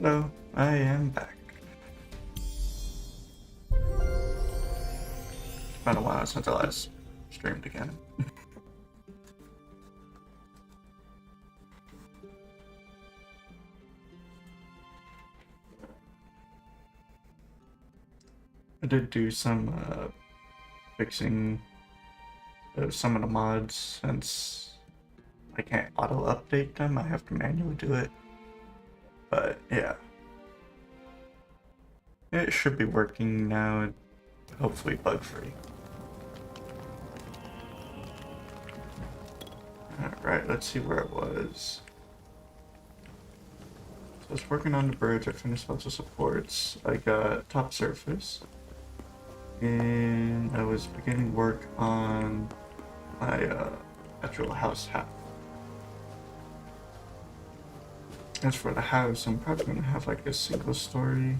Hello, I am back. It's been a while since I last streamed again. I did do some fixing of some of the mods since I can't auto update them. I have to manually do it. But yeah, it should be working now and hopefully bug free. Alright, let's see where it was. So I was working on the bridge, I finished lots of supports. I got top surface. And I was beginning work on my actual house half. As for the house, I'm probably gonna have like a single story.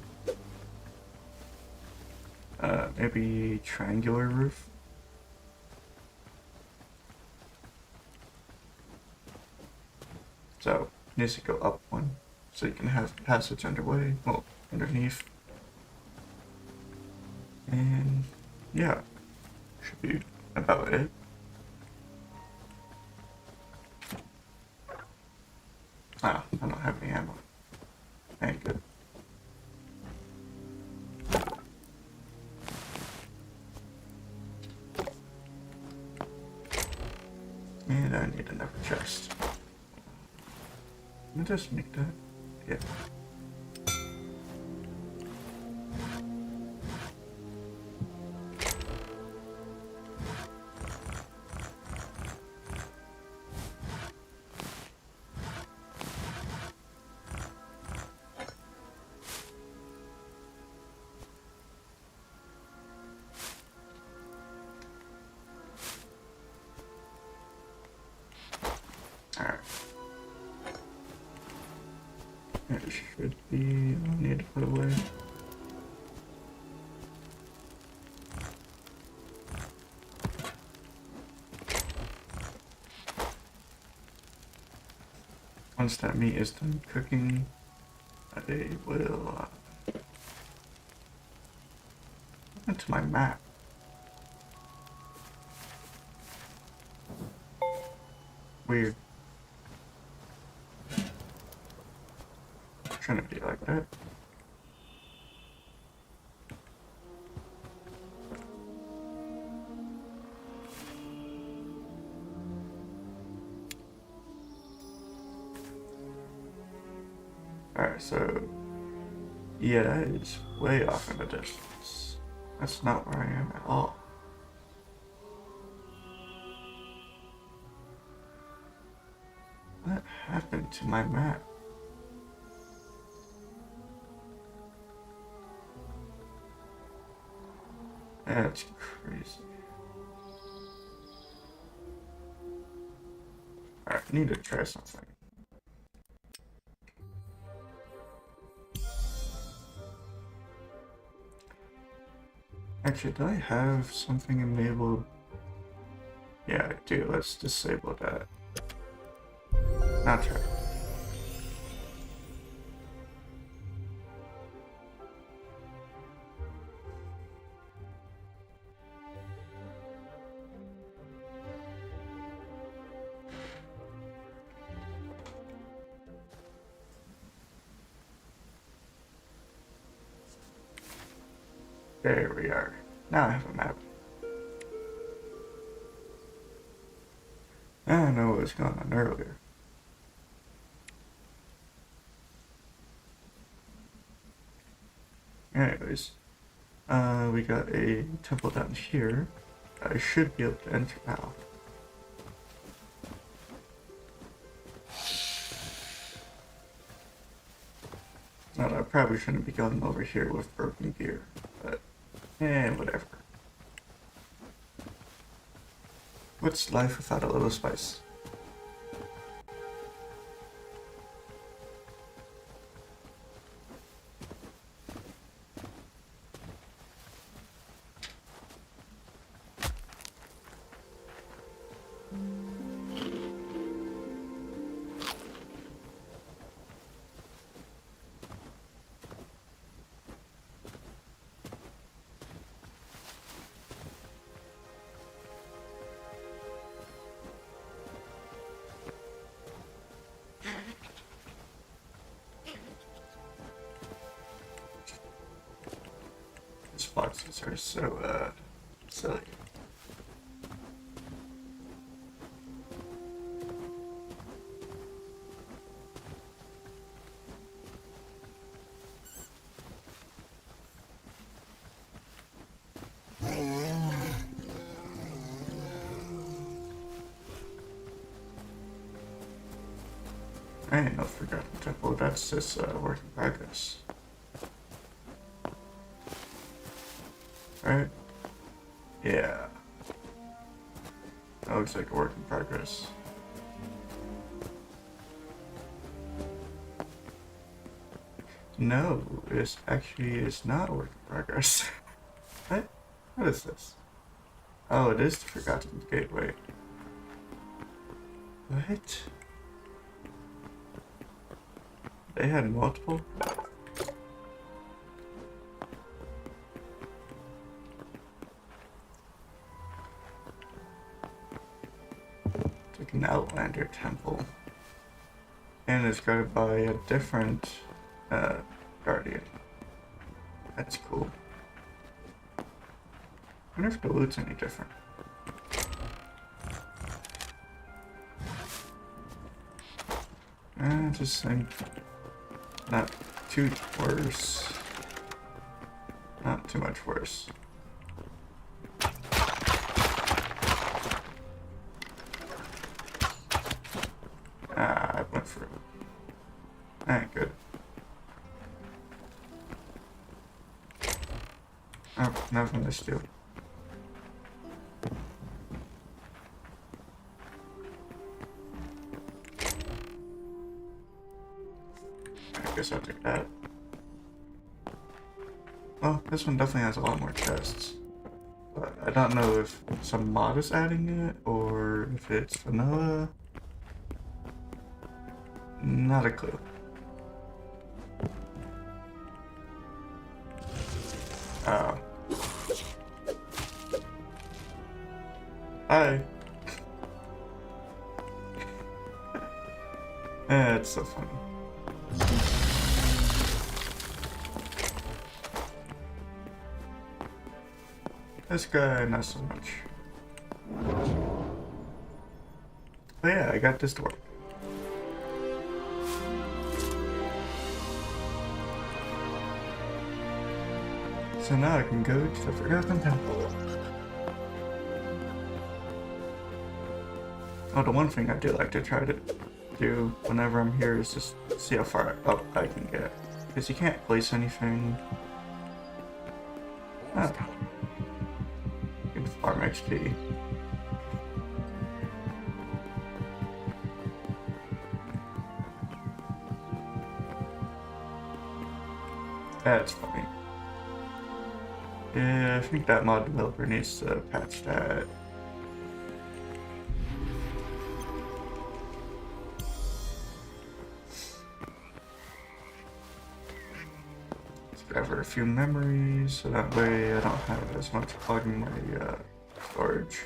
Maybe triangular roof. So it needs to go up one, so you can have passage underway, well, underneath. And yeah, should be about it. Ah, I don't have any ammo. Ain't good. And I need another chest. Let me just make that. Yeah. Alright. It should be. I need to put away. Once that meat is done cooking, I will into my map. Weird. Shouldn't be like that. Alright, so yeah, that is way off in the distance. That's not where I am at all. What happened to my map? That's crazy. Alright, I need to try something. Actually, do I have something enabled? Yeah, I do. Let's disable that. Now try. There we are. Now I have a map. I don't know what was going on earlier. Anyways, we got a temple down here. I should be able to enter now. Now, I probably shouldn't be going over here with broken gear, but whatever. What's life without a little spice? boxes are so, silly. I ain't no Forgotten Temple, that's just work in progress. Right? Yeah. That looks like a work in progress. No, it's not a work in progress. What? What is this? Oh, it is the Forgotten Gateway. What? They had multiple? It's like an Outlander temple. And it's guarded by a different guardian. That's cool. I wonder if the loot's any different. Just think not too worse. Not too much worse. I went for it. Alright, good. Oh, nothing to steal. I guess I'll take that. Well, this one definitely has a lot more chests. But I don't know if some mod is adding it or if it's vanilla. Not a clue. Oh. Hi. It's so funny. This guy, not so much. But yeah, I got this to work. So now I can go to the Forgotten Temple. Oh, the one thing I do like to try to do whenever I'm here is just see how far up I can get. Because you can't place anything. Oh. You can farm XP. That's funny. Yeah, I think that mod developer needs to patch that. Let's grab a few memories so that way I don't have as much clogging my storage.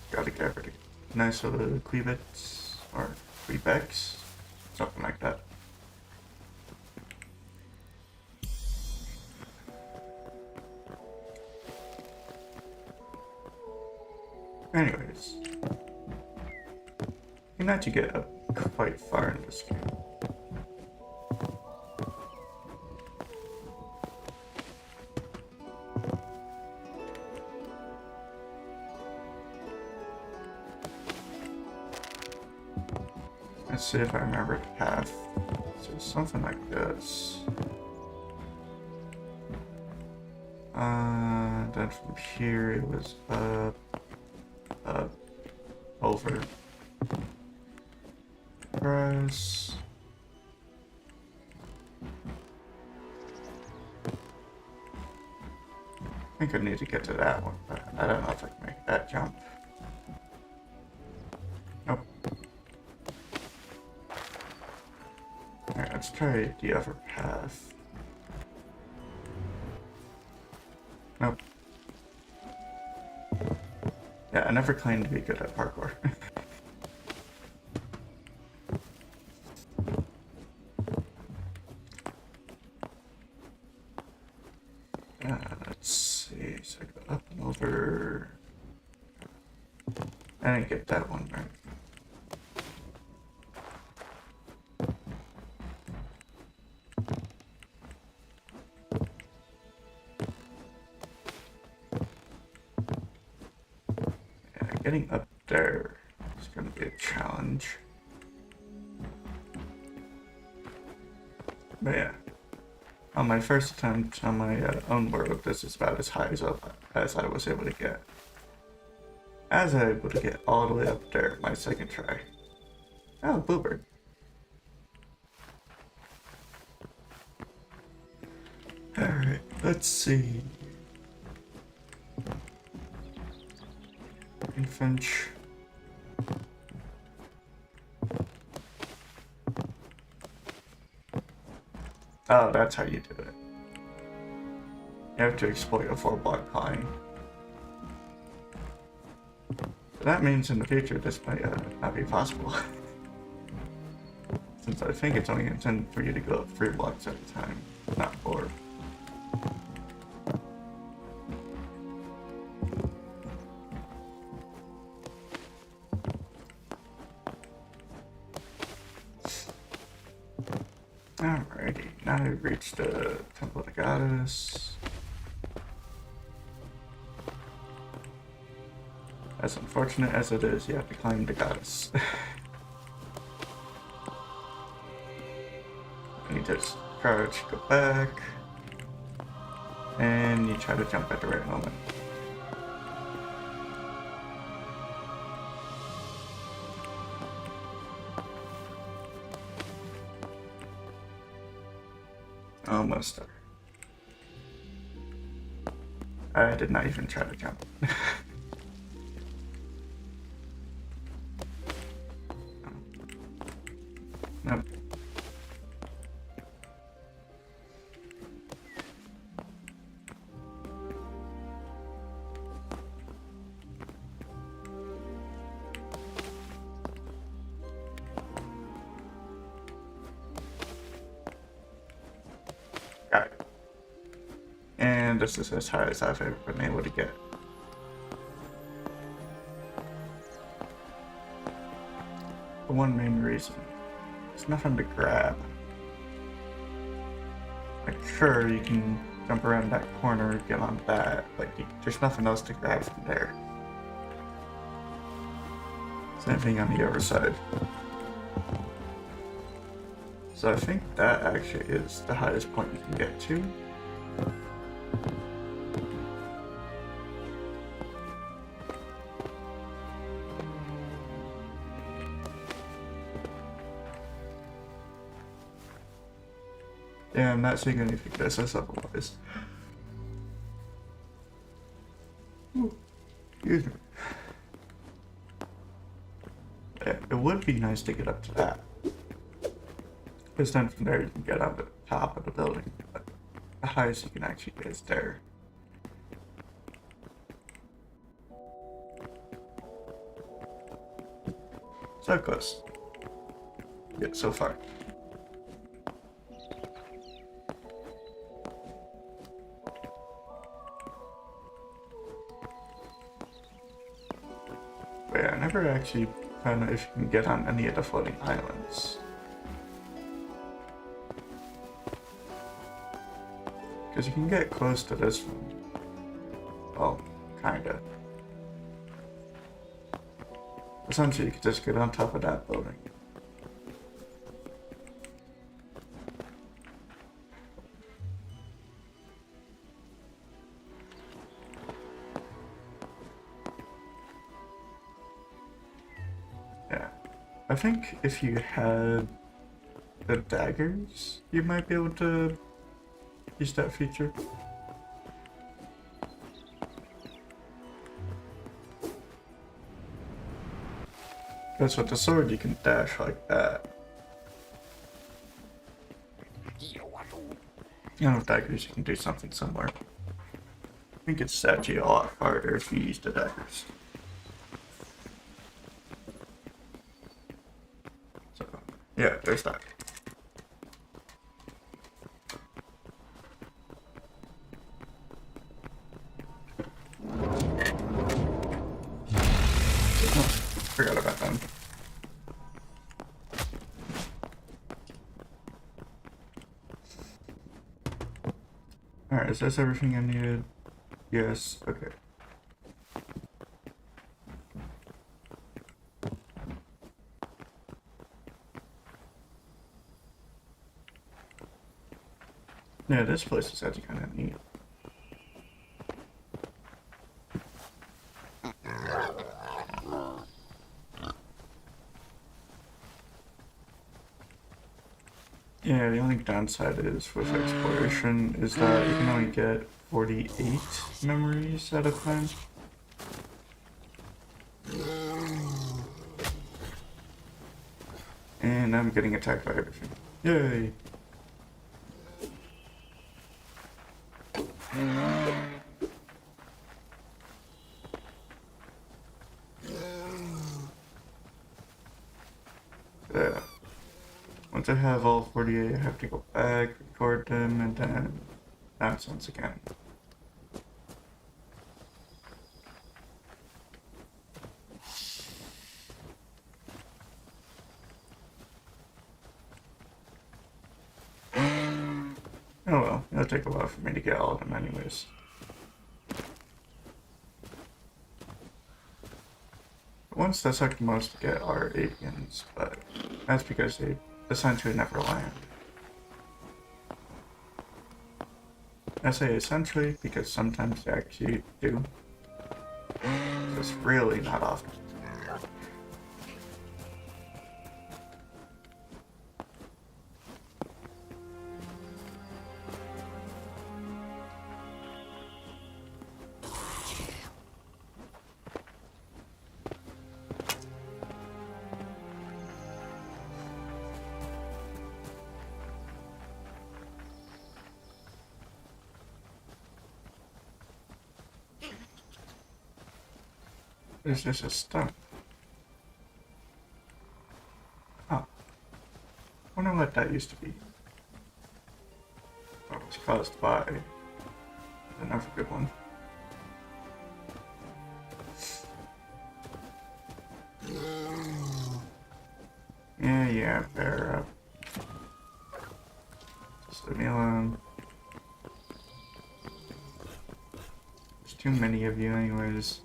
Gotta get rid of nice little cleavets or cleavex, something like that. Anyways, you know to get up quite far in this game. Let's see if I remember the path. So something like this. Then from here it was up, over, press. I think I need to get to that one, but I don't know if I can make that jump. Nope. Alright, let's try the other path. Nope. Yeah, I never claimed to be good at parkour. Let's see, so I go up and over. I didn't get that one right. Yeah, getting up there is going to be a challenge. But yeah, on my first attempt on my own world, this is about as high as I was able to get. As I was able to get all the way up there my second try. Oh, bluebird. Alright, let's see. Finch. Oh, that's how you do it. You have to exploit a 4-block pine. So that means in the future this might not be possible. Since I think it's only intended for you to go up 3 blocks at a time, not 4. Alrighty, now we've reached the Temple of the Goddess. As unfortunate as it is, you have to climb the goddess. You just crouch, go back, and you try to jump at the right moment. Almost there. I did not even try to jump. Nope. Got it. And this is as high as I've ever been able to get. For one main reason. There's nothing to grab. Like, sure, you can jump around that corner, get on that, but there's nothing else to grab from there. Same thing on the other side. So I think that actually is the highest point you can get to. Yeah, I'm not seeing anything that says otherwise. Excuse me. Yeah, it would be nice to get up to that. Because then from there you can get on the top of the building. But the highest you can actually get is there. So close. Yeah, so far. But yeah, I never actually found out if you can get on any of the floating islands. Because you can get close to this one. Well, kinda. Essentially, you can just get on top of that building. Yeah. I think if you had the daggers, you might be able to use that feature. Because with the sword you can dash like that. And with daggers you can do something similar. I think it's actually a lot harder if you use the daggers. Yeah, there's that. Oh, forgot about them. Alright, is this everything I needed? Yes, okay. Yeah, this place is actually kind of neat. Yeah, the only downside is with exploration is that you can only get 48 memories at a time. And I'm getting attacked by everything. Yay! Yeah. Once I have all 48, I have to go back, record them, and then nonsense again. Oh well, it'll take a while for me to get all of them anyways. The ones that suck the most to get are aliens, but that's because they essentially never land. I say essentially because sometimes they actually do. It's really not often. Is this a stump? Oh. I wonder what that used to be. What was caused by another good one. Yeah, bear up. Just leave me alone. There's too many of you anyways.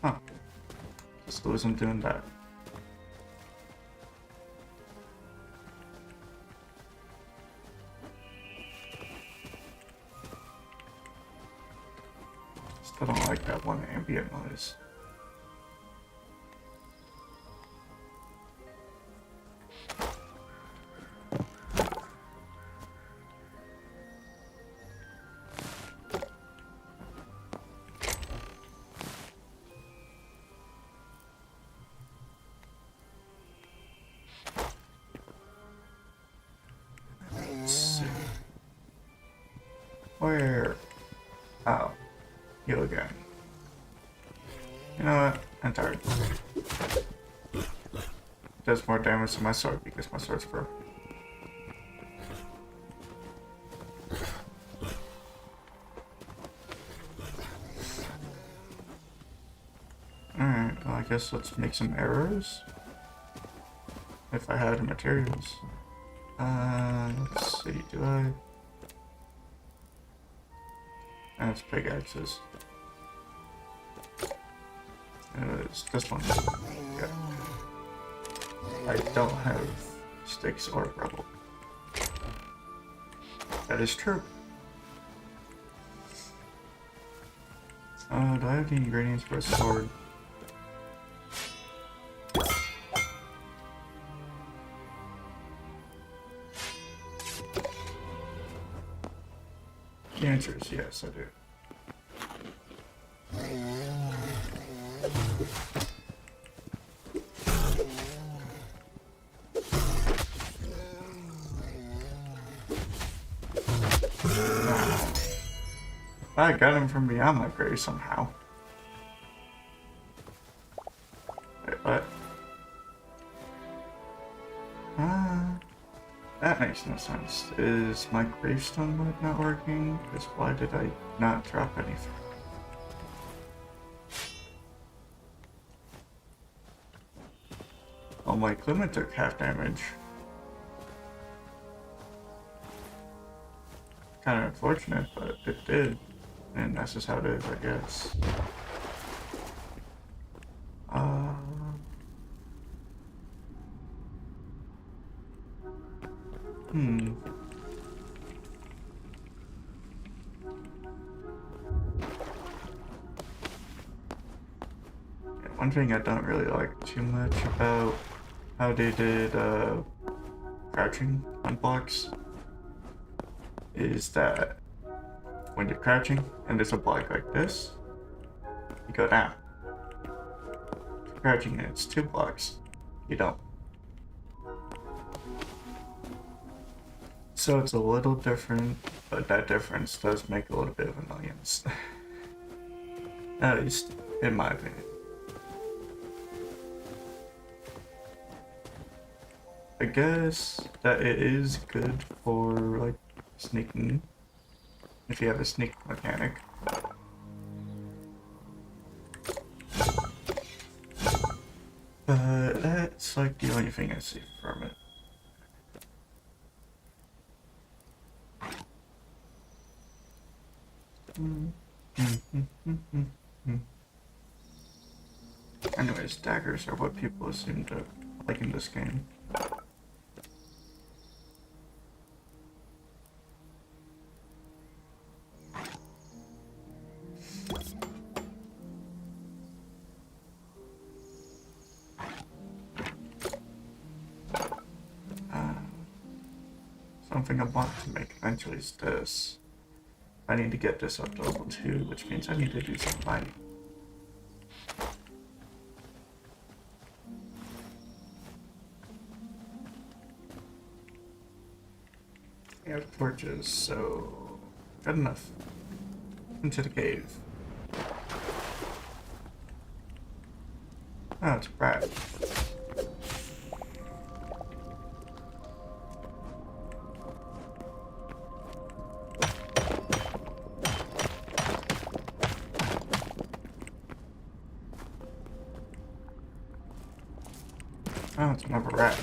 Huh. Just wasn't doing that. Still don't like that one ambient noise. Where? Oh. You again. You know what? I'm tired. It does more damage to my sword because my sword's broken. Alright, well I guess let's make some arrows. If I had the materials. Let's see, do I? That's pickaxes. It's this one. Yeah. I don't have sticks or rubble. That is true. Do I have the ingredients for a sword? The answer is yes, I do. I got him from beyond my grave somehow. Wait, what? Ah, that makes no sense. Is my gravestone mode not working? Because why did I not drop anything? Oh, my equipment took half damage. Kind of unfortunate, but it did. And that's just how it is, I guess. Hmm. Yeah, one thing I don't really like too much about how they did crouching on blocks is that when you're crouching and there's a block like this, you go down. If you're crouching and it's 2 blocks, you don't. So it's a little different, but that difference does make a little bit of annoyance. At least, in my opinion. I guess that it is good for, like, sneaking, if you have a sneak mechanic. But that's, like, the only thing I see from it. Anyways, daggers are what people seem to like in this game. Something I want to make eventually is this. I need to get this up to level 2, which means I need to do some mining. I have torches, so good enough. Into the cave. Oh, it's Brad. Oh, it's another rat.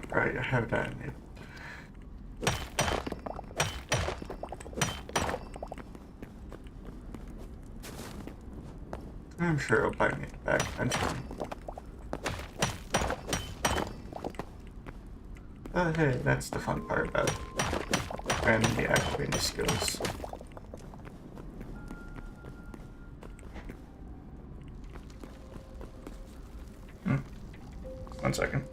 Right, I have that in it. I'm sure it'll bite me in the back eventually. But hey, that's the fun part about randomly activating skills. One second.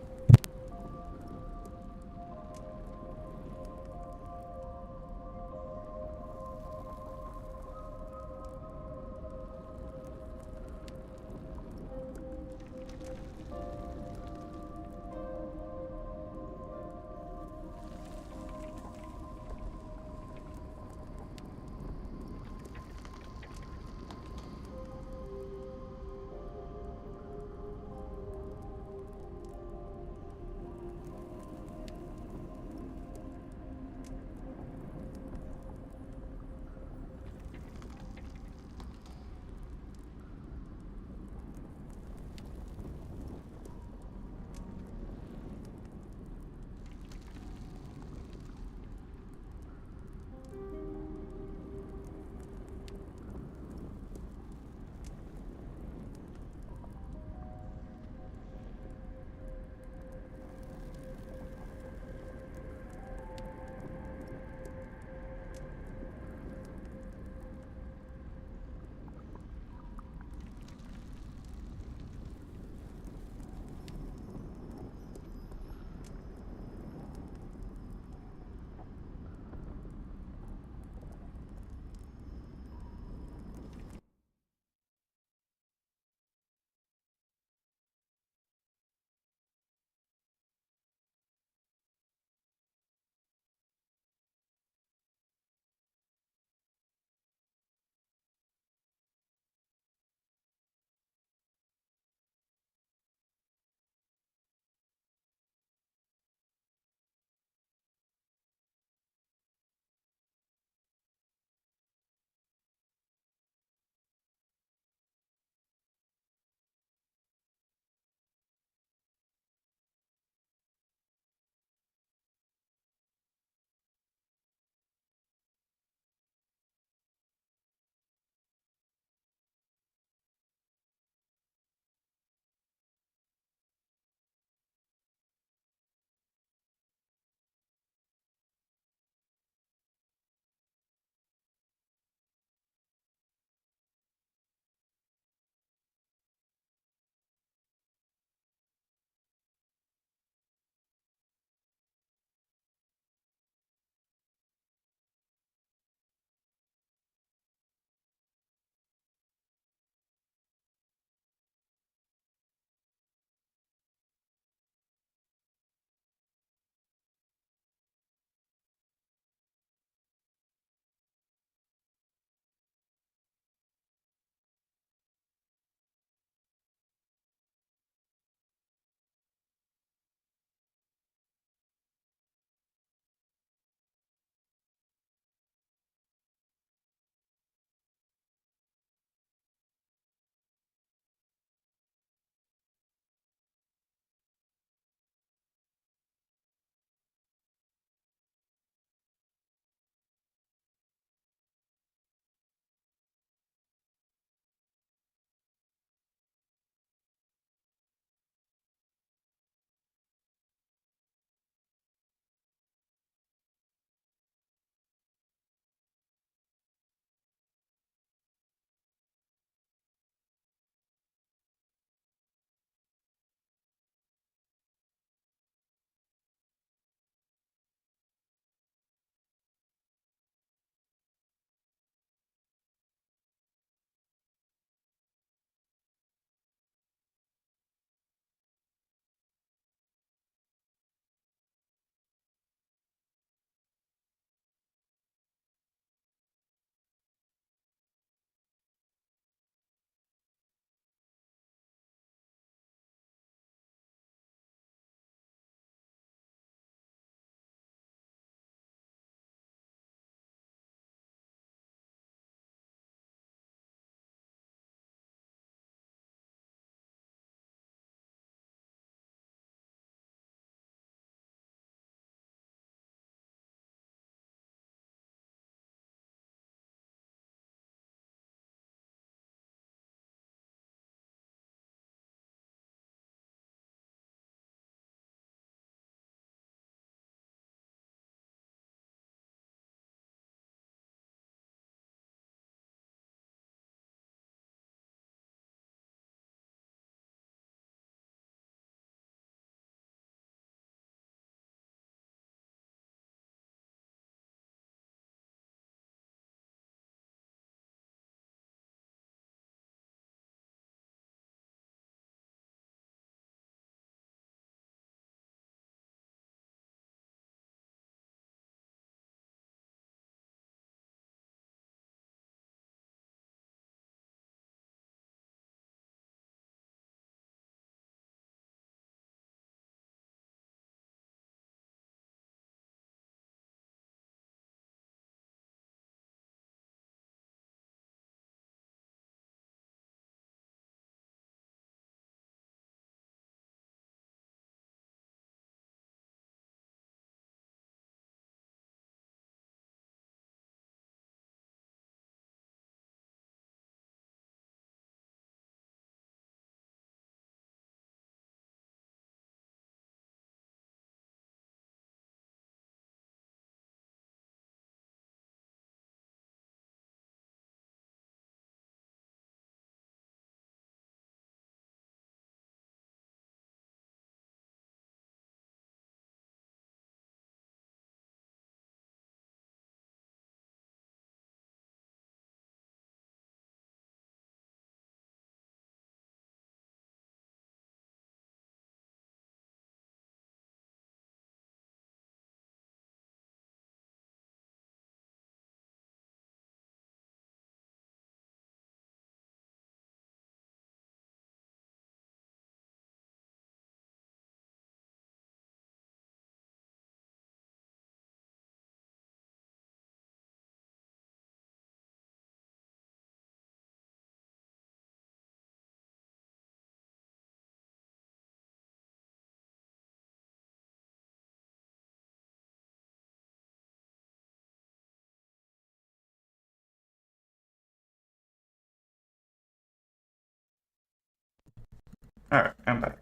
Alright, I'm back.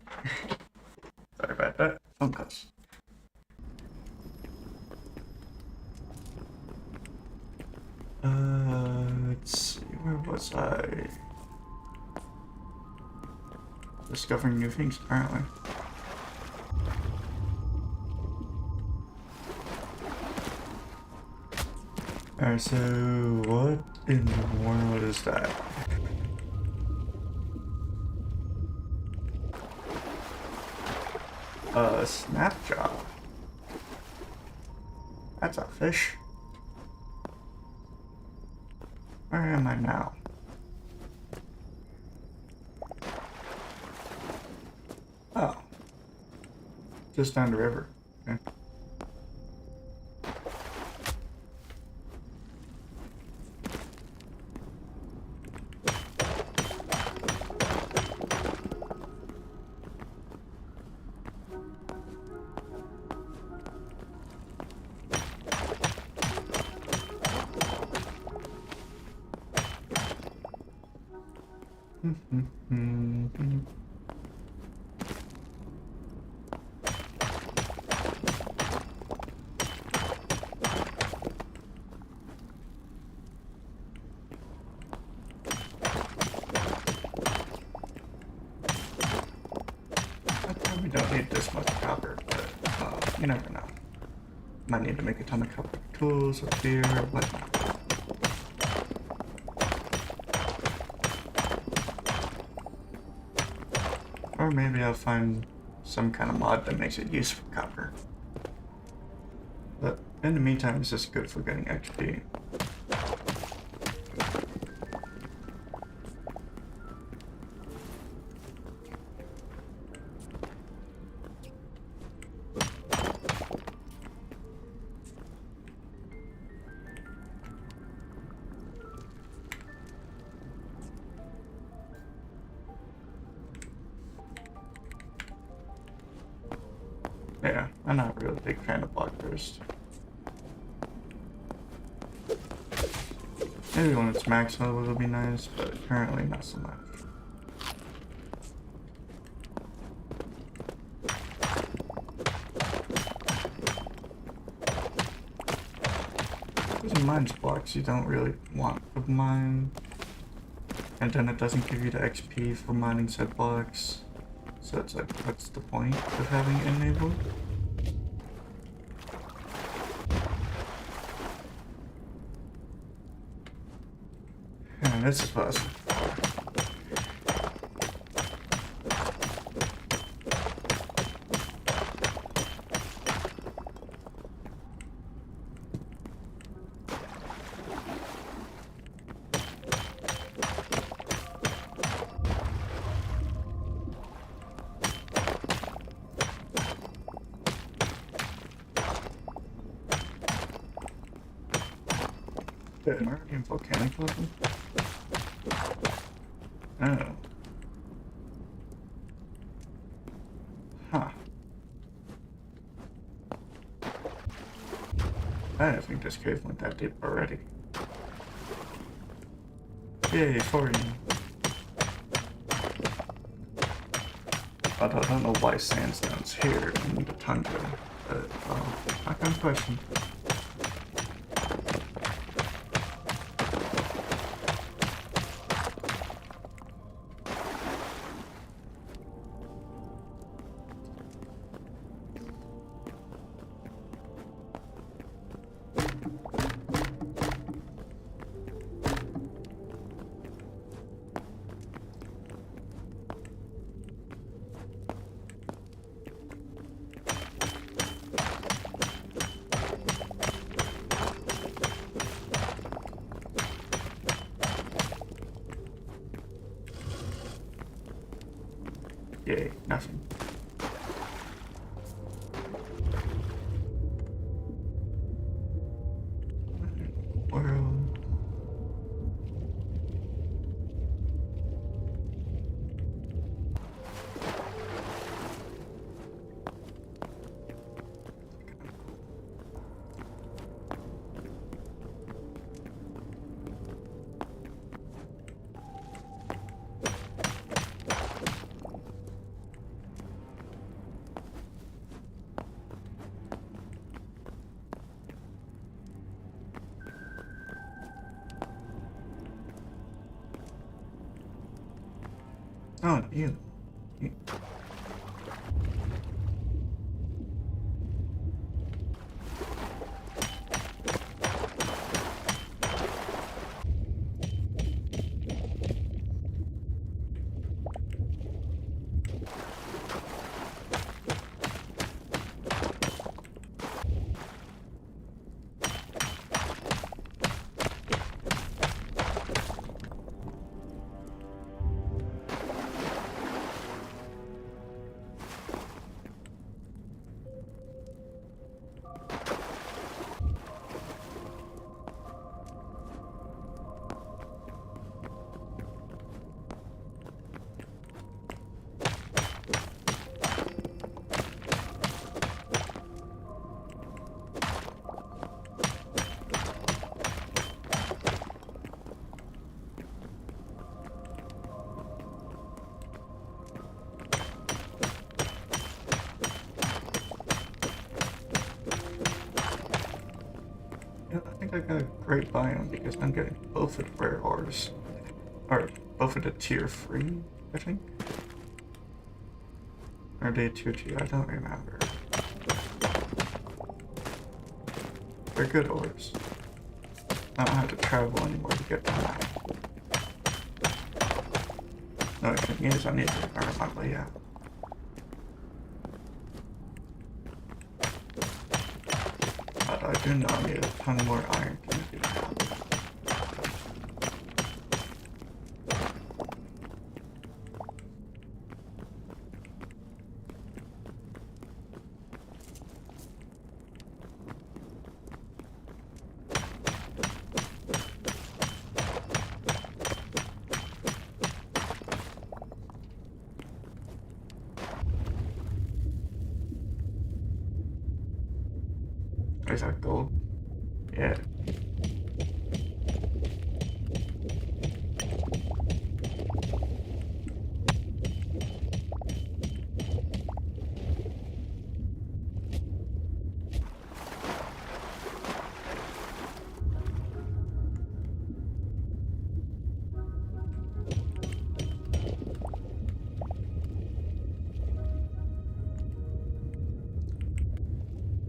Sorry about that. Phone calls. Let's see, where was I? Discovering new things, apparently. Alright, so what in the world is that? Snapjaw. That's a fish. Where am I now? Oh. Just down the river. Okay. I probably don't need this much copper, but you never know. Might need to make a ton of copper tools up here or whatnot. Or maybe I'll find some kind of mod that makes it useful for copper. But in the meantime, it's just good for getting XP. Yeah, I'm not really a big fan of block burst. Maybe when it's max level it'll be nice, but currently not so much. Because mines blocks you don't really want to mine, and then it doesn't give you the XP for mining said blocks. So it's like, what's the point of having it enabled? And this is possible. Am I already in volcanic level? Oh. Huh. I don't think this cave went that deep already. Yay, for you. But I don't know why sandstone's here in the tundra, but, not gonna question. Yay, nothing. World. Oh, you. Yeah, I think I got a great biome because I'm getting both of the rare ores. Or both of the tier 3, I think. Or they tier 2, I don't remember. They're good ores. I don't have to travel anymore to get them out. The only thing is I need to learn my layout. But I do know I need a ton more iron to do that. Is that gold? Yeah.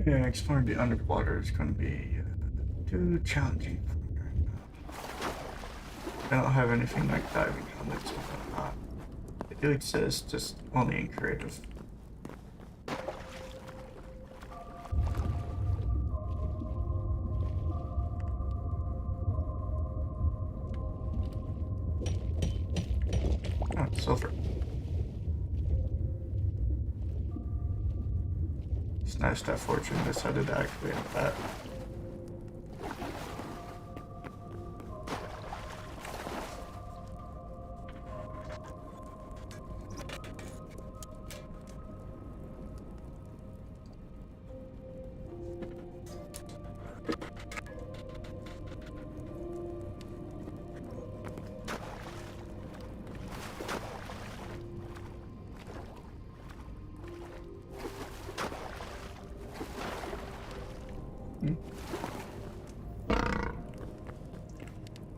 Yeah, exploring the underwater is going to be too challenging for me right now. I don't have anything like diving helmets and whatnot. They do exist, just only in creative. Oh, silver. It's nice to have Fortune decided to activate that.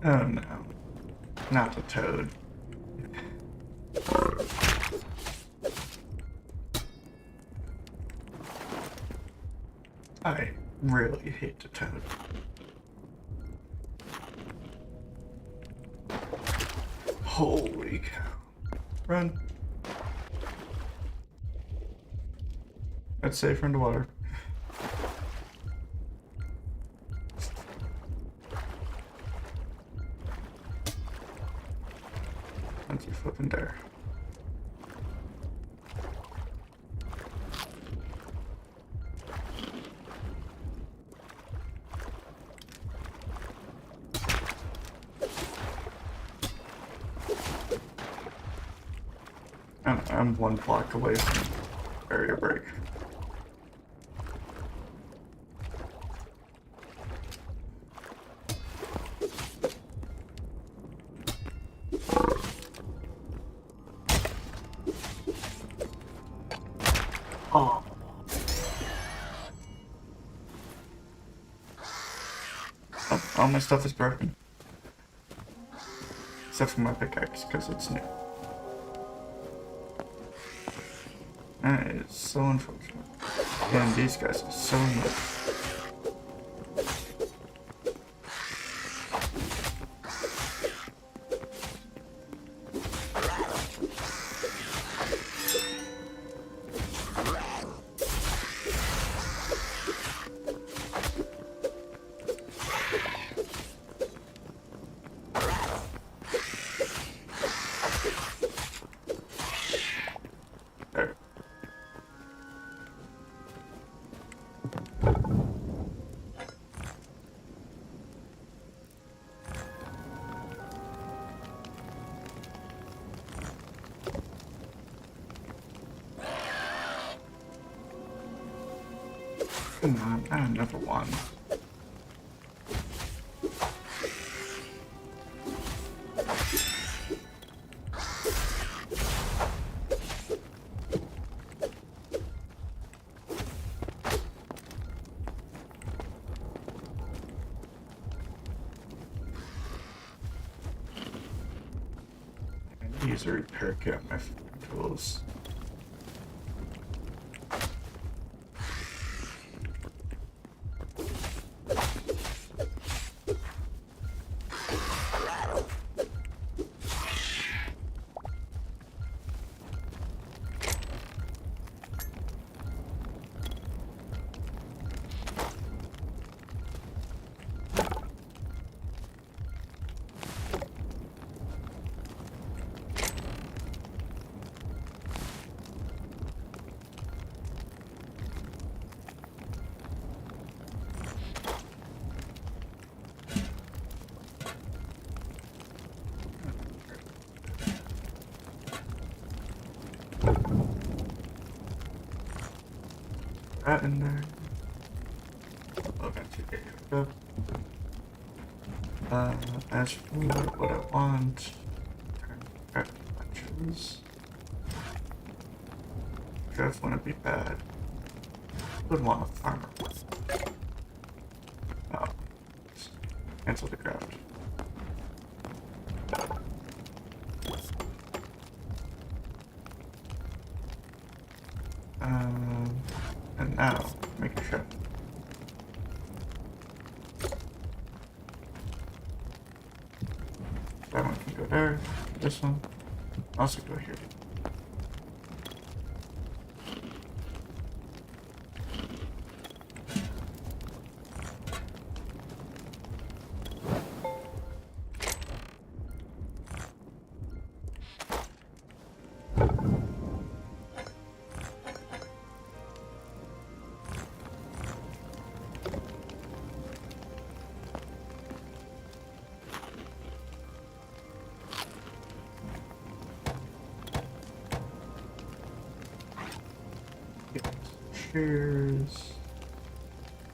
Oh no, not the toad. I really hate the toad. Holy cow. Run. That's safer in the water. Once you flipping there. I'm one block away from barrier break. Oh. All my stuff is broken. Except for my pickaxe, because it's new. That is so unfortunate. And these guys are so much. There. Come on, another one. Use a repair kit on my tools. That in there. Okay, to get hooked up. As for what I want, grab bunches. Draft wouldn't be bad. Would want a farmer. Oh. Cancel the craft. And now, make a ship. That one can go there. This one. Also go here. Cheers.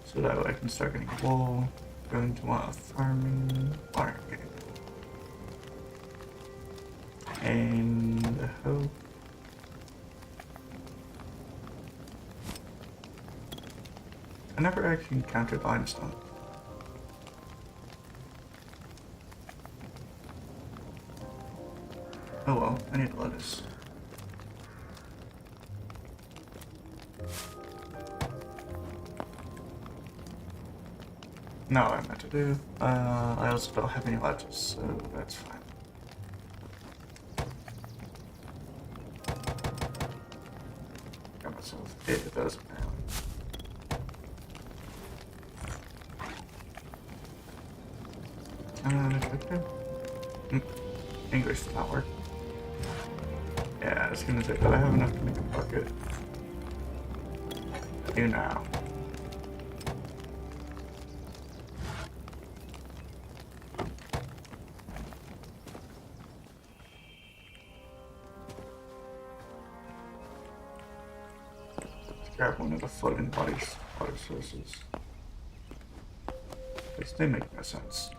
So that way I can start getting wool. Going to want a farming market. And the hoe. I never actually encountered limestone. Oh well, I need lettuce. No, I meant to do. I also don't have any lettuce, so that's fine. Got myself 8 of those now. English did not work. Yeah, I was gonna say, but I have enough to make a bucket. You now. Grab one of the floating water sources. At least they make no sense.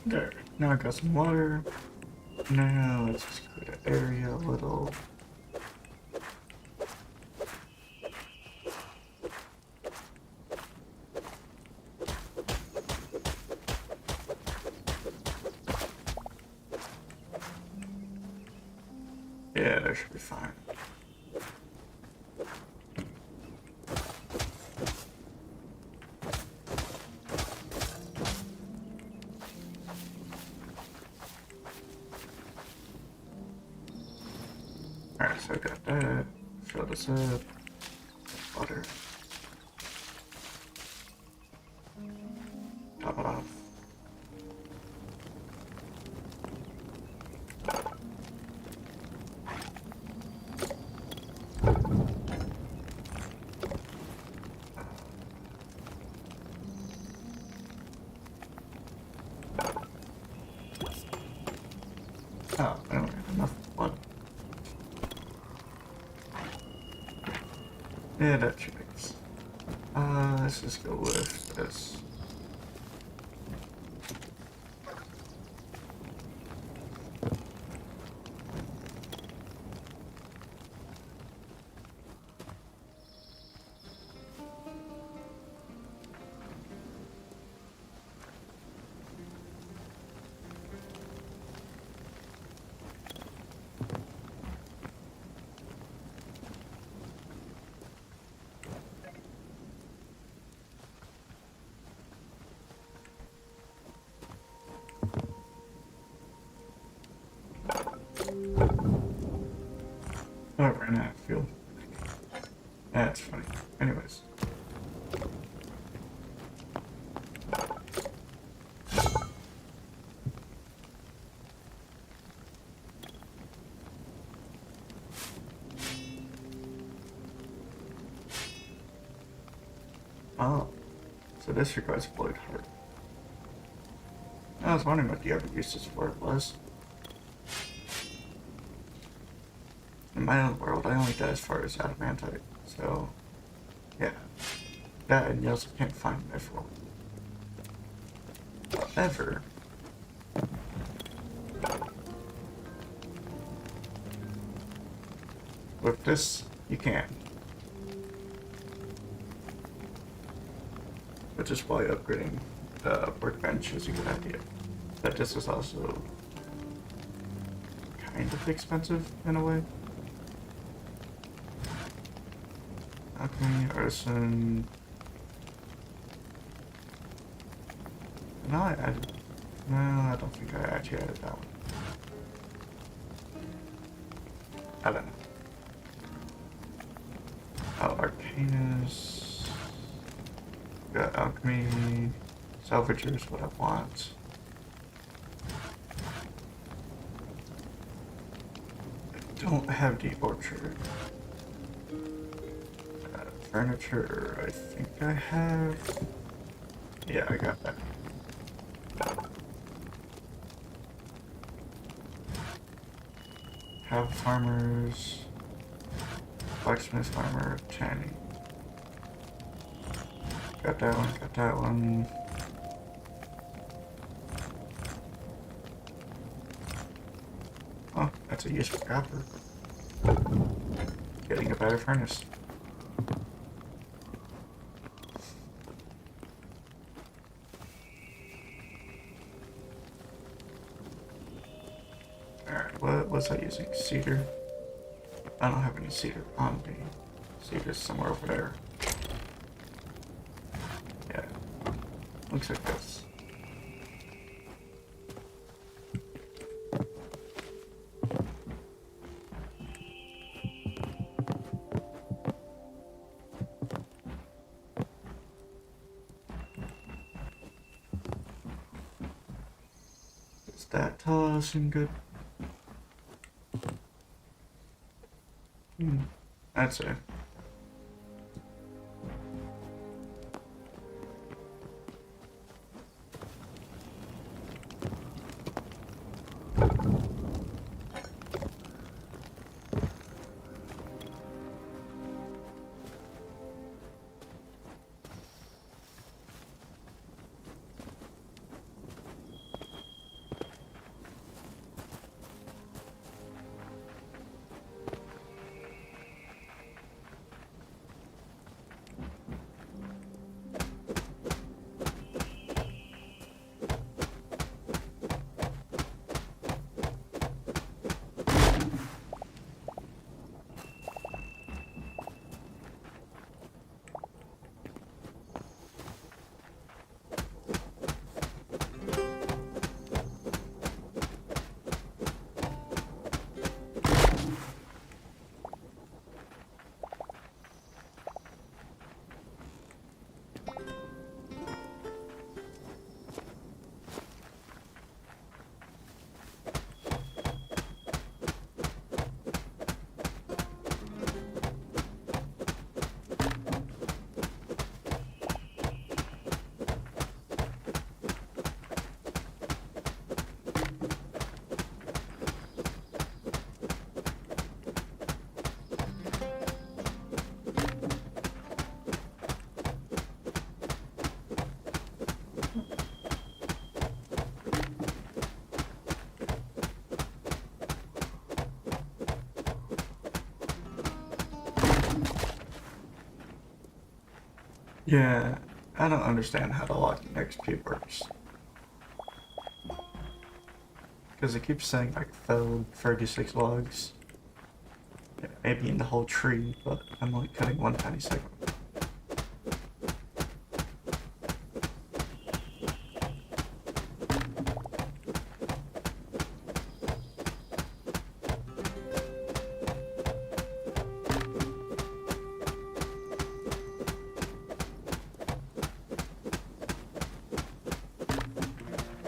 There. Now I got some water. Now let's just clear the area a little. Yeah, that should be fine. Alright, so I got that. Fill this up. Water. Top it off. Oh, I don't have enough blood. Yeah, that checks. Let's just go with this. Oh, I ran out of fuel. That's funny. Anyways. Oh, so this requires blade heart. I was wondering what the other uses for it was. In my own world, I only die as far as adamantite, so yeah. That, and you also can't find mithril. However, with this, you can. Which is why upgrading the workbench is a good idea. But this is also kind of expensive in a way. Alchemy, artisan. No, I added. No, I don't think I actually added that one. I don't know. Oh, Arcanus. Got alchemy. Salvager is what I want. I don't have the orchard. Furniture, I think I have. Yeah, I got that. Have farmers. Blacksmith farmer, tanning. Got that one, got that one. Oh, that's a useful copper. Getting a better furnace. Alright, what was I using? Cedar? I don't have any cedar on me. Cedar's somewhere over there. Yeah. Looks like this. Does that tell us in good? I'd say. Yeah, I don't understand how the locking XP works. Because it keeps saying like felled 36 logs. Yeah, maybe in the whole tree, but I'm only cutting one tiny segment.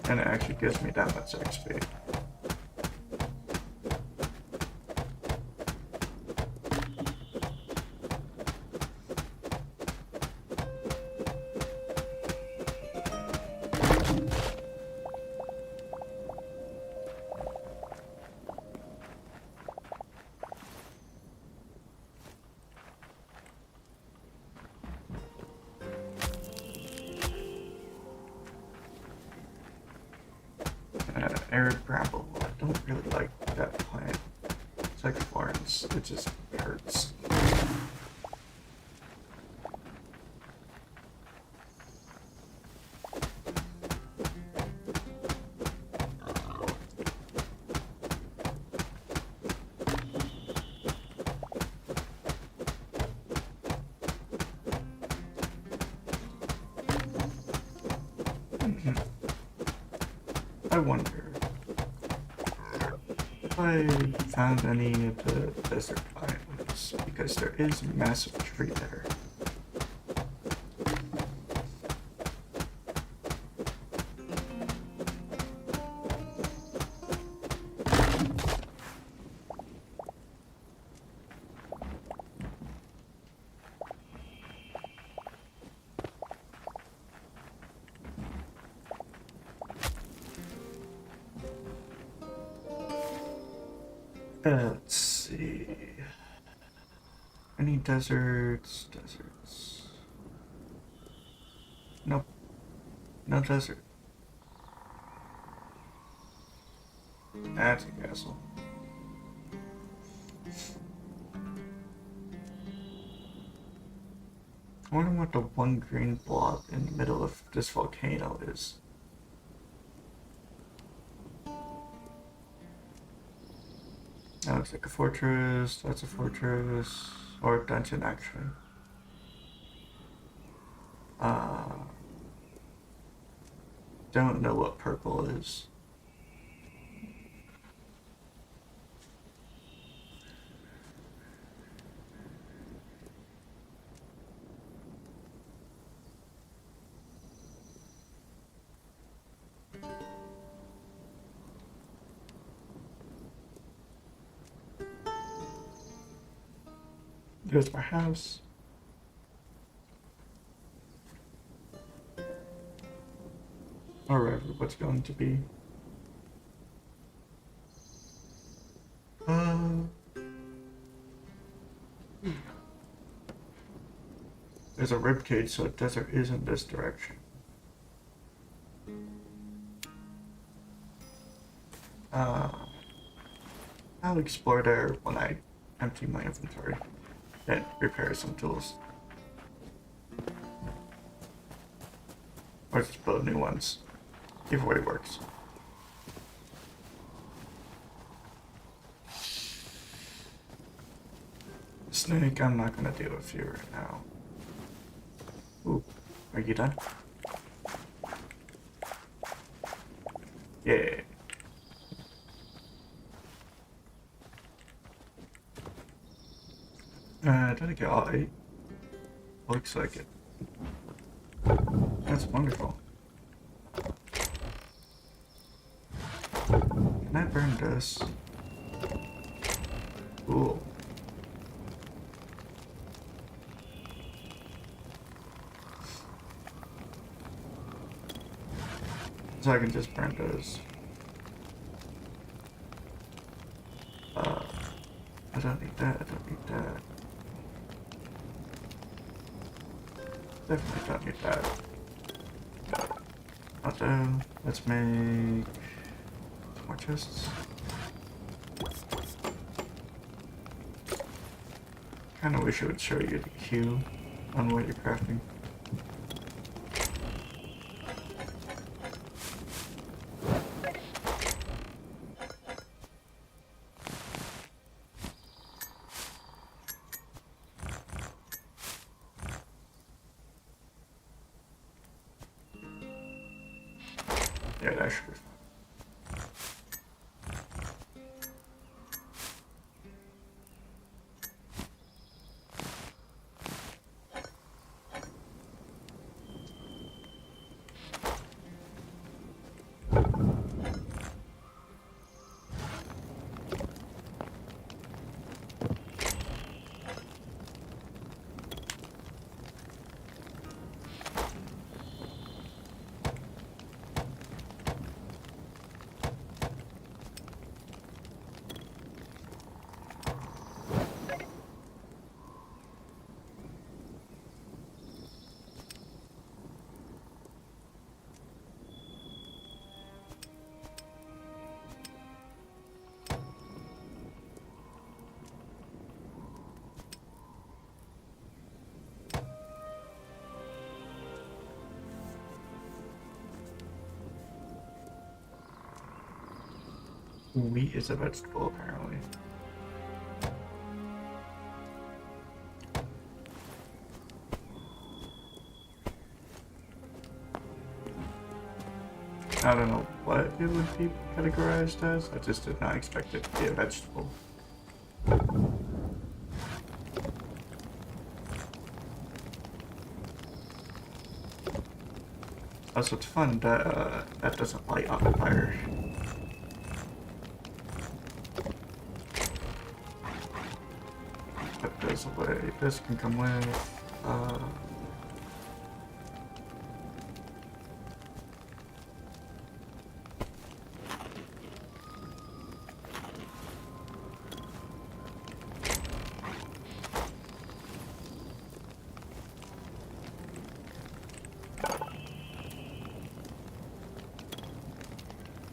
And it actually gives me that much XP. Arid bramble. I don't really like that plant. It's like thorns. It just hurts. I wonder if I found any of the desert biomes, because there is a massive tree there. Let's see. Any deserts? Deserts. Nope. No desert. That's a castle. I wonder what the one green blob in the middle of this volcano is. That looks like a fortress. That's a fortress. Or a dungeon, actually. Don't know what purple is. There's my house. Or wherever what's going to be. There's a ribcage, so the desert is in this direction. I'll explore there when I empty my inventory and repair some tools. Or just build new ones. Either way works. Snake, I'm not gonna deal with you right now. Ooh, are you done? Yeah. Did I get all 8? Looks like it. That's wonderful. Can I burn this? Cool. So I can just burn those. I don't need that, I don't need that. Definitely don't need that. Also, let's make some more chests. Kinda wish it would show you the queue on what you're crafting. that should be fine. Wheat is a vegetable, apparently. I don't know what it would be categorized as. I just did not expect it to be a vegetable. Also, it's fun that that doesn't light on fire. Put this away. This can come with.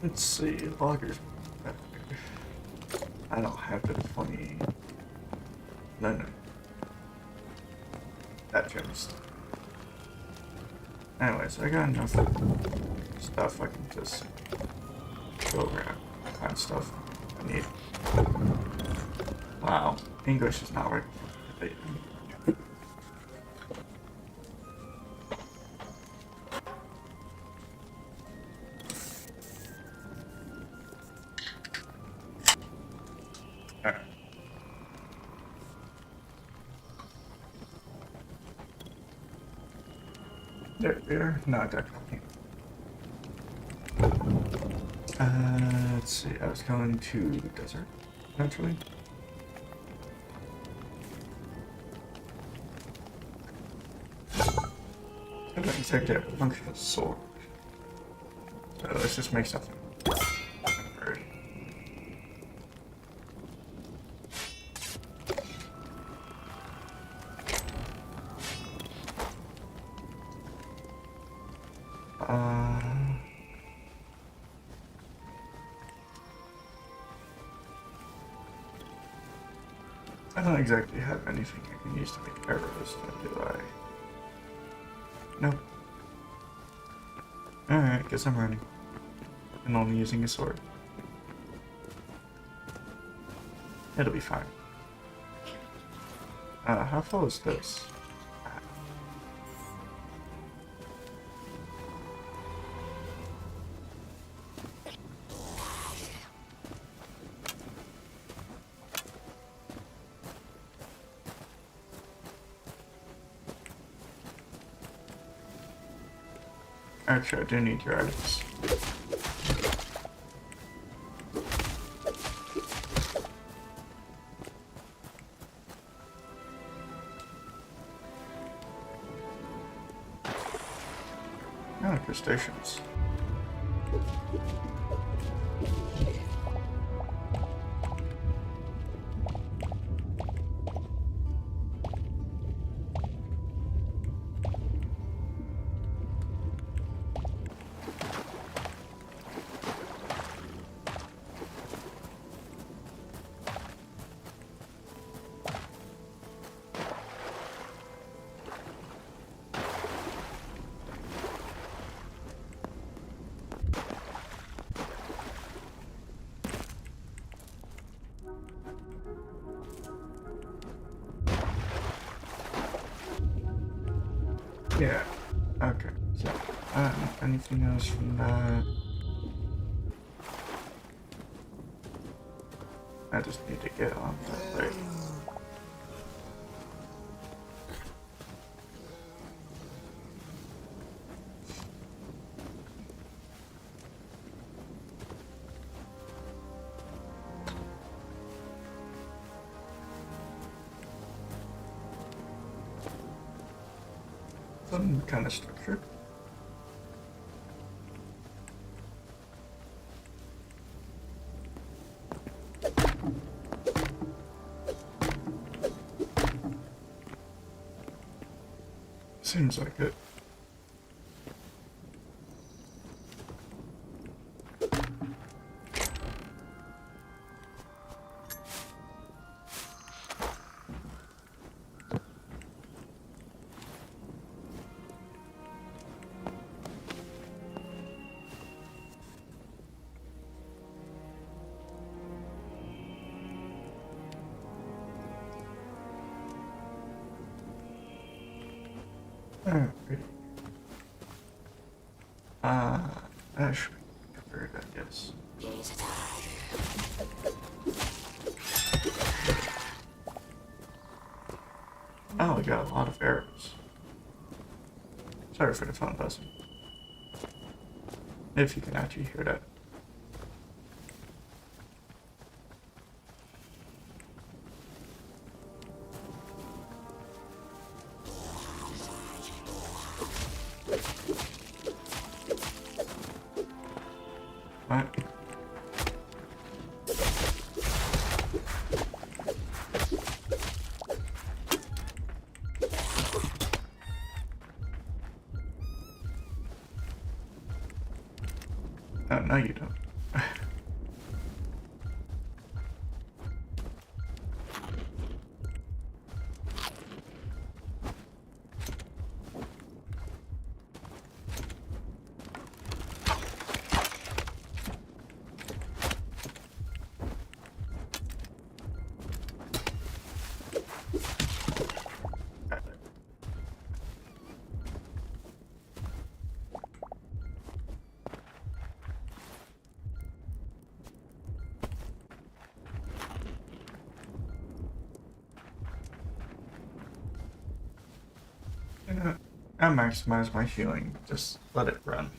Let's see, loggers. I don't have the 20. No. That gems. Anyways, I got enough stuff I can just go around, find stuff I need. Wow, English is not working. There. No, definitely. Let's see. I was going to desert eventually. I don't exactly have a functional sword. So let's just make something. I don't exactly have anything I can use to make arrows, do I? Nope. Alright, guess I'm running. And only using a sword. It'll be fine. How full is this? Actually, I do need your items. Oh, crustaceans. Yeah. Okay. So, I don't know anything else from that. I just need to get on that lake. Some kind of structure. Seems like it. Alright. That should be covered, I guess. Oh, we got a lot of arrows. Sorry for the phone buzzing. If you can actually hear that. What? Oh, no you don't. I maximize my healing. Just let it run.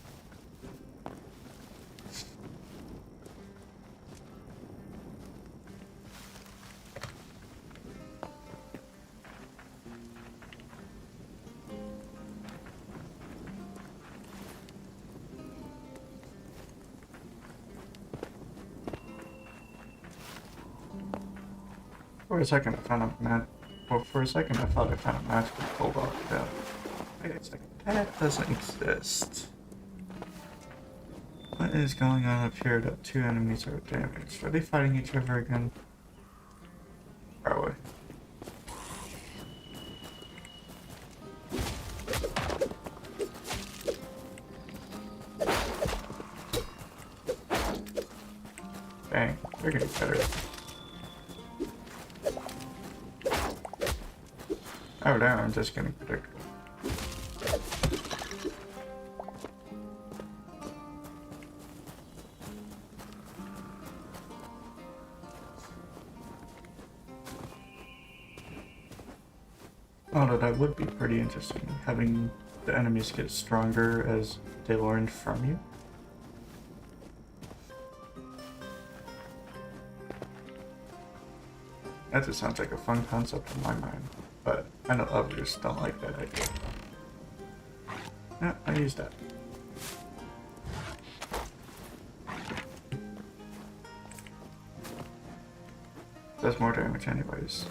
For a second, I found a match. Well, for a second, I thought I found a match with Bulldog. Yeah. Wait a second. That doesn't exist. What is going on up here that two enemies are damaged? Are they fighting each other again? Probably. Dang, they're getting better. Oh damn, I'm just getting predictable. Although that would be pretty interesting, having the enemies get stronger as they learn from you. That just sounds like a fun concept in my mind, but I know others don't like that idea. Yeah, I used that. Does more damage anyways.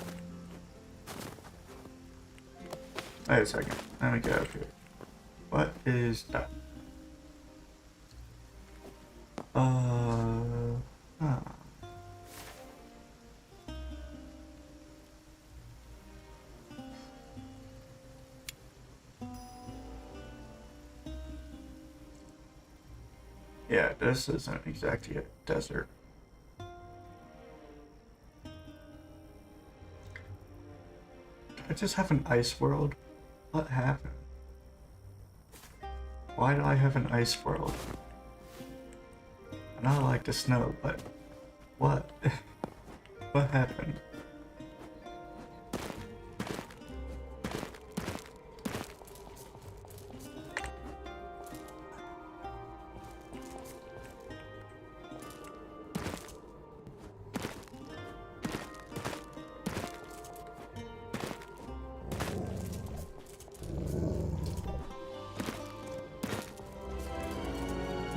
Wait a second, let me get up here. What is that? Huh. Yeah, this isn't exactly a desert. Do I just have an ice world? What happened? Why do I have an ice world? And I like the snow, but what? What happened?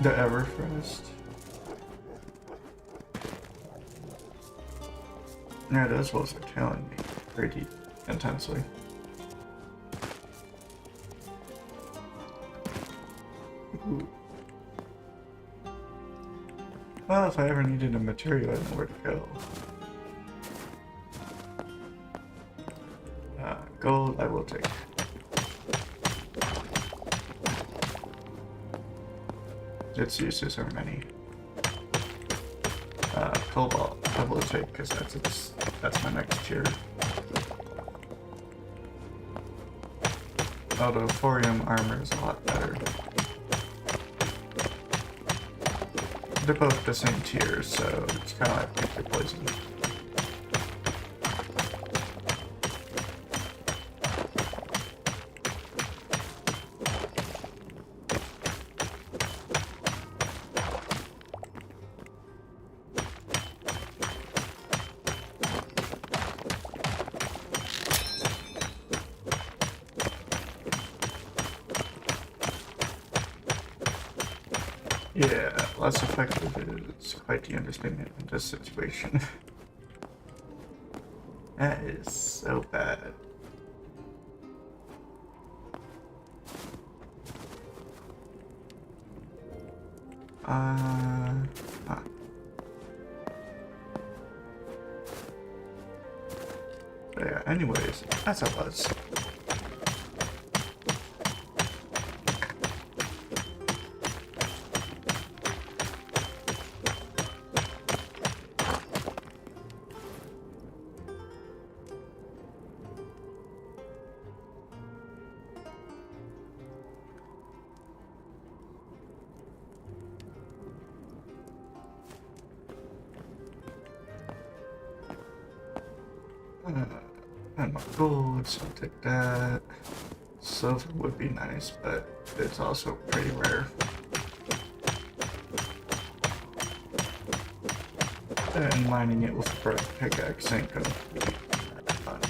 The Everfrost. Yeah, those wolves are tailing me pretty intensely. Ooh. Well, if I ever needed a material, I know where to go. Gold, I will take. Its uses are many. Cobalt, I will take because that's my next tier. Although Thorium armor is a lot better. They're both the same tier, so it's kind of like pick your poison. Yeah, less effective is quite the understatement in this situation. That is so bad. Huh. But yeah, anyways, that's how it was. And my gold, so I'll take that. Silver would be nice, but it's also pretty rare. And mining it with a brick pickaxe ain't gonna be fun.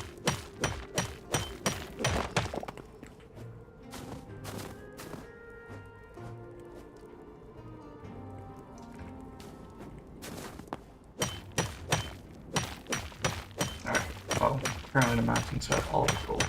Alright, well, apparently the mountains have all the gold.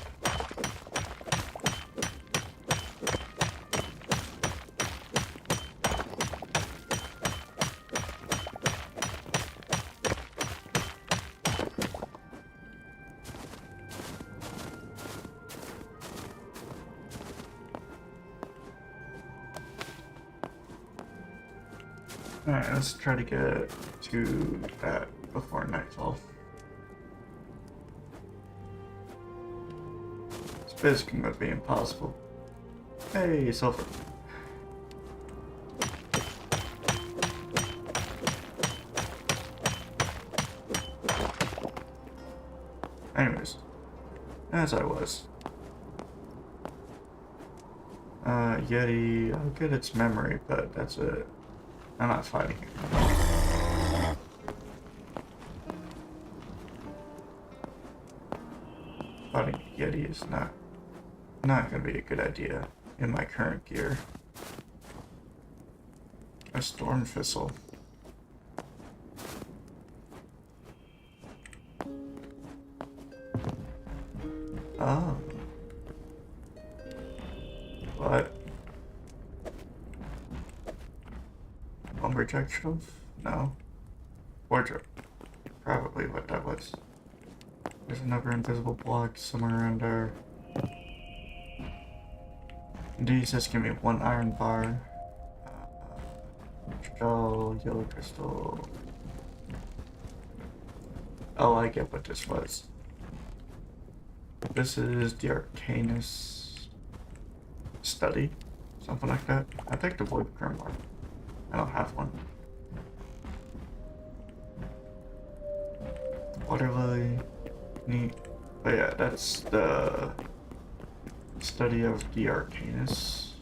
Alright, let's try to get to that before nightfall. It's basically going to be impossible. Hey, sulfur. Anyways, as I was. Yeti, I'll get its memory, but that's it. I'm not fighting it. Fighting Yeti is not gonna be a good idea in my current gear. A storm thistle. Oh. What? Lumberjack shelf? No. Wardrobe. Probably what that was. There's another invisible block somewhere around there. These just give me 1 iron bar. Shell, yellow crystal. Oh, I get what this was. This is the Arcanus study. Something like that. I think the Void Grimoire. I don't have one. Water lily. Neat. But yeah, that's the study of the Arcanus,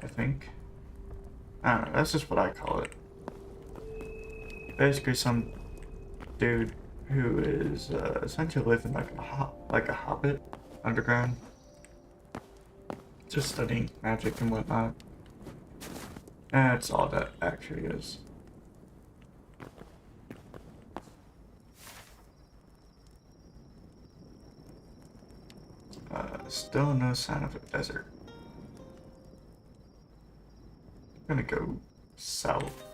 I think. I don't know, that's just what I call it. Basically some dude who is essentially living like a hobbit underground. Just studying magic and whatnot. That's all that actually is. Still no sign of a desert. I'm gonna go south.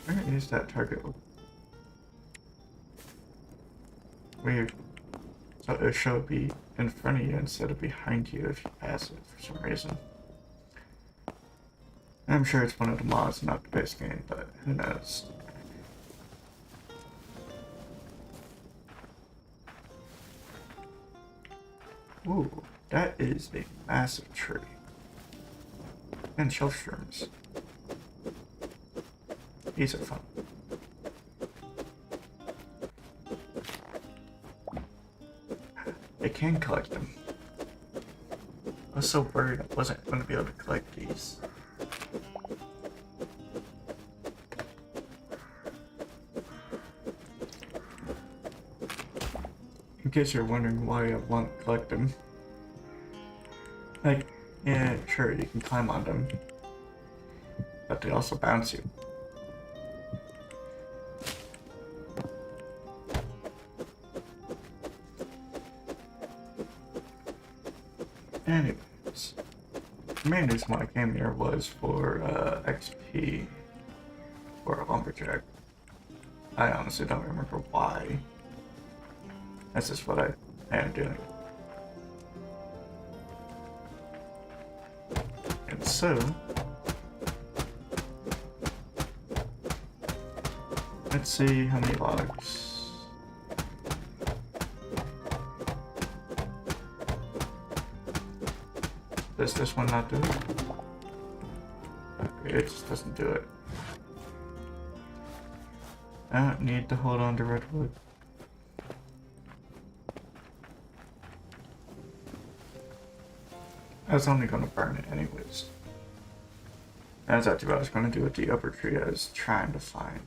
Where is that target? Weird. So it should be in front of you instead of behind you if you pass it for some reason. I'm sure it's one of the mods, not the base game, but who knows. Ooh, that is a massive tree. And shell shrooms. These are fun. I can collect them. I was so worried I wasn't going to be able to collect these. In case you're wondering why I want to collect them. Like, yeah, sure, you can climb on them. But they also bounce you. Anyways, the main reason why I came here was for XP for a lumberjack. I honestly don't remember why. That's just what I am doing. And so, let's see how many logs. Does this one not do it? Okay, it just doesn't do it. I don't need to hold on to redwood. I was only gonna burn it anyways. That's actually what I was gonna do with the upper tree I was trying to find.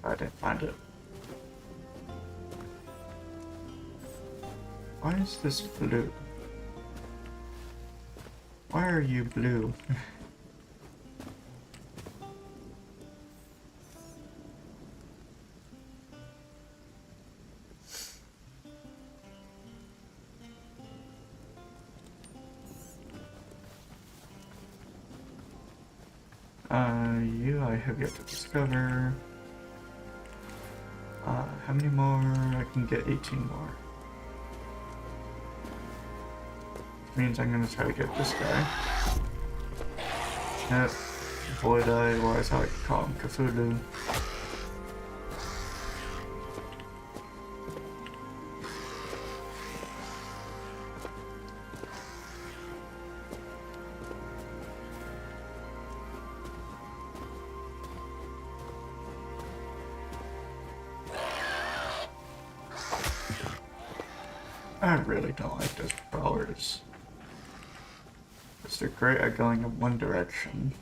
But I didn't find it. Why is this blue? Why are you blue? You I have yet to discover. How many more? I can get 18 more. Which means I'm gonna try to get this guy. Yep. Void Eye, or as I like to call him, Cthulhu. I really don't like those brawlers. Because they're great at going in one direction.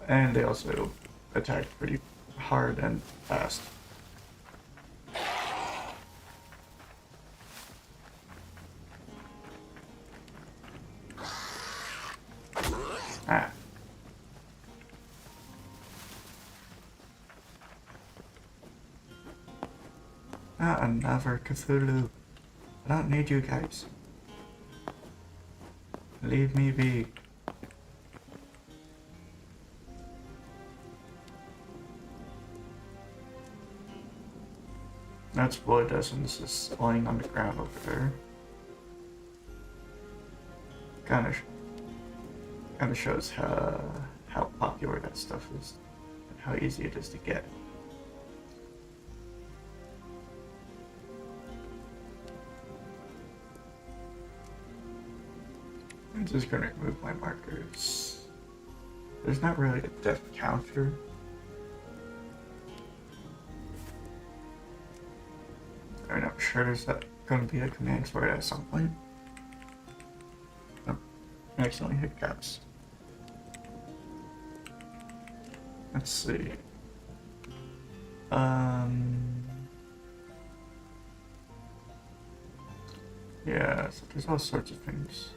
And they also attack pretty hard and fast. Ah. Not another Cthulhu. I don't need you guys. Leave me be. That's Void Essence is laying on the ground over there. Kinda shows how popular that stuff is and how easy it is to get. I'm just gonna remove my markers. There's not really a death counter. I mean, I'm sure there's gonna be a command for it at some point. Oh, I accidentally hit caps. Let's see. Yeah, so there's all sorts of things.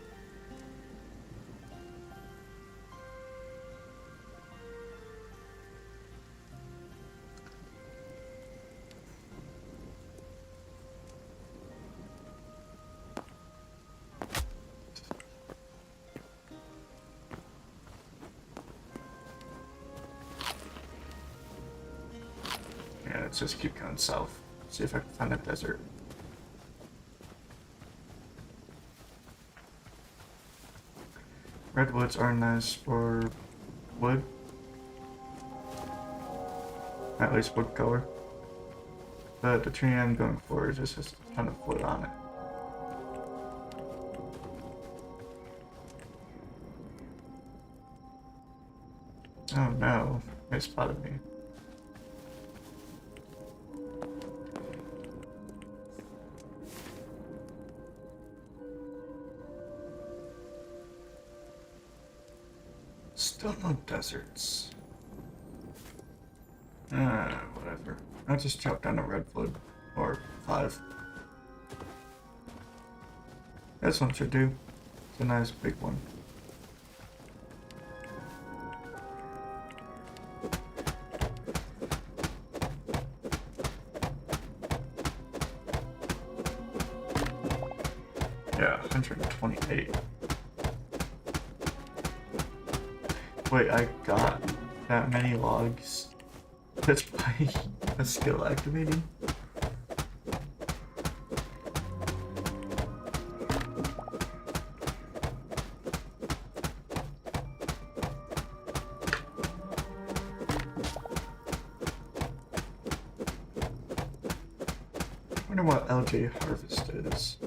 Yeah, let's just keep going south. See if I can find a desert. Redwoods are nice for wood. At least wood color. But the tree I'm going for is just a ton of wood on it. Oh no, they spotted me. Still no deserts. Whatever. I'll just chop down a redwood. Or 5. This one should do. It's a nice big one. Yeah, 128. Wait, I got that many logs just by a skill activating? I wonder what LJ Harvest is.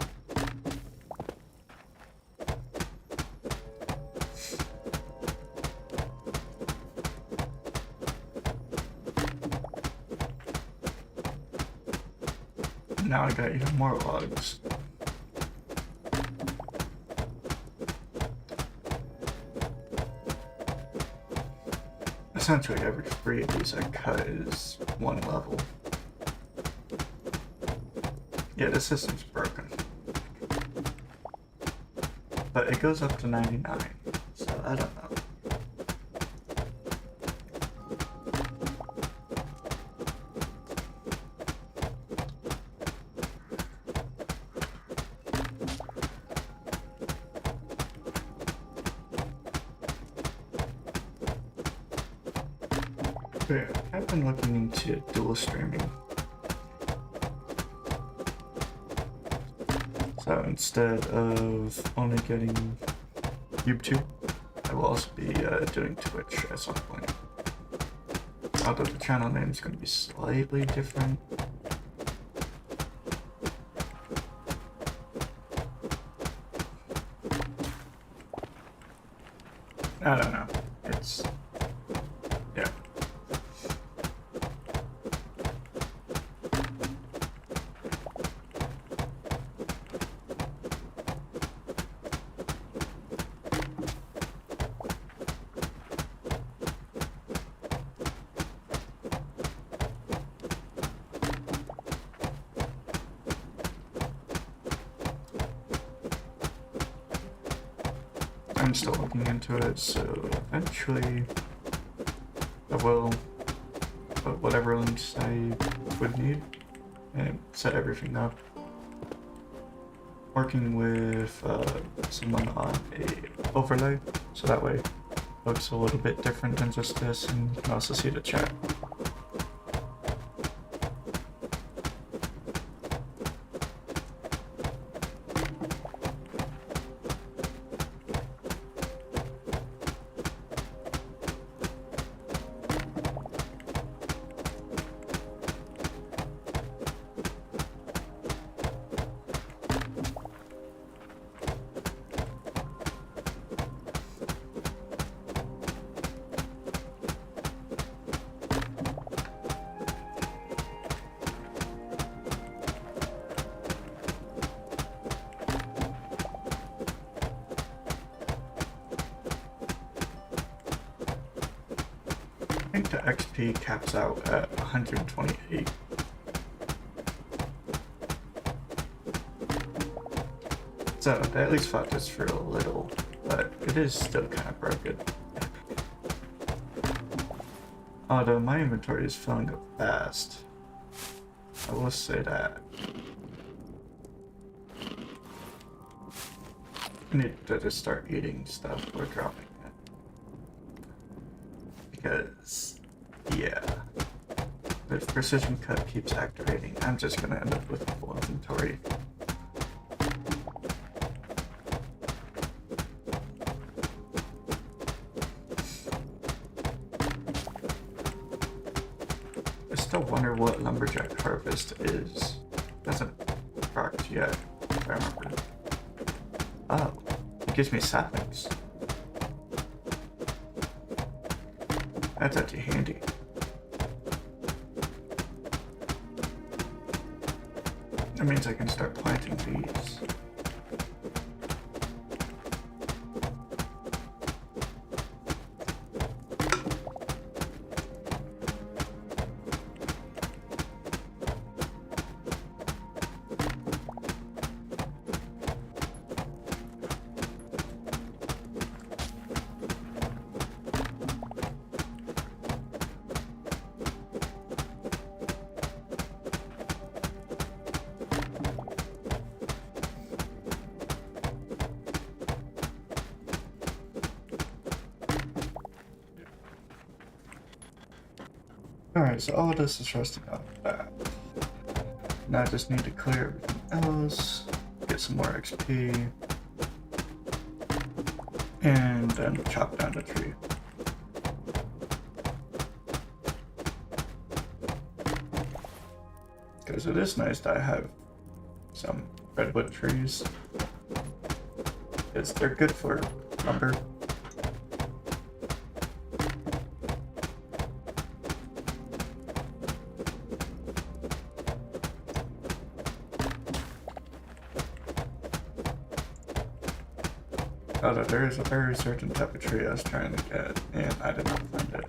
Now I got even more logs. Essentially every 3 of these I cut is 1 level. Yeah, the system's broken. But it goes up to 99, so I don't know. Yeah, I've been looking into dual streaming. So instead of only getting YouTube, I will also be doing Twitch at some point. Although the channel name is going to be slightly different. I don't know. It's... yeah. I'm still looking into it, so eventually I will put whatever links I would need and set everything up. Working with someone on a overlay, so that way it looks a little bit different than just this, and you can also see the chat. think the XP caps out at 128. So they at least fought this for a little, but it is still kind of broken. Although my inventory is filling up fast. I will say that. I need to just start eating stuff or dropping it. Because, yeah. If precision cut keeps activating, I'm just gonna end up with a full inventory. I still wonder what lumberjack harvest is. Doesn't proc yet, if I remember. Oh, it gives me saplings. That's actually handy. That means I can start planting these. Alright, so all of this is resting on that. Now I just need to clear everything else, get some more XP, and then chop down the tree. Because it is nice that I have some redwood trees, because they're good for lumber. Although there is a very certain type of tree I was trying to get, and I did not find it.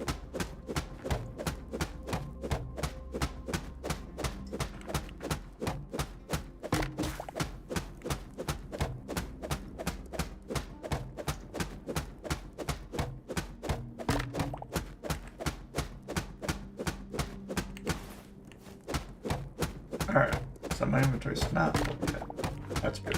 Alright, so my inventory's not full yet. That's good.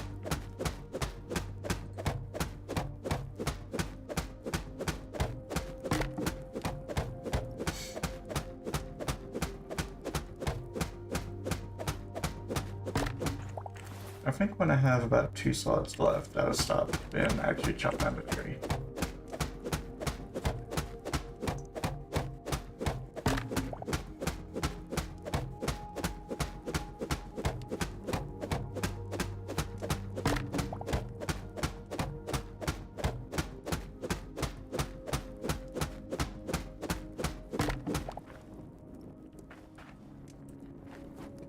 I think when I have about 2 slots left, I'll stop and actually chop down the tree.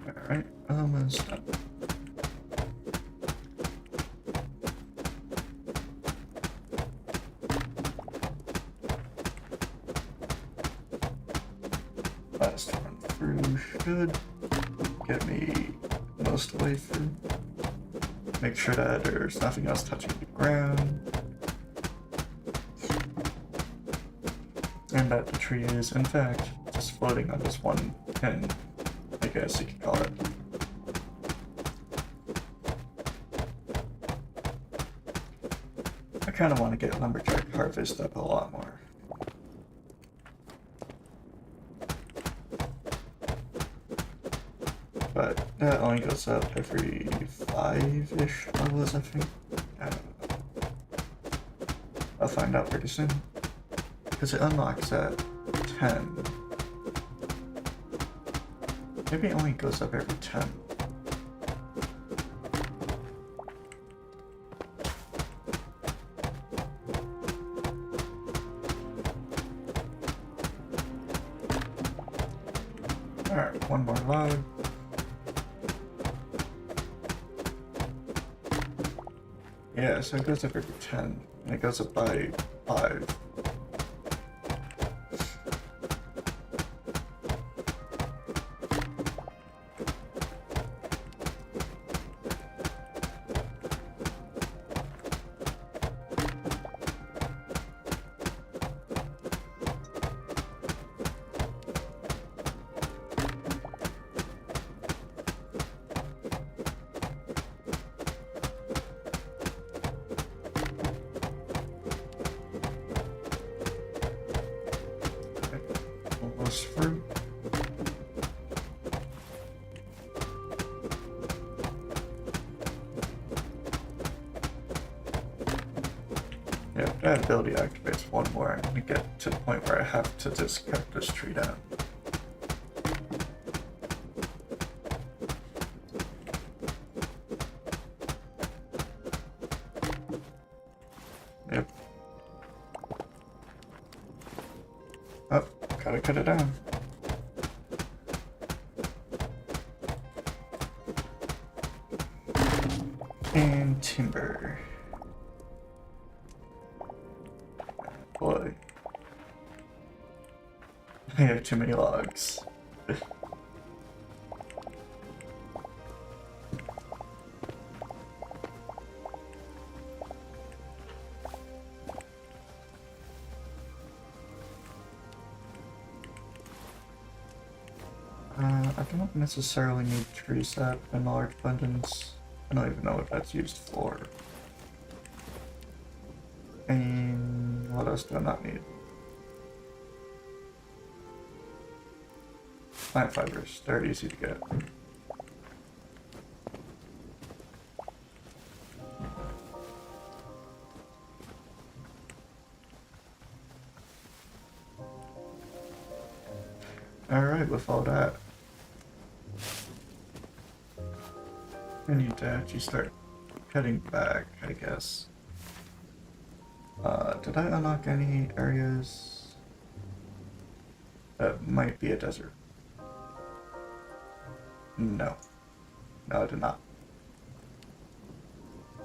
Alright, almost done. Last run through should get me most of the way through. Make sure that there's nothing else touching the ground. And that the tree is, in fact, just floating on this one pin, I guess you could call it. I kind of want to get lumberjack harvest up a lot more. But that only goes up every 5-ish levels, I think. I don't know. I'll find out pretty soon. Because it unlocks at 10. Maybe it only goes up every 10. Alright, one more log. Yeah, so it goes up every 10, and it goes up by 5. this fruit. Yeah, if that ability activates one more, I'm gonna get to the point where I have to just cut this tree down. Yep. Oh, gotta cut it down. And timber. Boy. I have too many logs. I don't necessarily need tree sap in large abundance. I don't even know what that's used for. And what else do I not need? Plant fibers, they're easy to get. Alright, with all that, I need to actually start heading back, I guess. Did I unlock any areas that might be a desert? No. No, I did not.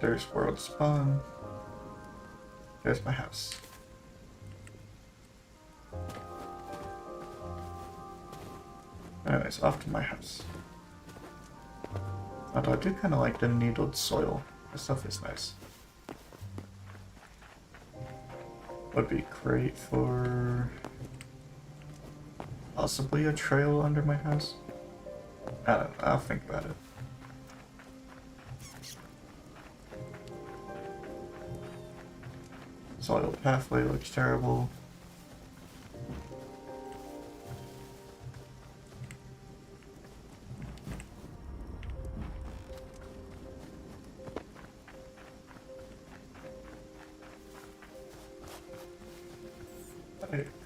There's world spawn. There's my house. Anyways, off to my house. Although I do kind of like the needled soil. This stuff is nice. Would be great for possibly a trail under my house. I don't know, I'll think about it. Soil pathway looks terrible.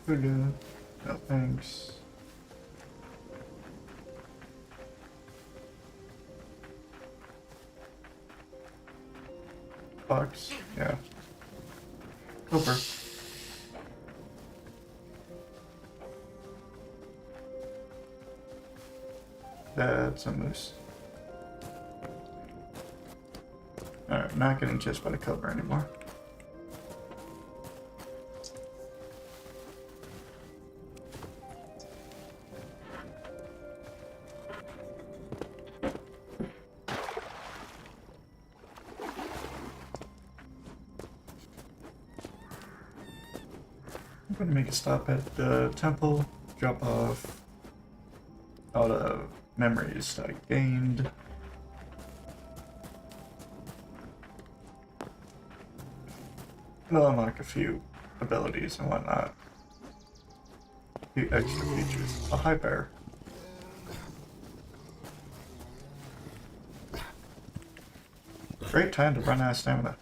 Hulu. No thanks. Box, yeah. Cooper. That's a moose. Alright, I'm not getting chased by the cobra anymore. I'm gonna make a stop at the temple, drop off all the memories that I gained. And I'll unlock a few abilities and whatnot. A few extra features. A high bear. Great time to run out of stamina.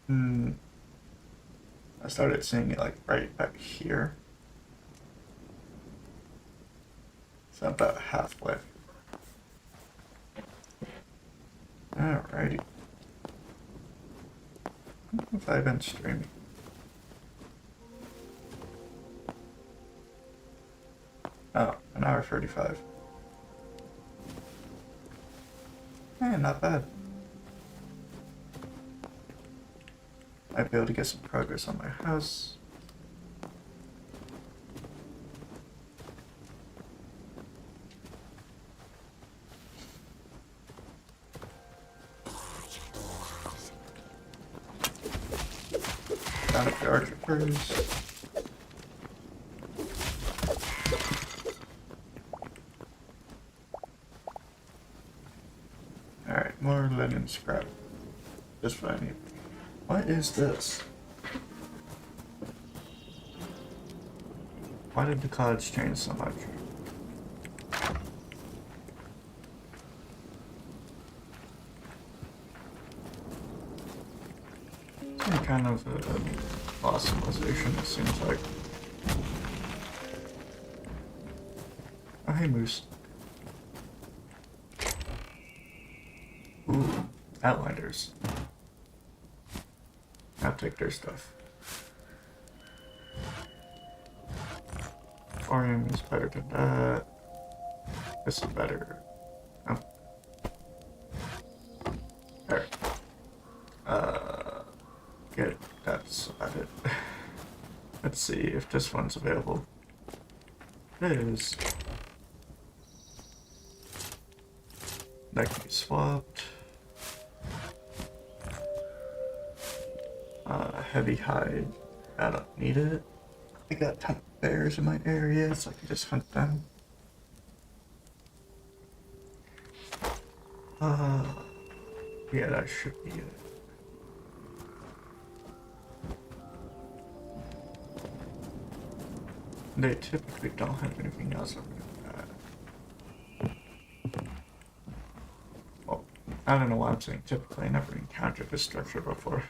Hmm. I started seeing it like right back here. So about halfway. Alrighty. If I've been streaming. Oh, an hour 35. Eh, not bad. Might be able to get some progress on my house. Down at the archer first. Alright, more linen scrap. Just what I need. What is this? Why did the clouds change so much? Some kind of fossilization, it seems like. Oh, hey, Moose. Ooh, Outlanders. I'll take their stuff. Thorium is better than that. This is better. Oh. There. Good. That's about it. Let's see if this one's available. It is. That can be swapped. Heavy hide. I don't need it. I got a ton of bears in my area, so I can just hunt them. Yeah, that should be it. They typically don't have anything else over that. Well, I don't know why I'm saying typically. I never encountered this structure before.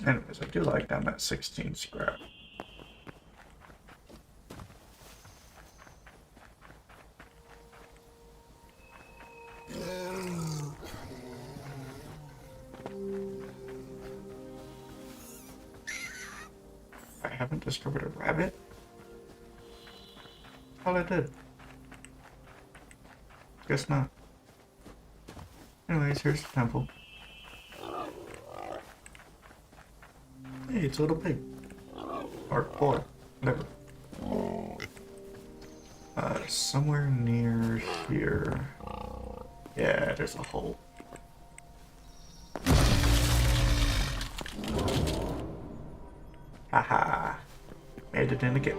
Anyways, I do like down that 16 scrap. I haven't discovered a rabbit? Thought I did. Guess not. Anyways, here's the temple. Hey, it's a little pig. Or boy. Whatever. Somewhere near here. Yeah, there's a hole. Haha. Made it in again.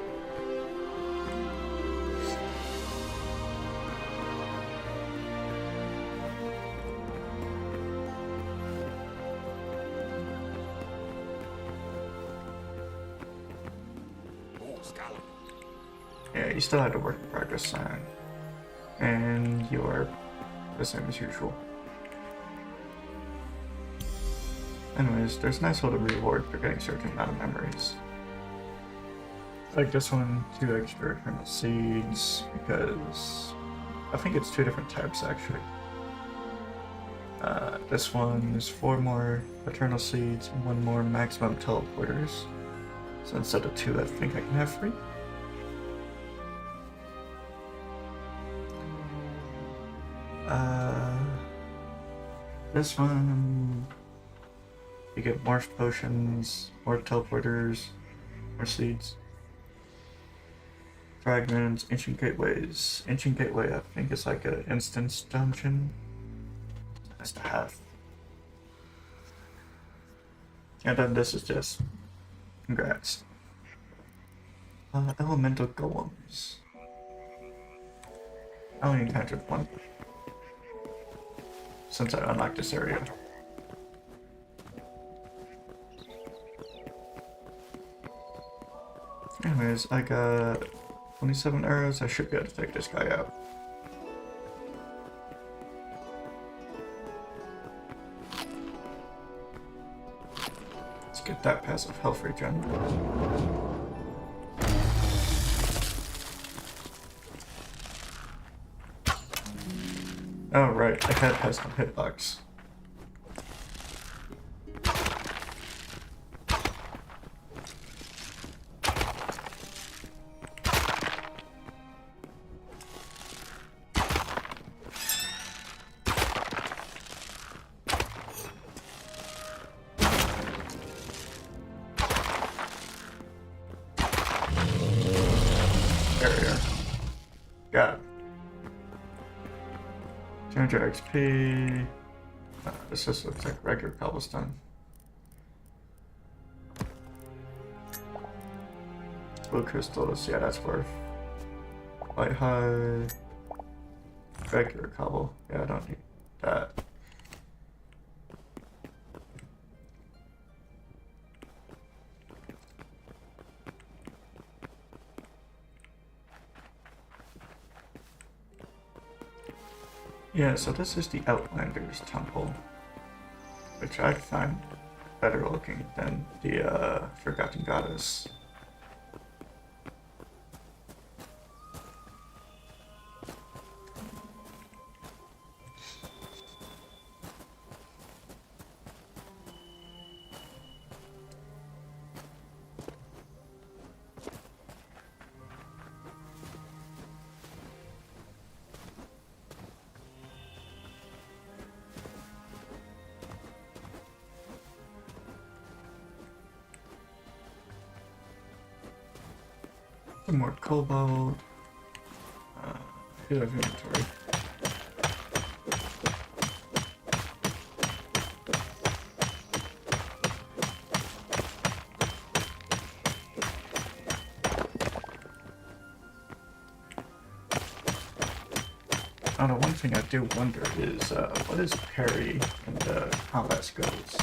Yeah, you still had a work in progress sign. And you're the same as usual. Anyways, there's a nice little reward for getting a certain amount of memories. Like this one, 2 extra eternal seeds, because I think it's 2 different types actually. This one is 4 more eternal seeds and 1 more maximum teleporters. So instead of 2, I think I can have 3. This one, you get more potions, more teleporters, more seeds. Fragments, ancient gateways. Ancient gateway, I think, is like an instance dungeon. Nice to have. And then this is just congrats. Elemental golems. I only encountered 1 since I unlocked this area. Anyways, I got 27 arrows. I should be able to take this guy out. Let's get that passive health regen. Oh right, I had passive hitbox. Barrier. Got it. 200 XP. This just looks like regular cobblestone. Blue crystals, yeah, that's worth. White hide. Regular cobble. Yeah, I don't need that. Yeah, so this is the Outlander's Temple, which I find better looking than the Forgotten Goddess. Some more cobalt. I do have inventory. Oh no, one thing I do wonder is what is parry in the combat skills?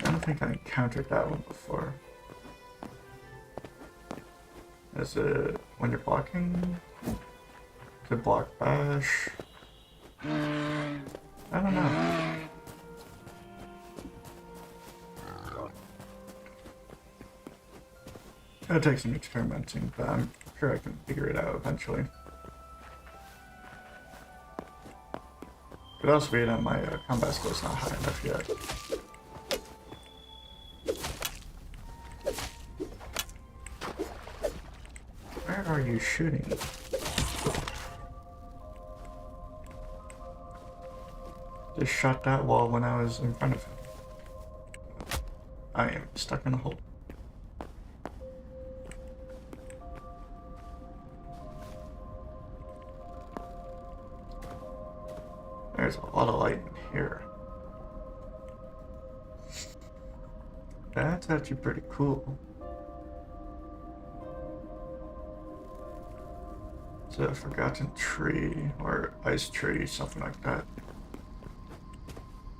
I don't think I encountered that one before. Is it when you're blocking? To block bash? I don't know. It'll take some experimenting, but I'm sure I can figure it out eventually. Could also be that my combat skill's not high enough yet. Where are you shooting? Just shot that wall when I was in front of him. I am stuck in a hole. There's a lot of light in here. That's actually pretty cool. It's a forgotten tree or ice tree, something like that.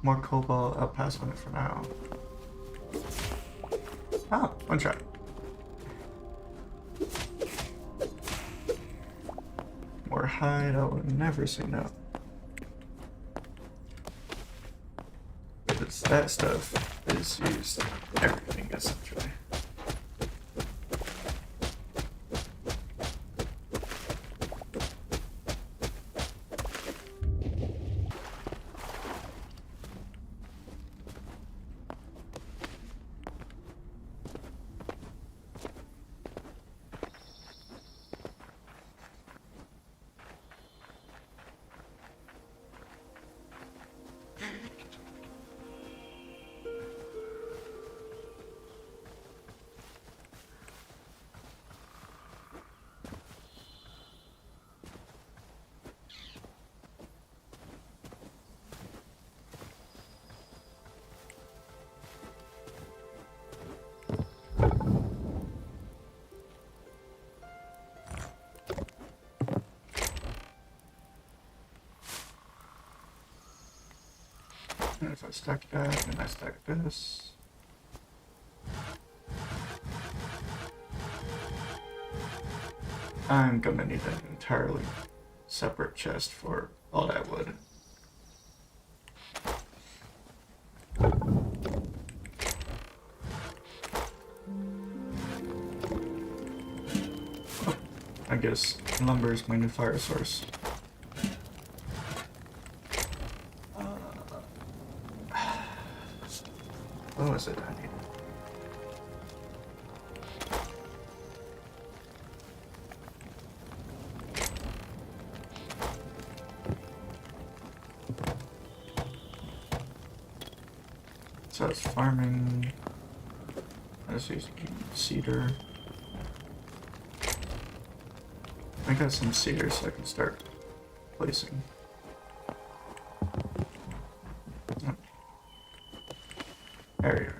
More cobalt, I'll pass on it for now. Oh, one shot. More hide, I will never say no. Because that stuff is used in everything essentially. And if I stack that, and I stack this. I'm gonna need an entirely separate chest for all that wood. Oh, I guess lumber is my new fire source. What was it I needed? So it's farming. I was using cedar. I got some cedar so I can start placing. Oh. There you are.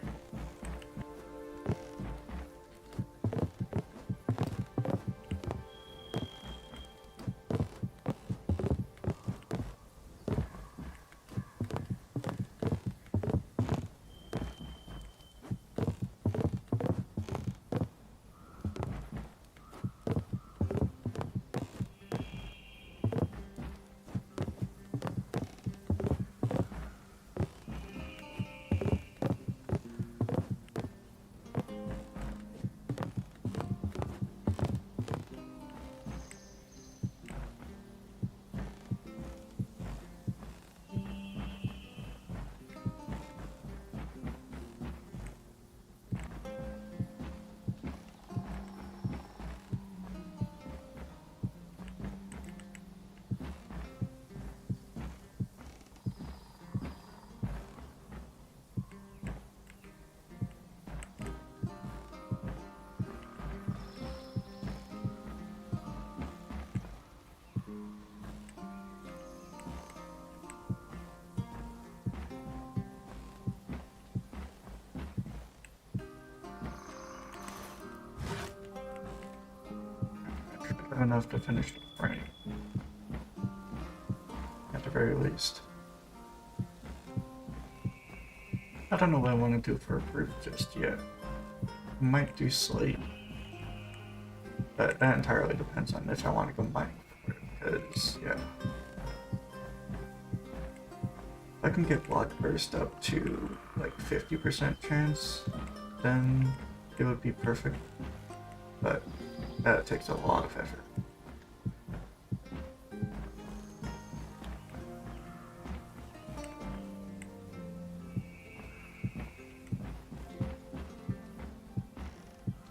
Enough to finish the frame, at the very least. I don't know what I want to do for a roof just yet. I might do slate, but that entirely depends on if I want to go mining for it, because, yeah. If I can get block burst up to like 50% chance, then it would be perfect, but that takes a lot of effort.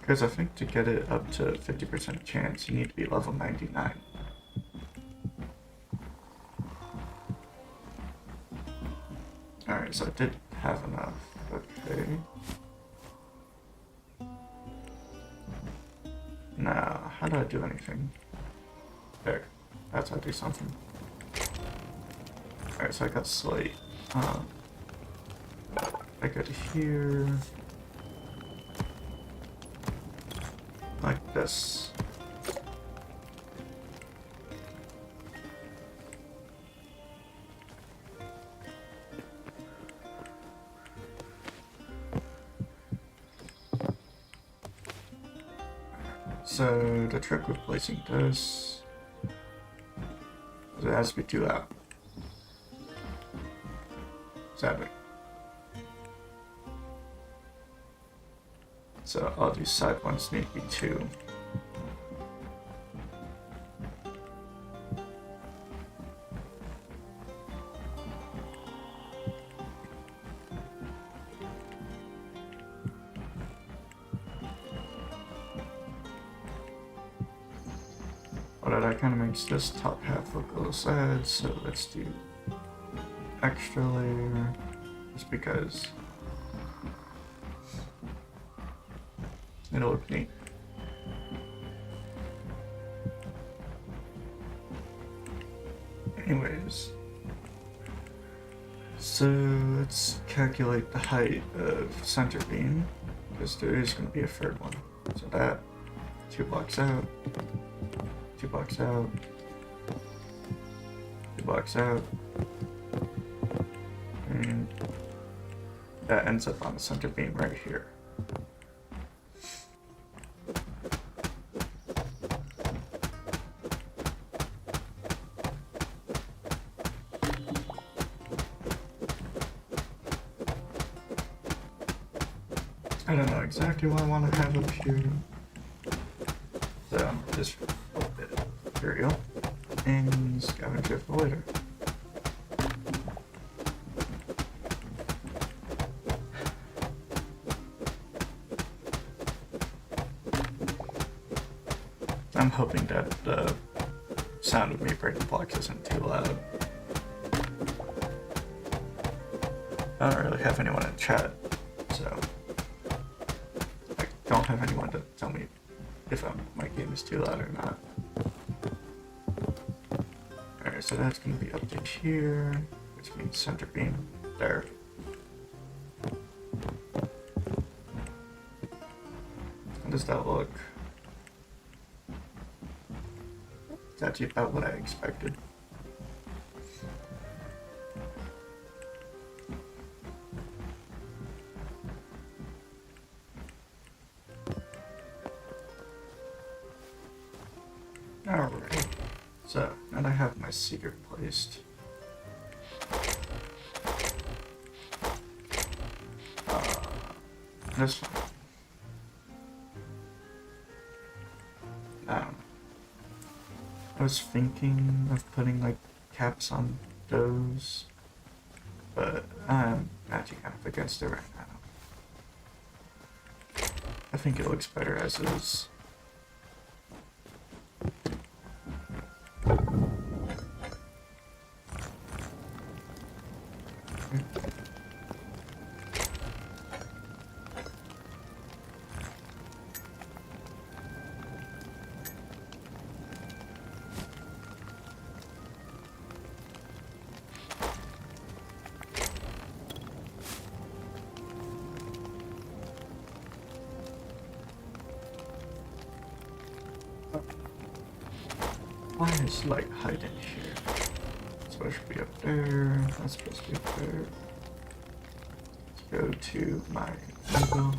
Because I think to get it up to 50% chance, you need to be level 99. Alright, so I did have enough. Okay. Now, how do I do anything? There. That's how I do something. Alright, so I got slate. I go to here. Like this. So the trick with placing this is it has to be 2 out. Sadly. So all these side ones need to be 2. But that kind of makes this top half look a little sad, so let's do extra layer, just because it'll look neat. Anyways, so let's calculate the height of center beam, because there is going to be a third one. So that, 2 blocks out, 2 blocks out, 2 blocks out, and that ends up on the center beam right here. I don't know exactly what I want to have up here. So just a bit of material and scavenger for later. I'm hoping that the sound of me breaking blocks isn't too loud. I don't really have anyone in chat, so I don't have anyone to tell me if my game is too loud or not. Alright, so that's going to be up to here, which means center beam there. How does that look? That's about what I expected. Alright, so now I have my secret placed. This one. I was thinking of putting like caps on those, but I'm actually kind of against it right now. I think it looks better as is. Why is light hiding here? It's supposed to be up there. That's supposed to be up there. Let's go to my window.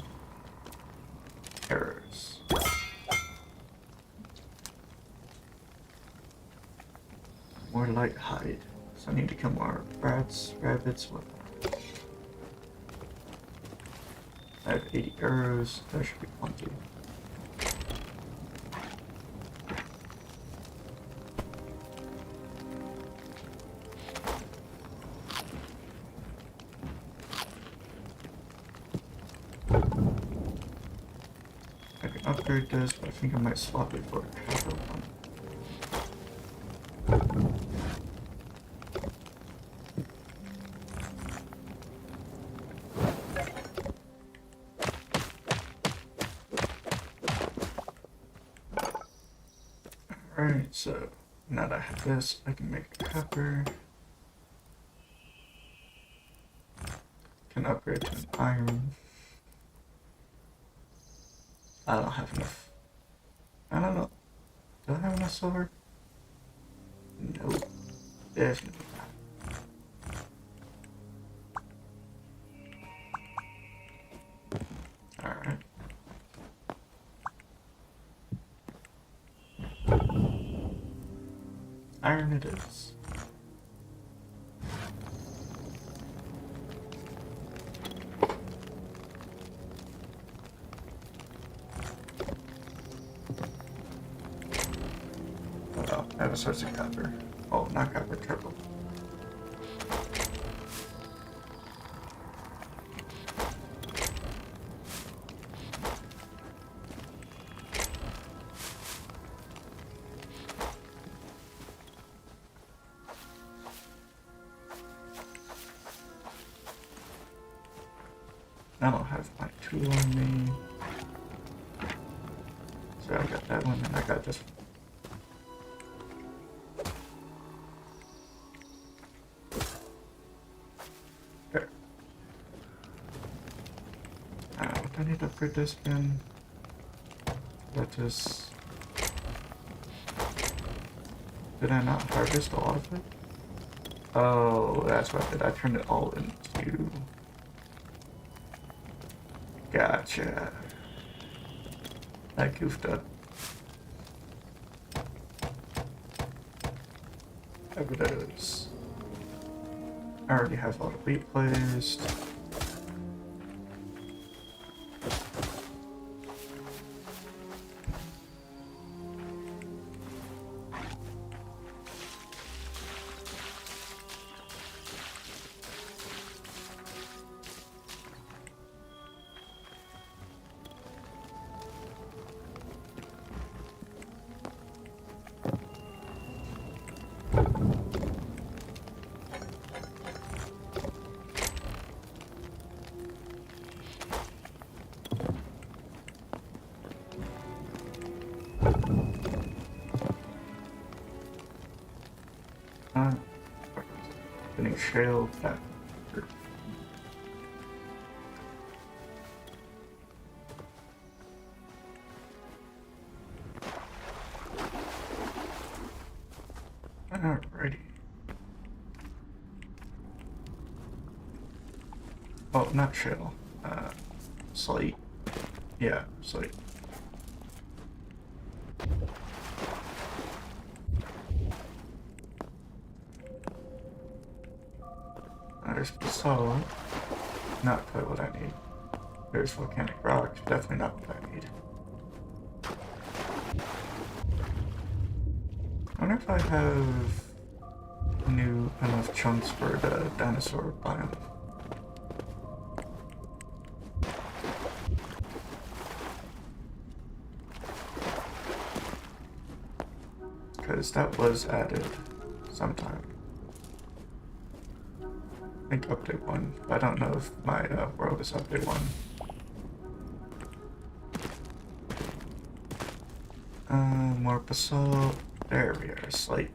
Errors. More light hide. So I need to kill more rats, rabbits, whatnot. I have 80 arrows. That should be plenty. I can upgrade this, but I think I might swap it for a copper one. Alright, so now that I have this, I can make a copper. Can upgrade to an iron. I don't have enough. I don't know. Do I have enough silver? No. Definitely not. Alright. Iron it is. Oh, I have a source of copper. Oh, not copper, turtle. I don't have my tool on me. So I got that one and I got this one. There. What do I need to upgrade this again? That just... Did I not harvest a lot of it? Oh, that's what I did. I turned it all into... Gotcha. I goofed up. There it is. I already have all the wheat placed. Getting shale back. Alrighty. Oh, not shale. Slate. Yeah, slate. There's basalt. Not quite what I need. There's volcanic rocks. Definitely not what I need. I wonder if I have new enough chunks for the dinosaur biome. Because that was added sometime. I think update 1. I don't know if my world is update 1. More basalt. There we are, slate.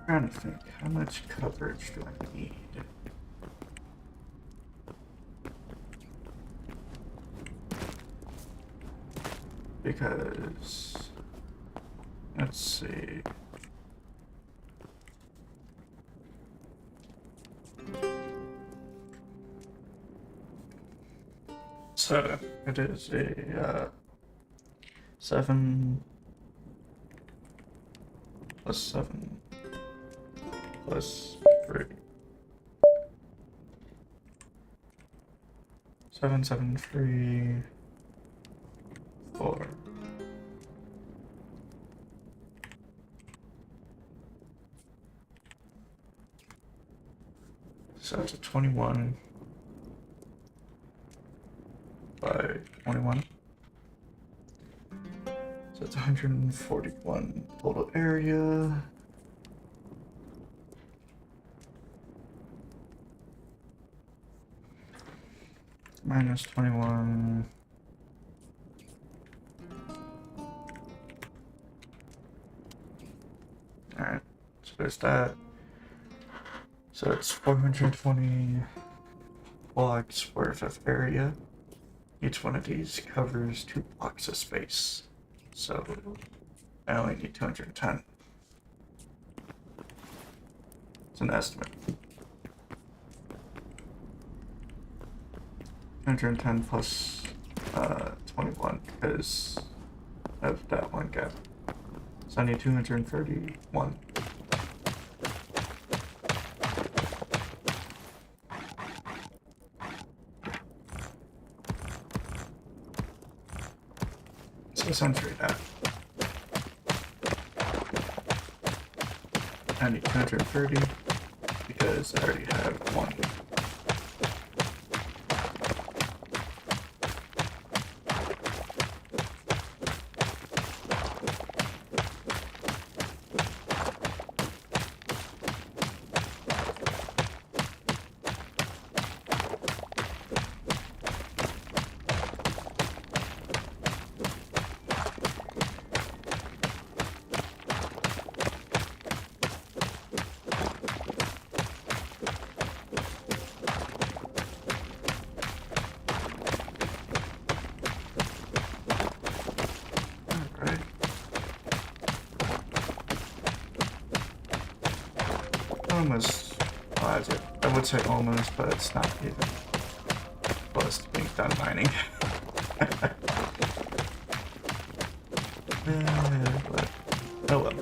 Trying to think, how much coverage do I need? Because, let's see. So, it is a 7 plus 7 plus 3. 7, 7, 3, 4. So that's a 21 by 21. So it's 141 total area. Minus 21. Alright, so there's that. So it's 420 blocks worth of area. Each one of these covers 2 blocks of space. So I only need 210. It's an estimate. 210 plus 21 because of that one gap. So I need 231. So essentially that. I need 230 because I already have one. Almost, well, I would say almost, but it's not even close to being done mining. But, oh well.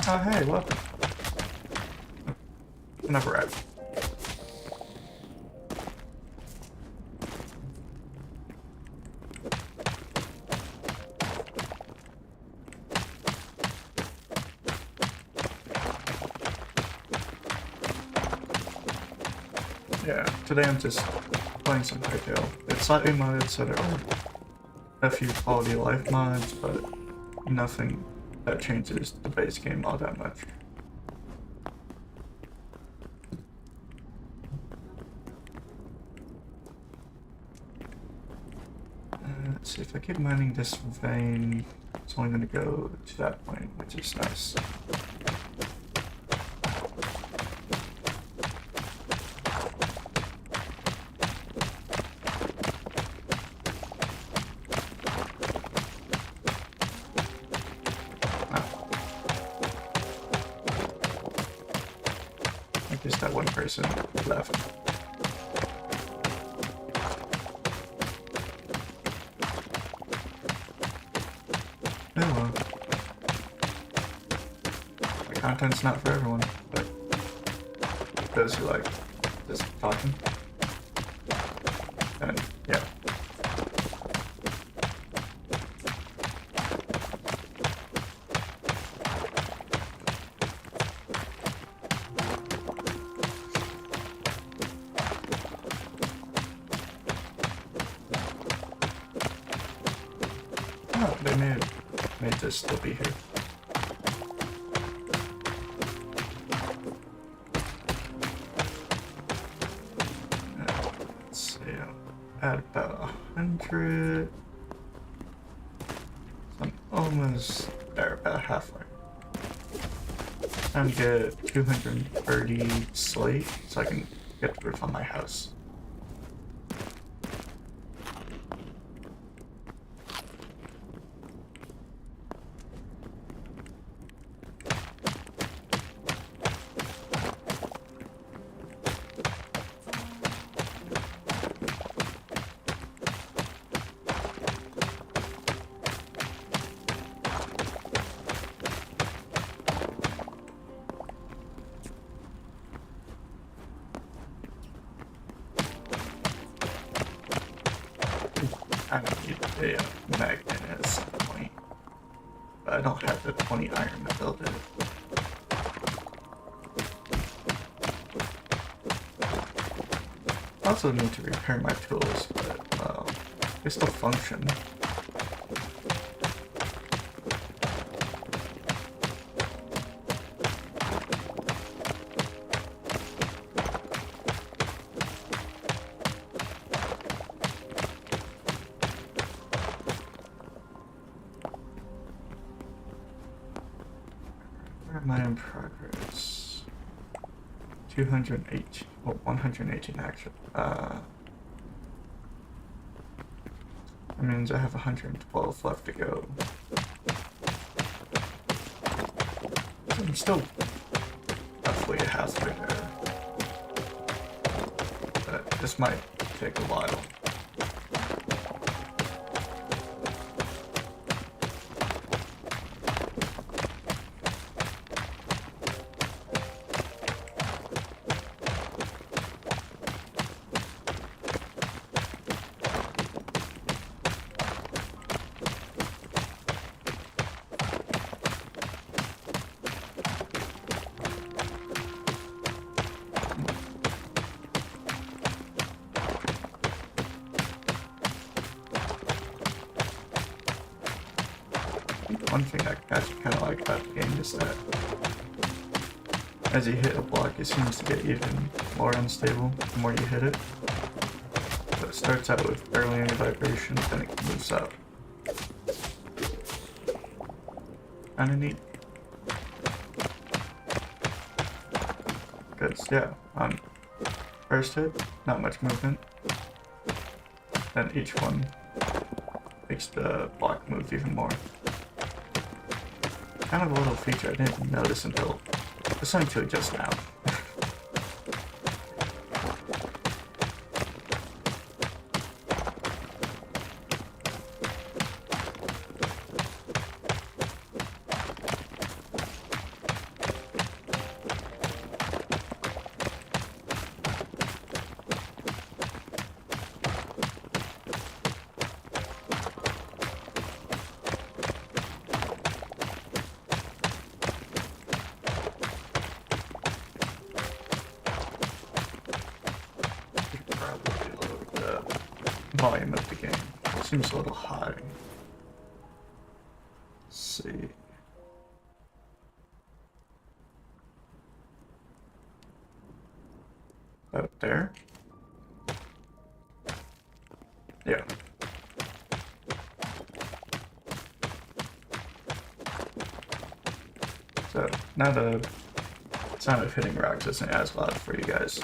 Oh hey, welcome. Never arrived. Yeah, today I'm just playing some Hytale. It's slightly modded, so there are a few quality of life mods, but nothing that changes the base game all that much. Let's see, if I keep mining this vein, it's only going to go to that point, which is nice. Just that one person left. Oh well. The content's not for everyone, but those who like just talking. And yeah. Oh, they may just still be here. Let's see, I'll add about 100. So I'm almost there, about halfway. I'm gonna get 230 slate so I can get the roof on my house. I don't need a magnet at some point, but I don't have the 20 iron to build it. I also need to repair my tools, but they still function. Where am I in progress? 208. Well, 118 actually. That means I have 112 left to go. So I'm still roughly halfway there. But this might take a while. One thing I actually kind of like about the game is that as you hit a block, it seems to get even more unstable the more you hit it. So it starts out with barely any vibration, then it moves up. Kinda neat. Because, yeah, on first hit, not much movement. Then each one makes the block move even more. Kind of a little feature I didn't notice until essentially just now. Volume of the game. It seems a little high. Let's see. About there? Yeah. So now the sound of hitting rocks isn't as loud for you guys.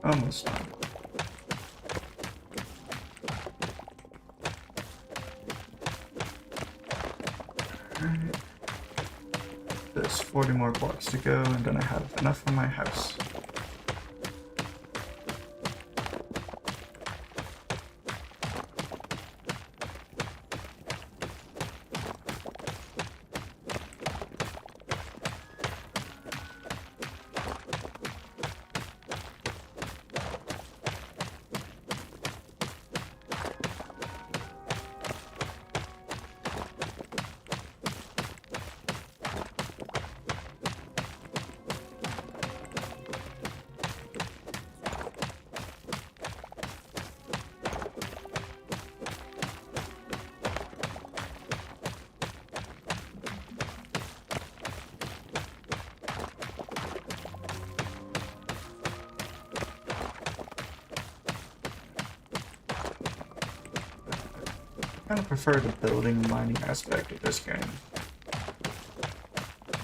Almost done. Alright. There's 40 more blocks to go, and then I have enough for my house. kind of prefer the building mining aspect of this game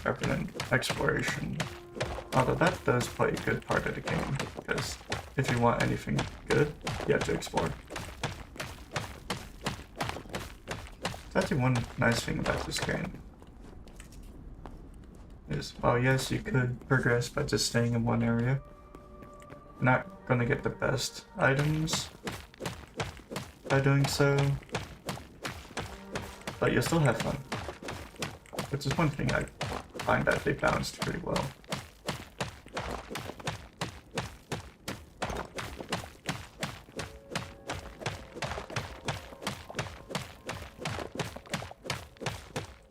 rather than exploration. Although that does play a good part of the game, because if you want anything good, you have to explore. That's actually one nice thing about this game. Is, well, yes, you could progress by just staying in one area. You're not gonna get the best items by doing so, but you'll still have fun. Which is one thing I find that they balanced pretty well.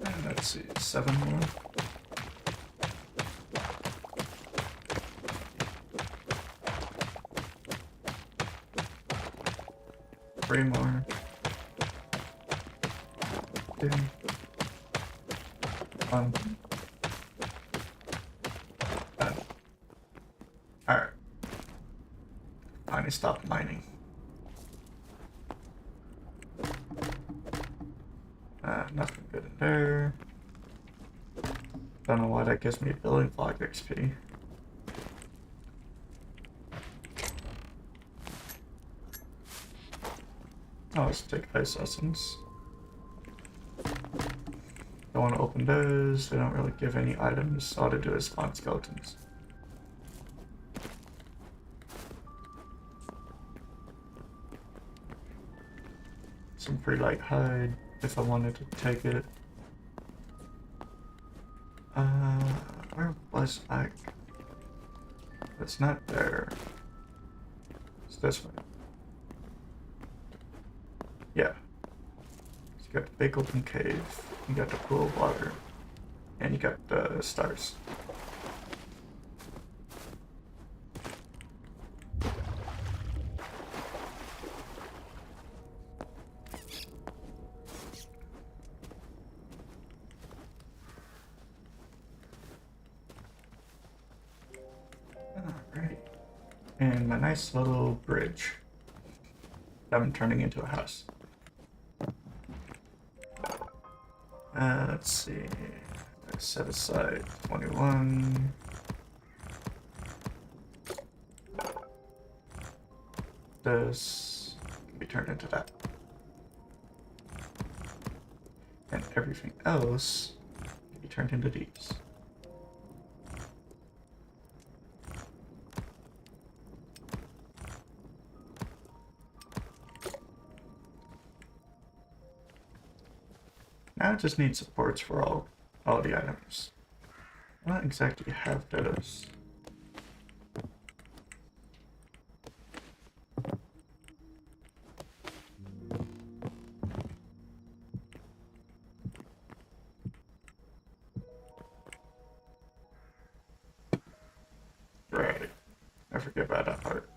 And let's see, 7 more. Three more. 2. 1. Alright. Finally stopped mining. Nothing good in there. Don't know why that gives me building block XP. Oh, let's take ice essence. Don't want to open those. They don't really give any items. All they do is spawn skeletons. Some pretty light hide if I wanted to take it. Where was I? It's not there. It's this way. Yeah. So you got the big open cave, you got the pool of water, and you got the stars. Alright. And my nice little bridge that I'm turning into a house. Let's see. I set aside 21. This can be turned into that. And everything else can be turned into these. Now I just need supports for all the items. I don't exactly have those. Right. I forget about that part.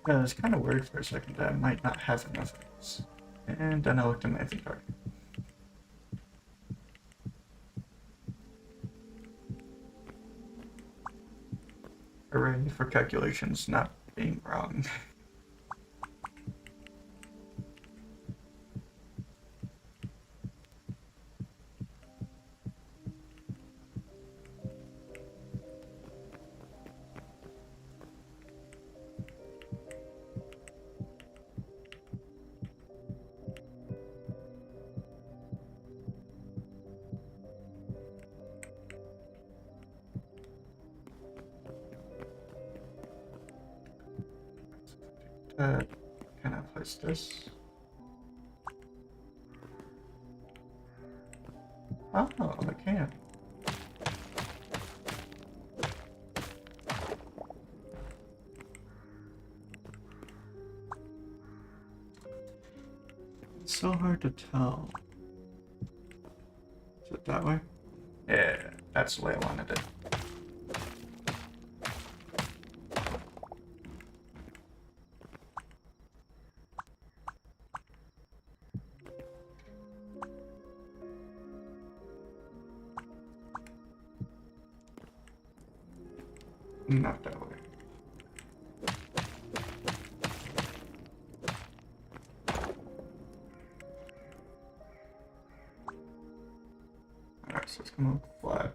Yeah, I was kind of worried for a second that I might not have enough of these. And then I looked at my inventory. array for calculations not being wrong. Can I place this? Oh, I can. It's so hard to tell. Is it that way? Yeah, that's the way I wanted it. Not that way. Alright, so it's gonna look flat.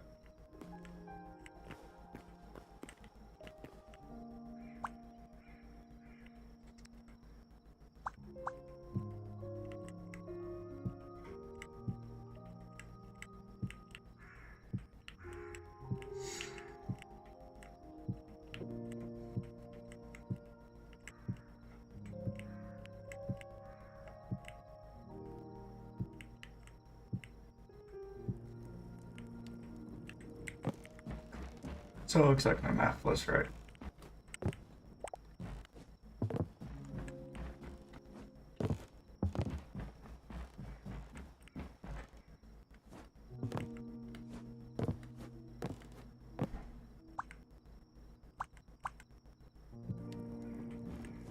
So it looks like my math was right.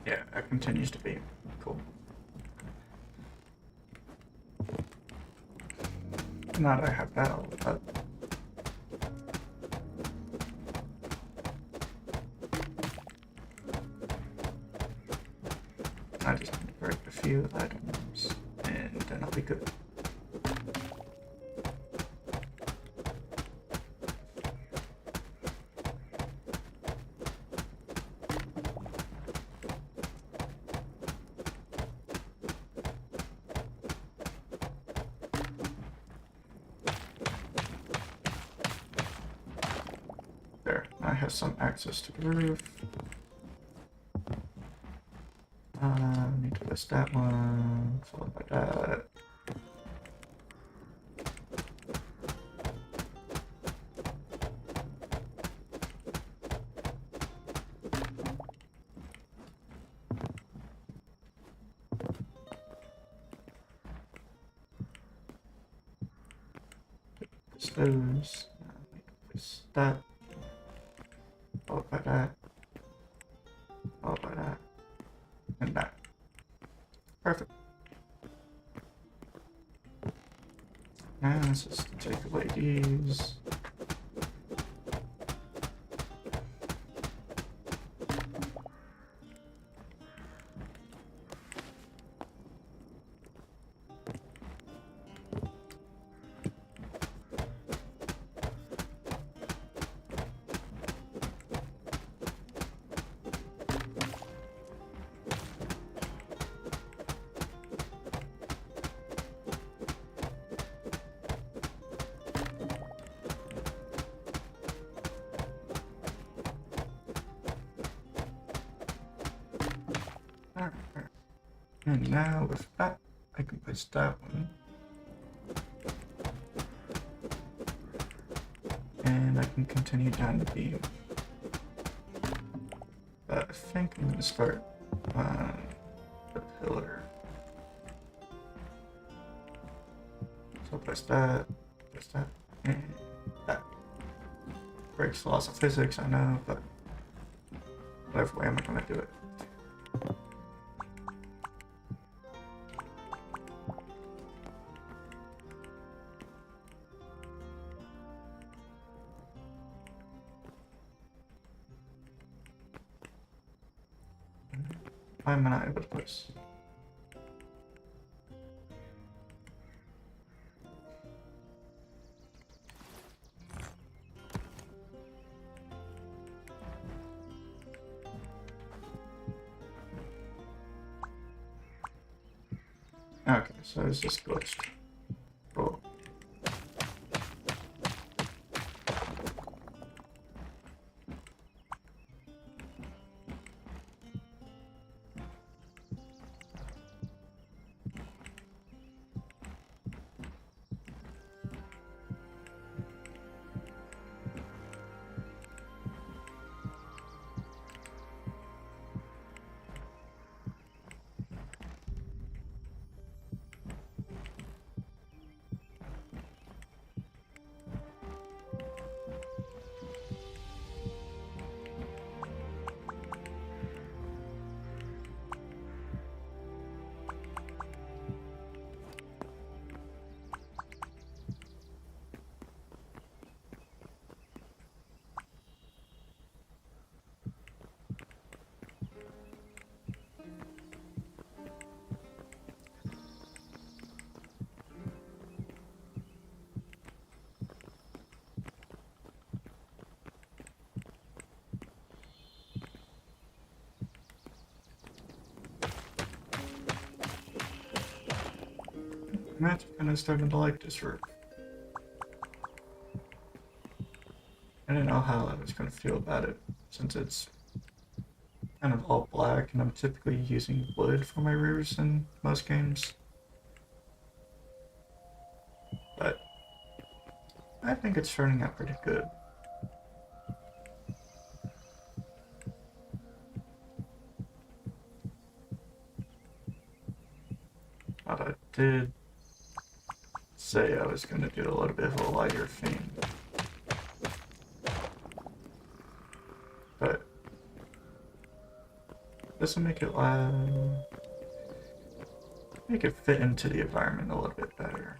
Yeah, that continues to be cool. Not I have that all but I just need to break a few items and then I'll be good. There, I have some access to the roof. Need to list that one, followed by that. Those. Place that. Followed by that. Followed by that. And that. Perfect. Now let's just take away these. And now with that, I can place that one. And I can continue down the beam. But I think I'm gonna start on the pillar. So place that, and that. Breaks the laws of physics, I know, but whatever way am I gonna do it? Why am I not able to place? Okay, so it's just glitched. Cool. I'm actually kind of starting to like this route. I didn't know how I was going to feel about it, since it's kind of all black, and I'm typically using wood for my rears in most games. But I think it's turning out pretty good. But I did say I was going to do a little bit of a lighter theme. But this will make it make it fit into the environment a little bit better.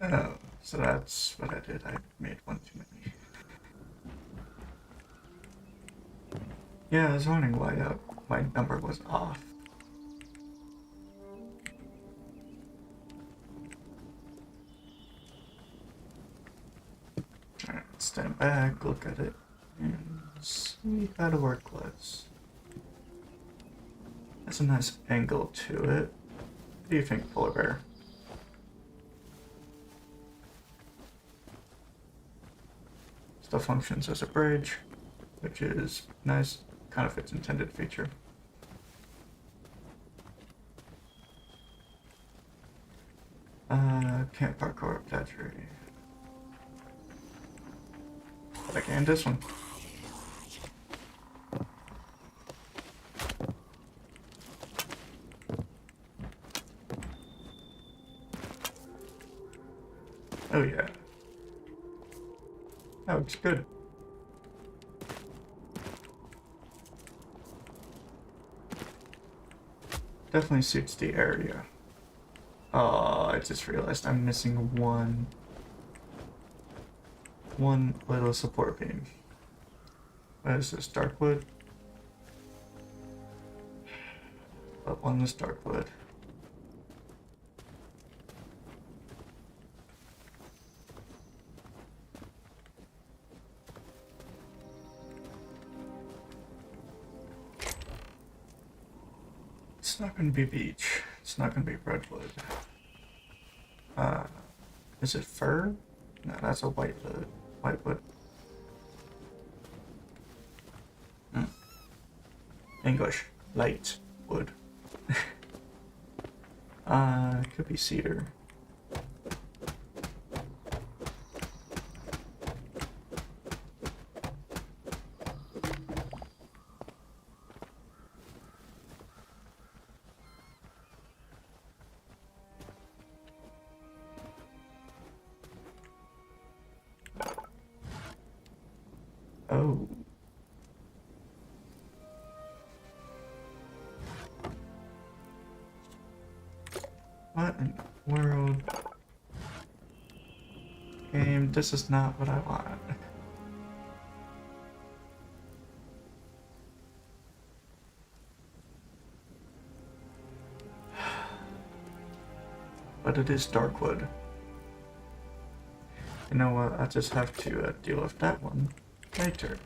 Oh, so that's what I did. I made one too many. Yeah, I was wondering why my number was off. Alright, stand back, look at it, and see how to work was. That's a nice angle to it. What do you think, Polar Bear? Still functions as a bridge, which is nice, kind of its intended feature. Can't parkour up that tree. But I can this one. Oh yeah. That looks good. Definitely suits the area. Oh, I just realized I'm missing one little support beam. What is this, dark wood? But one is dark wood. It's not gonna be beech. It's not gonna be redwood. Is it fir? No, that's a white wood. White wood. English. Light wood. It could be cedar. Oh. What in the world? Game, this is not what I want. But it is Darkwood. You know what? I just have to deal with that one later.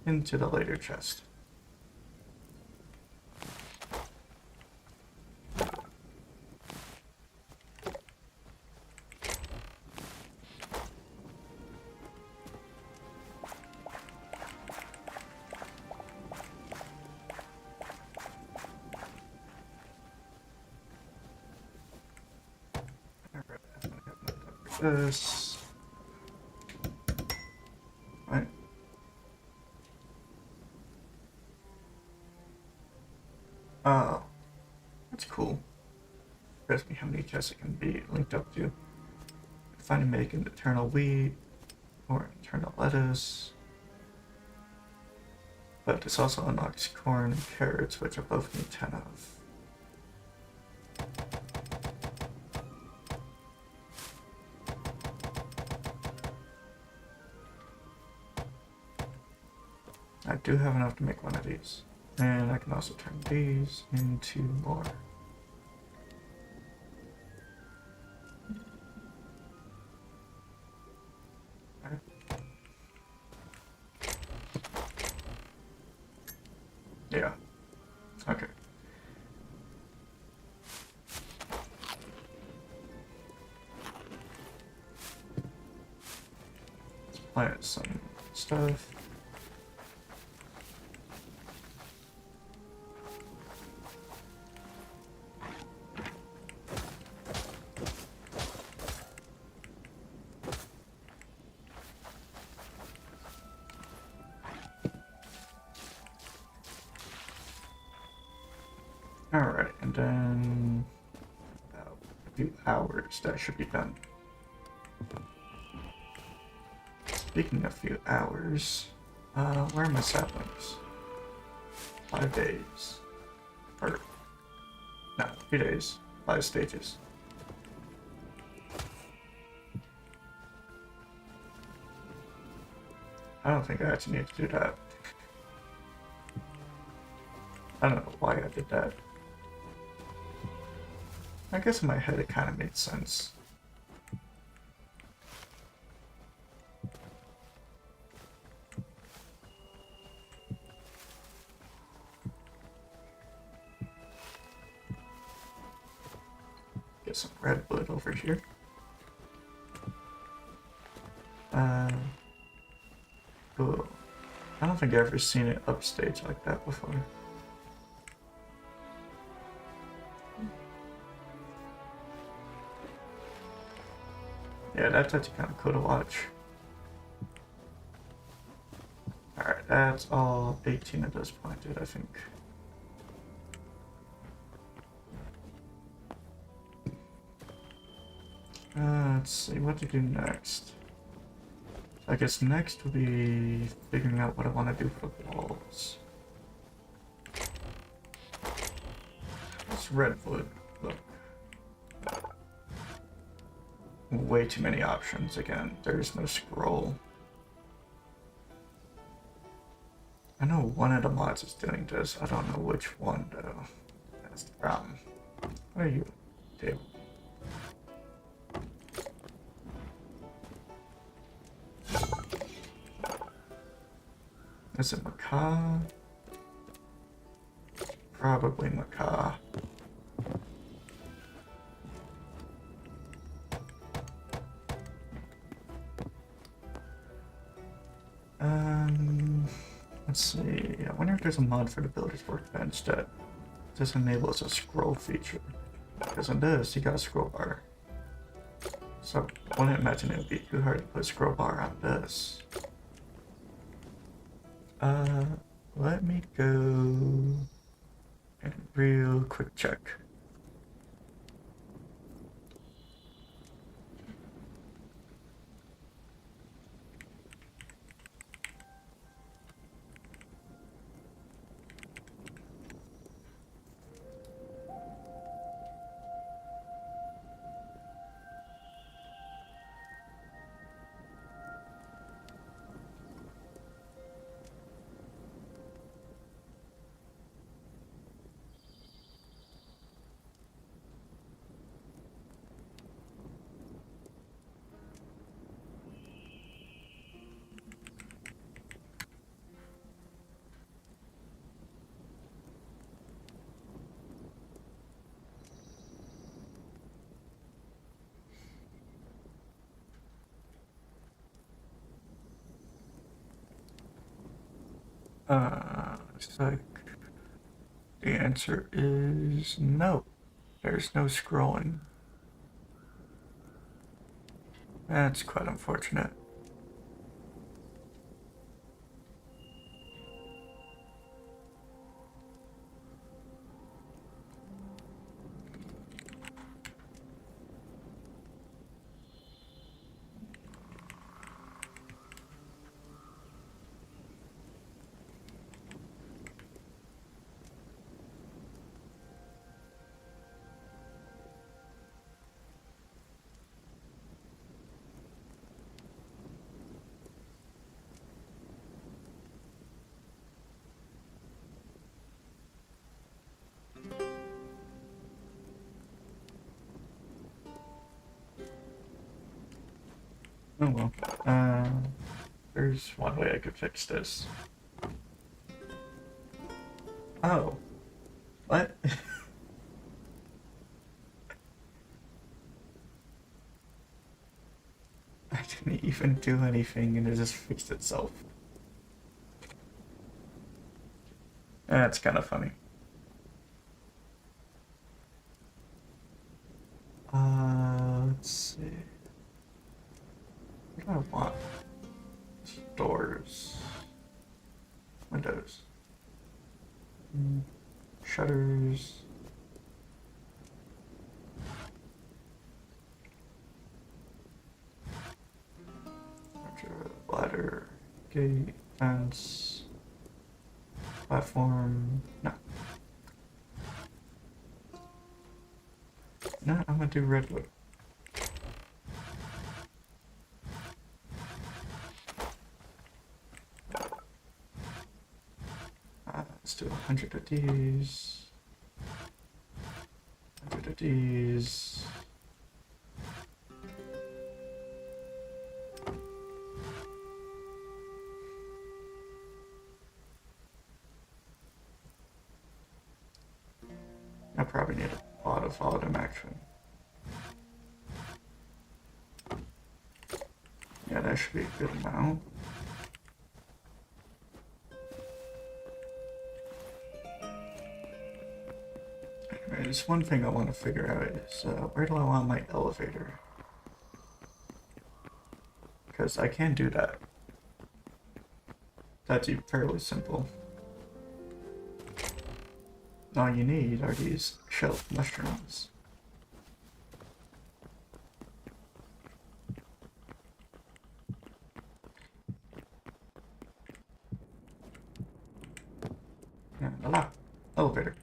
Into the later chest. This. Right. Oh, that's cool. Ask me how many chests it can be linked up to. Finally make an eternal wheat or eternal lettuce. But this also unlocks corn and carrots, which I both need 10 of. I do have enough to make one of these. And I can also turn these into more. Yeah. Okay. Let's plant some stuff. Alright, and then about a few hours that should be done. Speaking of few hours, where are my saplings? 5 days. Or, no, 3 days. 5 stages. I don't think I actually need to do that. I don't know why I did that. I guess in my head it kind of made sense. Get some redwood over here. Cool. I don't think I've ever seen it upstage like that before. Yeah, that's actually kind of cool to watch. Alright, that's all 18 of those planted, I think. Let's see, what to do next. I guess next will be figuring out what I want to do for the walls. It's redwood, look. Way too many options again. There's no scroll. I know one of the mods is doing this. I don't know which one though. That's the problem. Where are you, Dave? Is it Macaw? Probably Macaw. Let's see. I wonder if there's a mod for the builder's workbench that just enables a scroll feature. Because in this, you got a scroll bar. So I wouldn't imagine it would be too hard to put a scroll bar on this. Let me go and real quick check. So the answer is no. There's no scrolling. That's quite unfortunate. Oh well. There's one way I could fix this. Oh. What? I didn't even do anything and it just fixed itself. That's kind of funny. Let's see. What do I want? Doors. Windows. Shutters. Ladder. Gate. Fence. Platform. No. No, I'm gonna do redwood. Let's do 100 of these. 100 of these. I probably need a lot of autumn action. Yeah, that should be a good amount. There's one thing I want to figure out is where do I want my elevator? Because I can do that. That's fairly simple. All you need are these shelf mushrooms. And a elevator.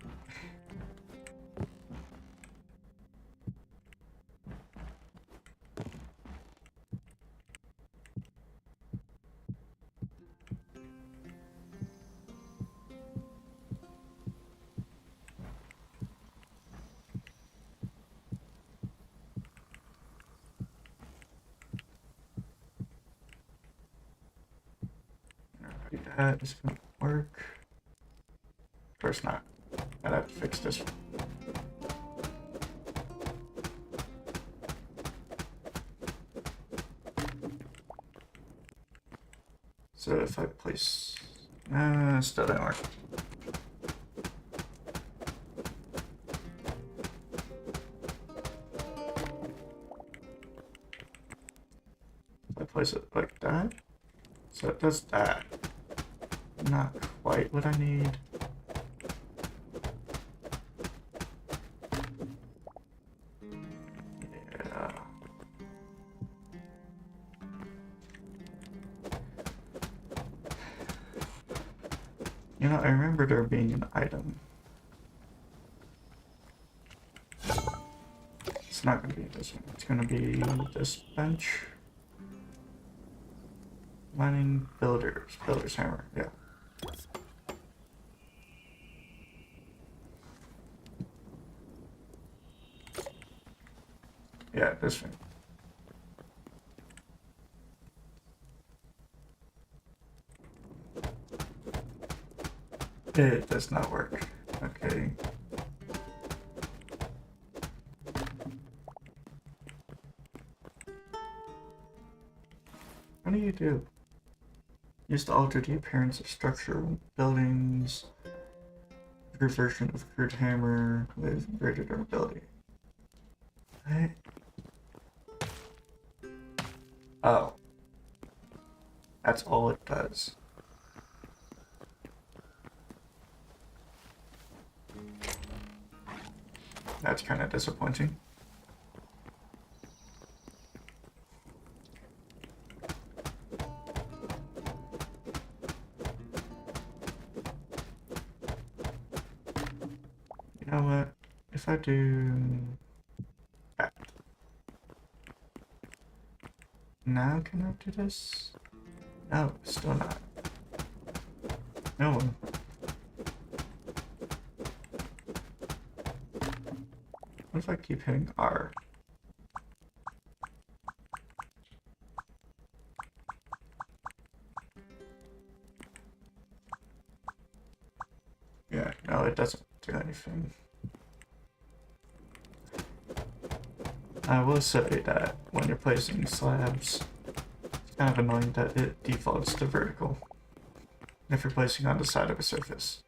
That is gonna work. Of course not. I'd have to fix this. So if I place... still didn't work. If I place it like that, so it does that. Not quite what I need. Yeah. You know, I remember there being an item. It's not going to be this one. It's going to be this bench. Mining builder's hammer, yeah. Yeah, this thing. It does not work. Okay. What do you do? Used to alter the appearance of structural buildings. Improved version of crude hammer with greater durability. Right? Oh. That's all it does. That's kind of disappointing. You know what? If I do that. Now can I do this? No, still not. No one. What if I keep hitting R? Yeah, no, it doesn't do anything. I will say that when you're placing slabs, it's kind of annoying that it defaults to vertical if you're placing on the side of a surface.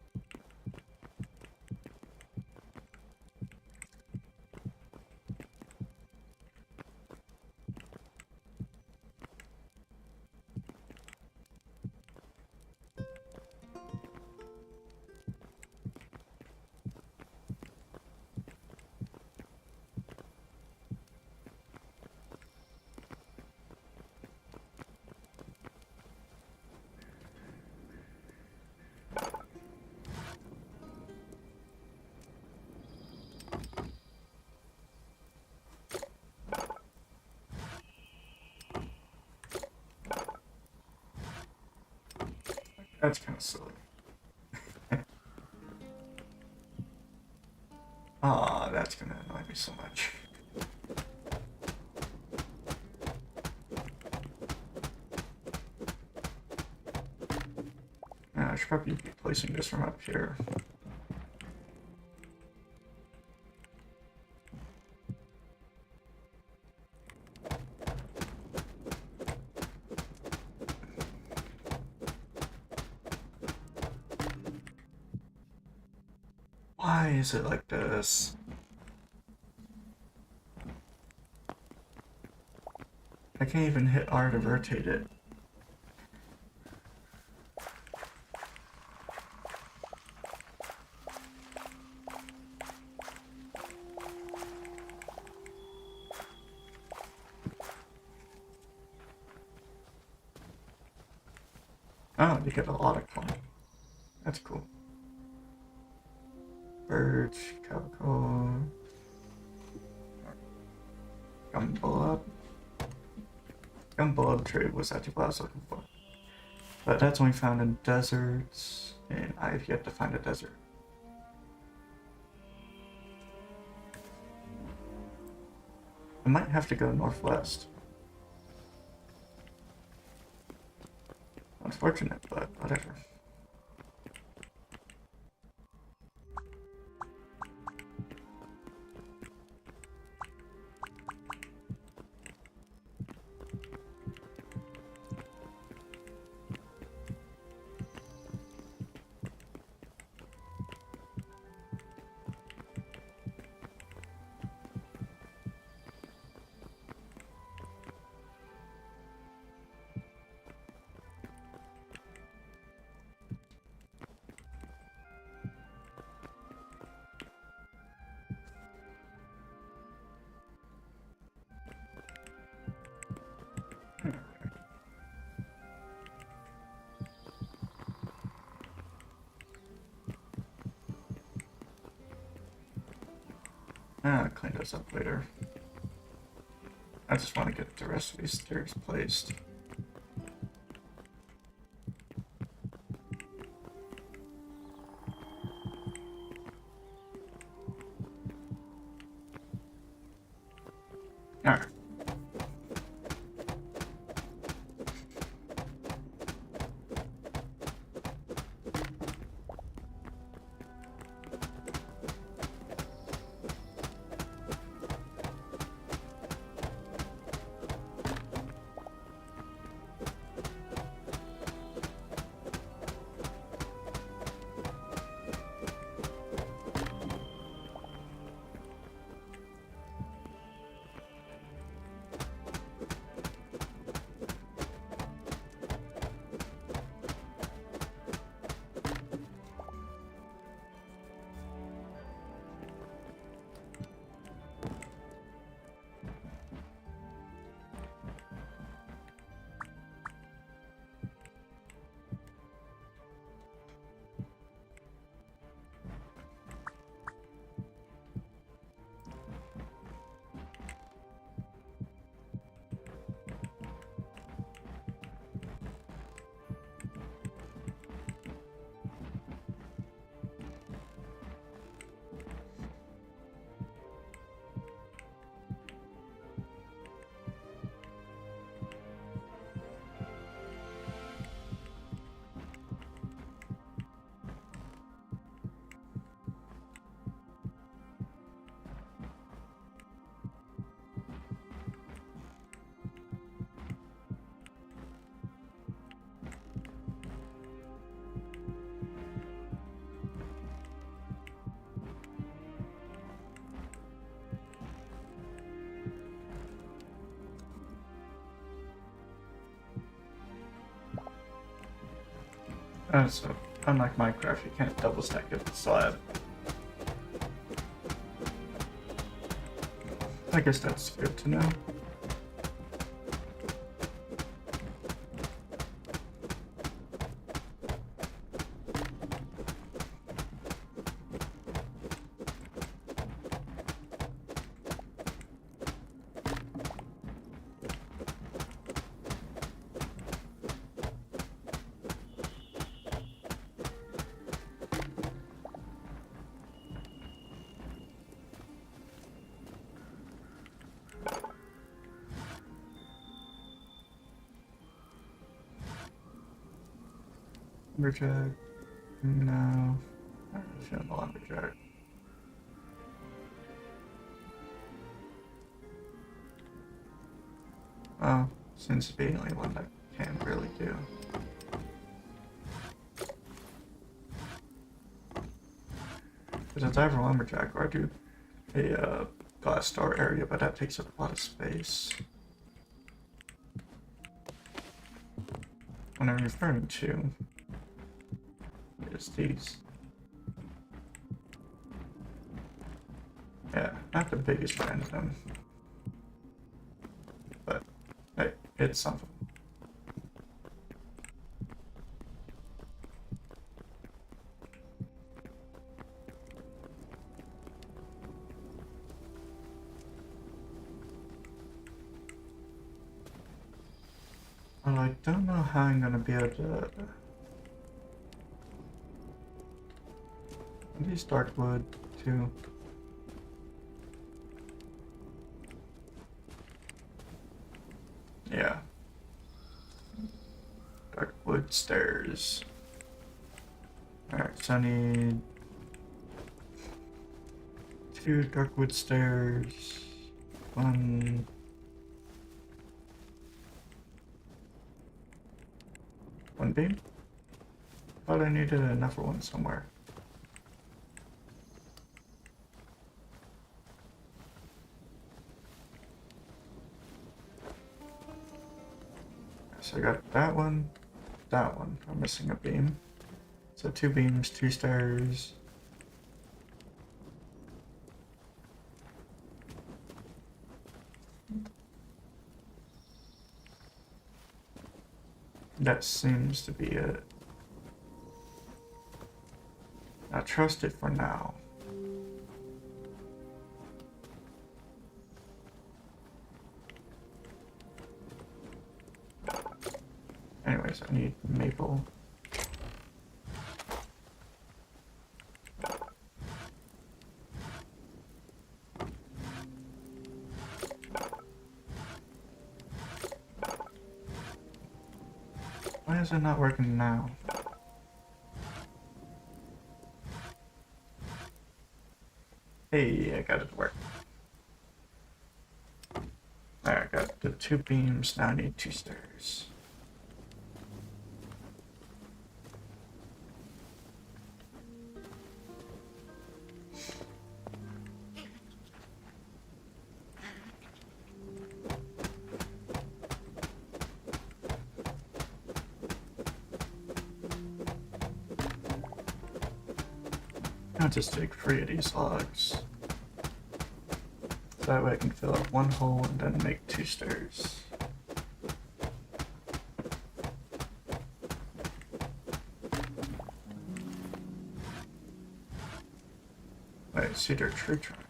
That's kind of silly. Ah, that's gonna annoy me so much. I should probably be placing this from up here. Why is it like this? I can't even hit R to rotate it. Oh, you get a lot of coin. That's cool. Birch, calico, gumball. Gumball trade was actually what I was looking for. But that's only found in deserts, and I have yet to find a desert. I might have to go northwest. Unfortunate, but whatever. I'll clean those up later. I just want to get the rest of these stairs placed. Alright. So, unlike Minecraft, you can't double stack a slab. I guess that's good to know. Lumberjack? No. I don't really feel the lumberjack. Oh, seems to be the only one that can really do. Because I have a lumberjack, or I do a glass store area, but that takes up a lot of space. What I'm referring to is these. Yeah, not the biggest fan of them. But, hey, it's something. Well, I don't know how I'm gonna be able to... These dark wood, too. Yeah. Dark wood stairs. Alright, so I need 2 dark wood stairs. 1... One beam? Thought I needed another one somewhere. So I got that one, that one. I'm missing a beam. So 2 beams, 2 stairs. That seems to be it. I trust it for now. Anyways, I need maple. Why is it not working now? Hey, I got it to work. Alright, I got the 2 beams, now I need 2 stairs. I'll just take 3 of these logs. So that way I can fill up 1 hole and then make 2 stairs. Wait, cedar tree trunk.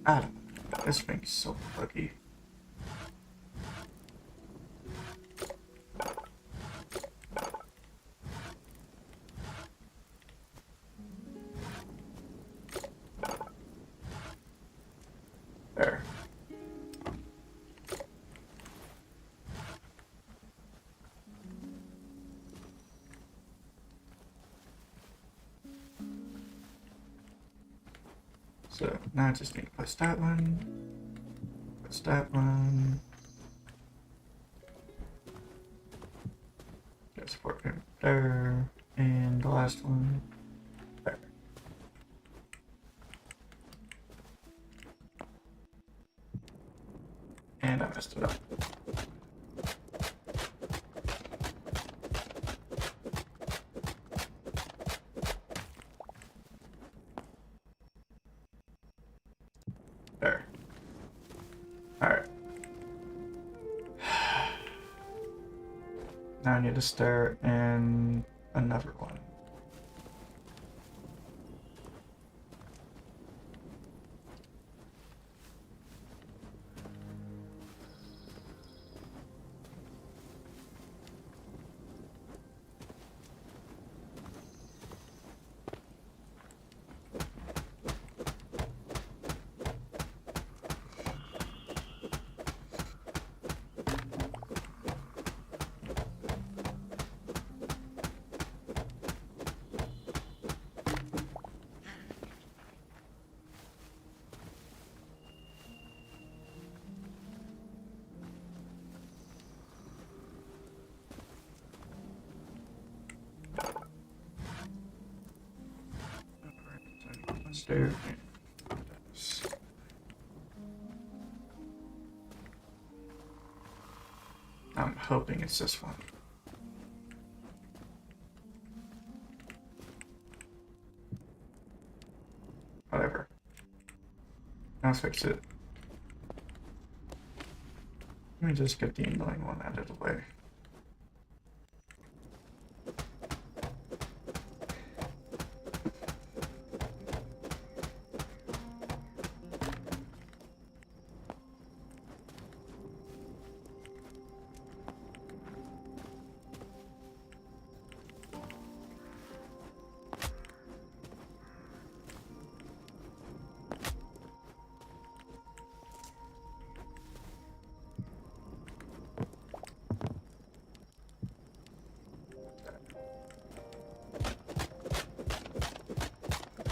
I don't know. This thing's so buggy. There. So now I just need to place that one. Place that one. Get support pin there. And the last one there. And I messed it up. There. Alright. Now I need to start in another one. There. I'm hoping it's this one. Whatever. Now let's fix it. Let me just get the annoying one out of the way.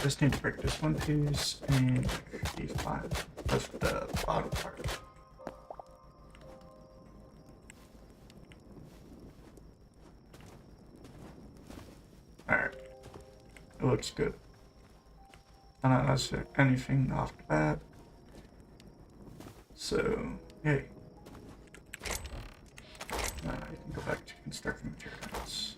Just need to break this one piece and be fine. That's the bottom part. Alright. It looks good. I don't notice anything off the bat. So, yay. Now you can go back to construction materials.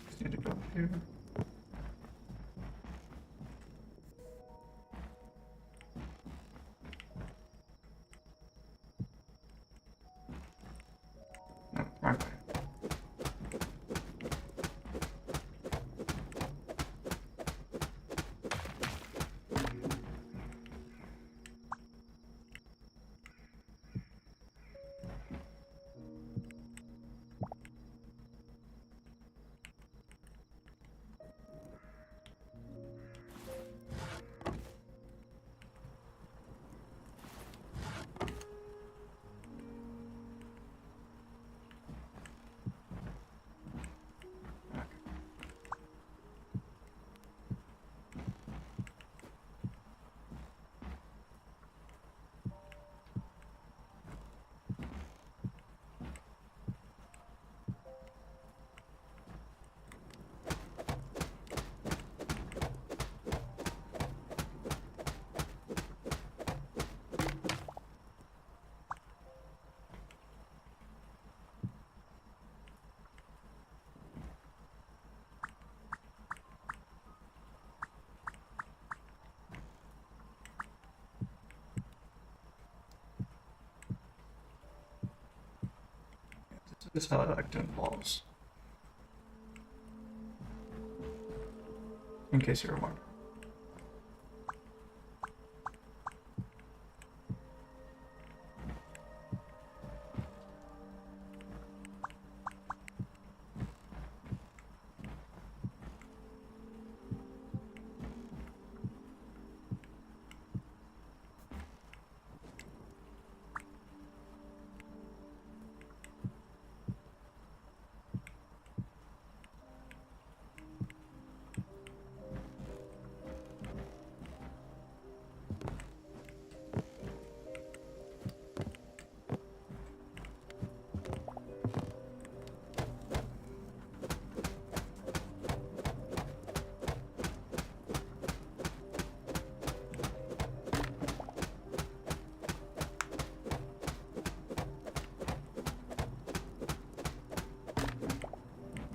Just need to go here. No, wrong way. This is how I like doing walls. In case you're wondering.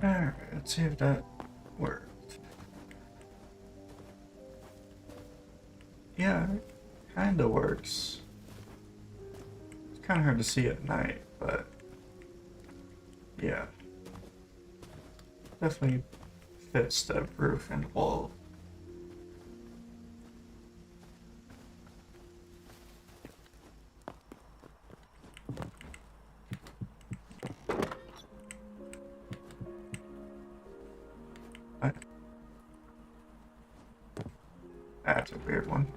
Alright, let's see if that worked. Yeah, it kinda works. It's kinda hard to see at night, but yeah. Definitely fits the roof and wall. But that's a weird one.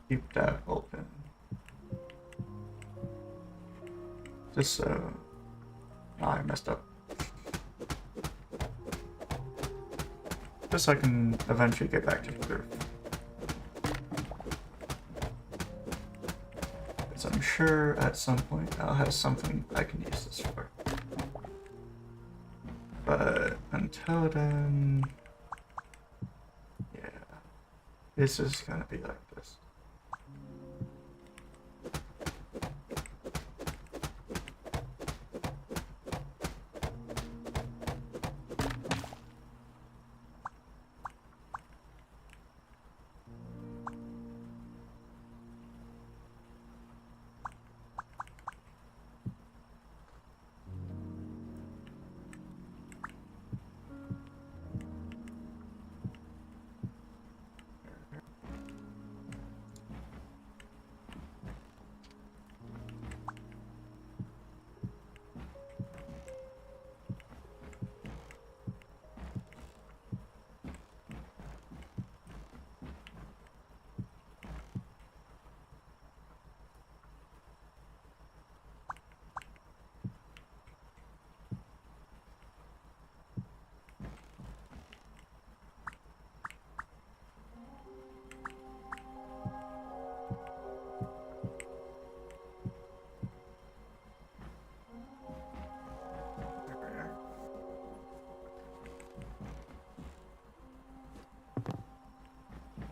Keep that open. Just so... Oh, I messed up. Just so I can eventually get back to the roof. Because I'm sure at some point I'll have something I can use this for. But until then... Yeah. This is gonna be like this.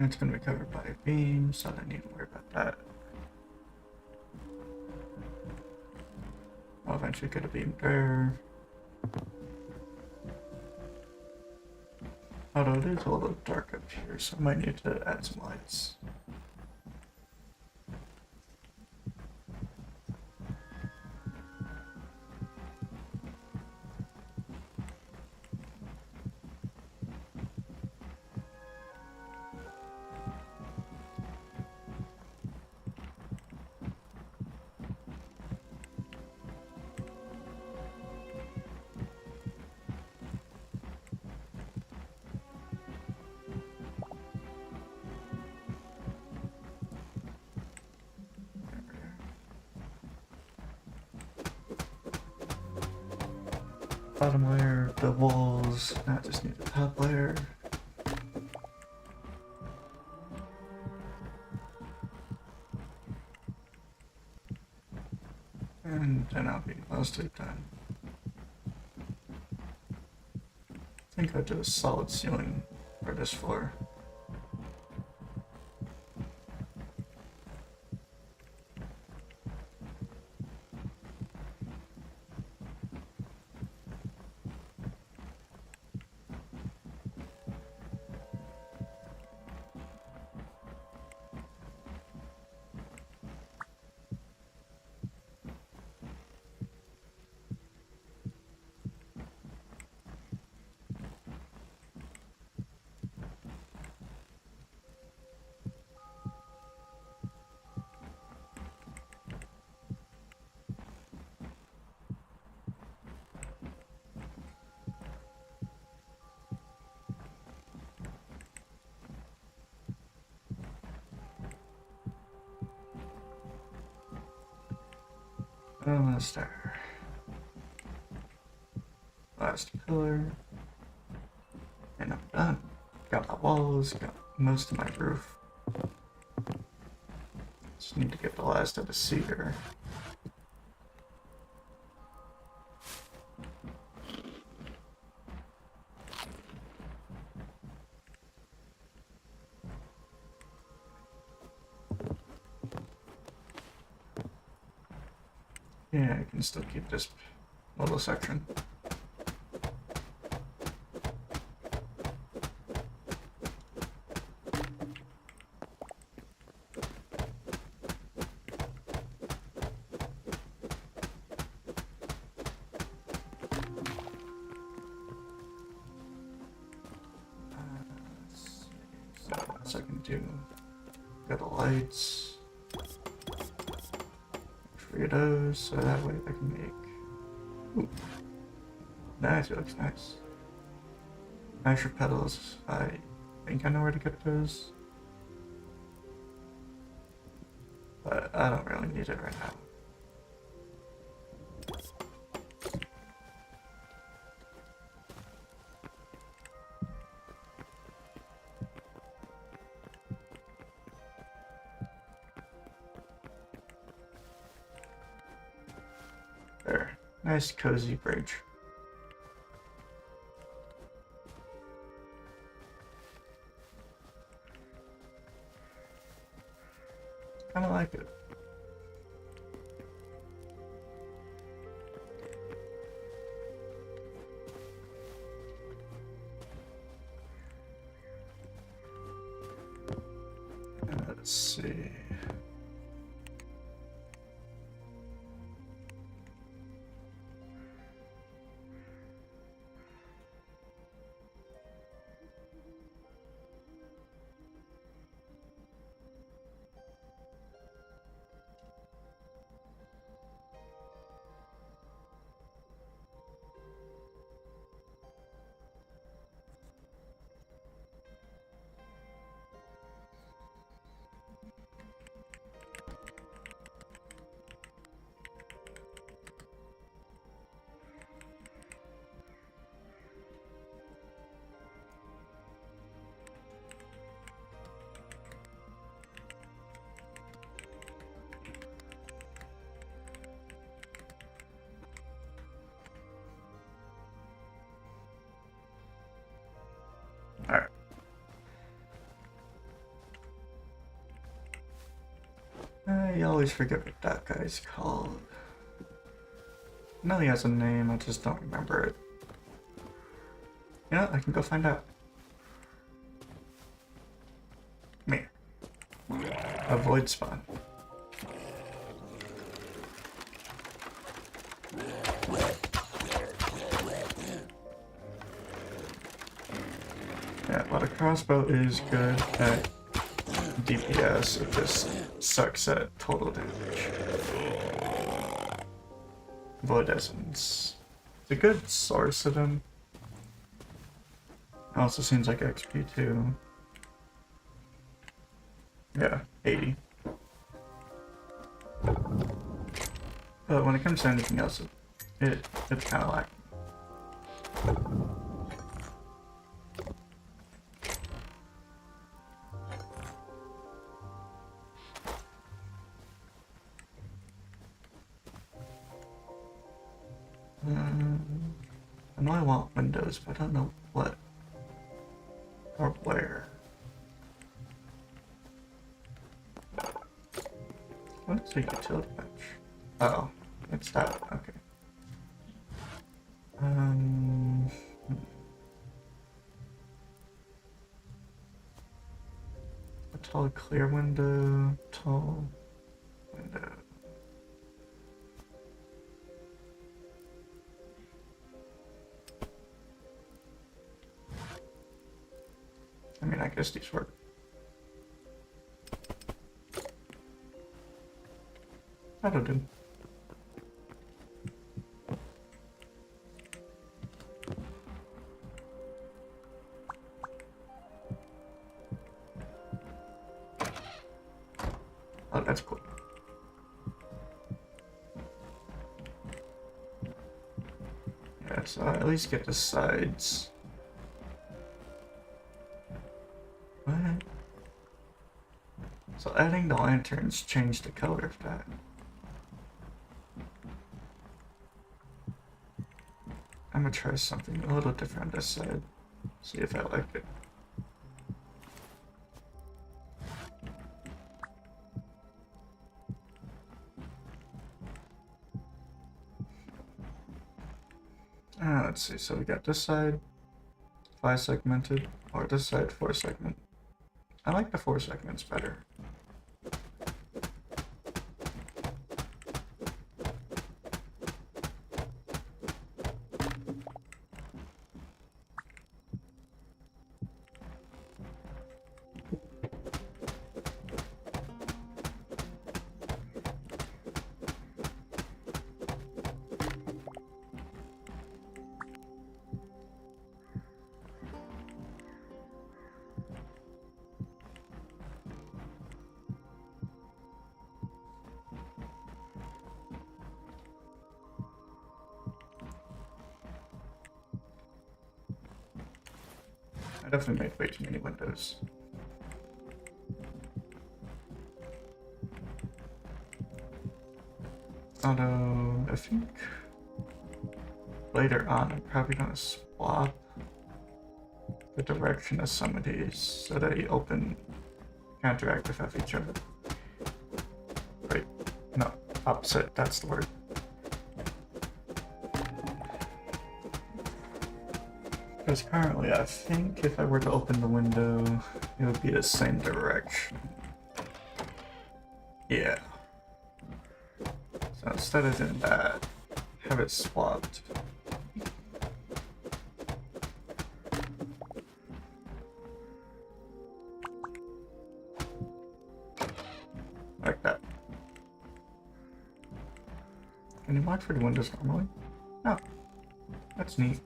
It's going to be covered by a beam, so I don't need to worry about that. I'll eventually get a beam there. Although it is a little dark up here, so I might need to add some lights. Bottom layer, the walls, I just need the top layer. And then I'll be mostly done. I think I'll do a solid ceiling for this floor. Almost there. Last pillar. And I'm done. Got my walls, got most of my roof. Just need to get the last of the cedar. Yeah, I can still keep this little section. So I can do got the lights. Three of those, so that way I can make. Ooh, nice, it looks nice. Nicer pedals. I think I know where to get those, but I don't really need it right now. There. Nice cozy bridge. Kinda like it. Let's see. Alright. I always forget what that guy's called. I know he has a name, I just don't remember it. You know, I can go find out. Come here. Avoid spawn. Yeah, well, the crossbow is good at DPS, it just sucks at total damage. Void Essence. It's a good source of them. It also seems like XP too. Yeah, 80. But when it comes to anything else, it's kind of like. I know I want windows, but I don't know what or where. What's a utility bench? Oh, it's that. Okay. A tall clear window, tall window. I mean, I guess these work. That'll do. Oh, that's cool. Yeah, so I at least get the sides. What? So adding the lanterns changed the color of that. I'm gonna try something a little different on this side. See if I like it. Let's see, so we got this side 5 segmented, or this side 4 segment. I like the 4 segments better. I definitely made way too many windows. Although, I think later on I'm probably gonna swap the direction of some of these so they open counteract with each other. Right, no, opposite, that's the word. Because currently I think if I were to open the window, it would be the same direction. Yeah. So instead of doing that, have it swapped. Like that. Can you mark for the windows normally? Oh, that's neat.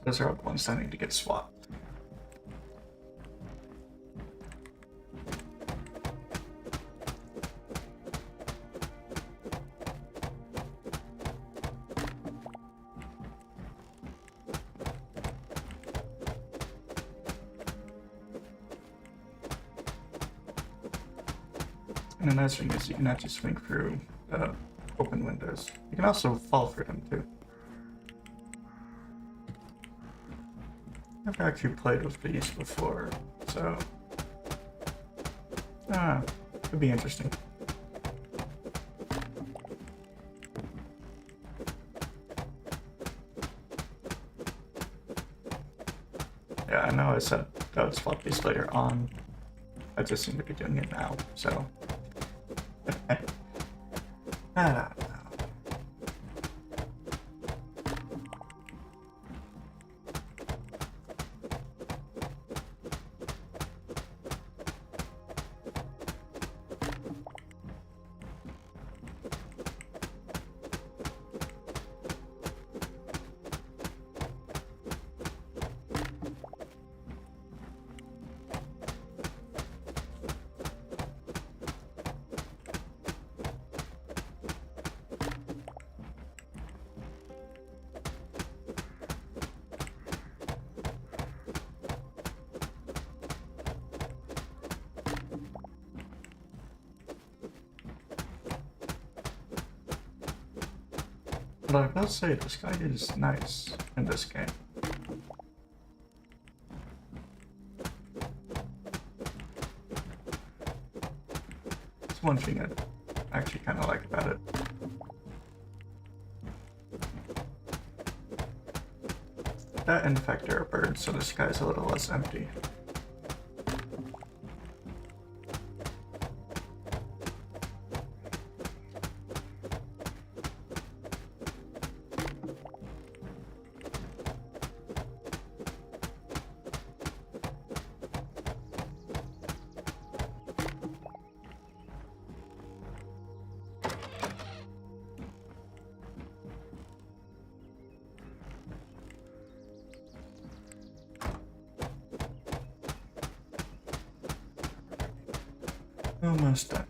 Those are all the ones that need to get swapped. And the nice thing is you can actually swing through open windows. You can also fall through them too. I've actually played with these before, so could be interesting. Yeah, I know I said I would swap these later on. I just seem to be doing it now, so I don't know. But I will say this guy is nice in this game. It's one thing I actually kind of like about it. That and the fact there are birds, so the sky's a little less empty. Almost done.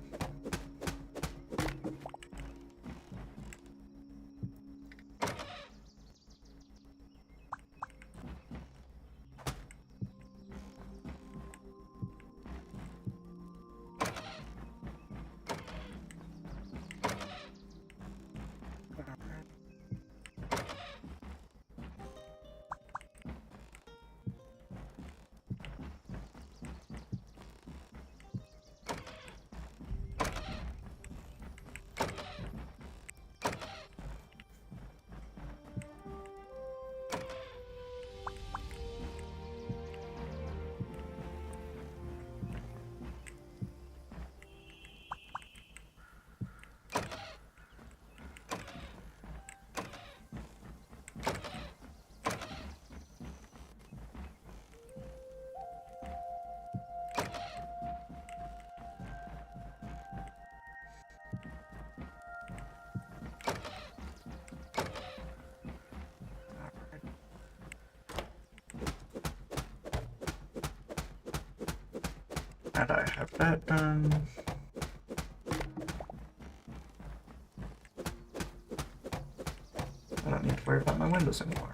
And I have that done. I don't need to worry about my windows anymore.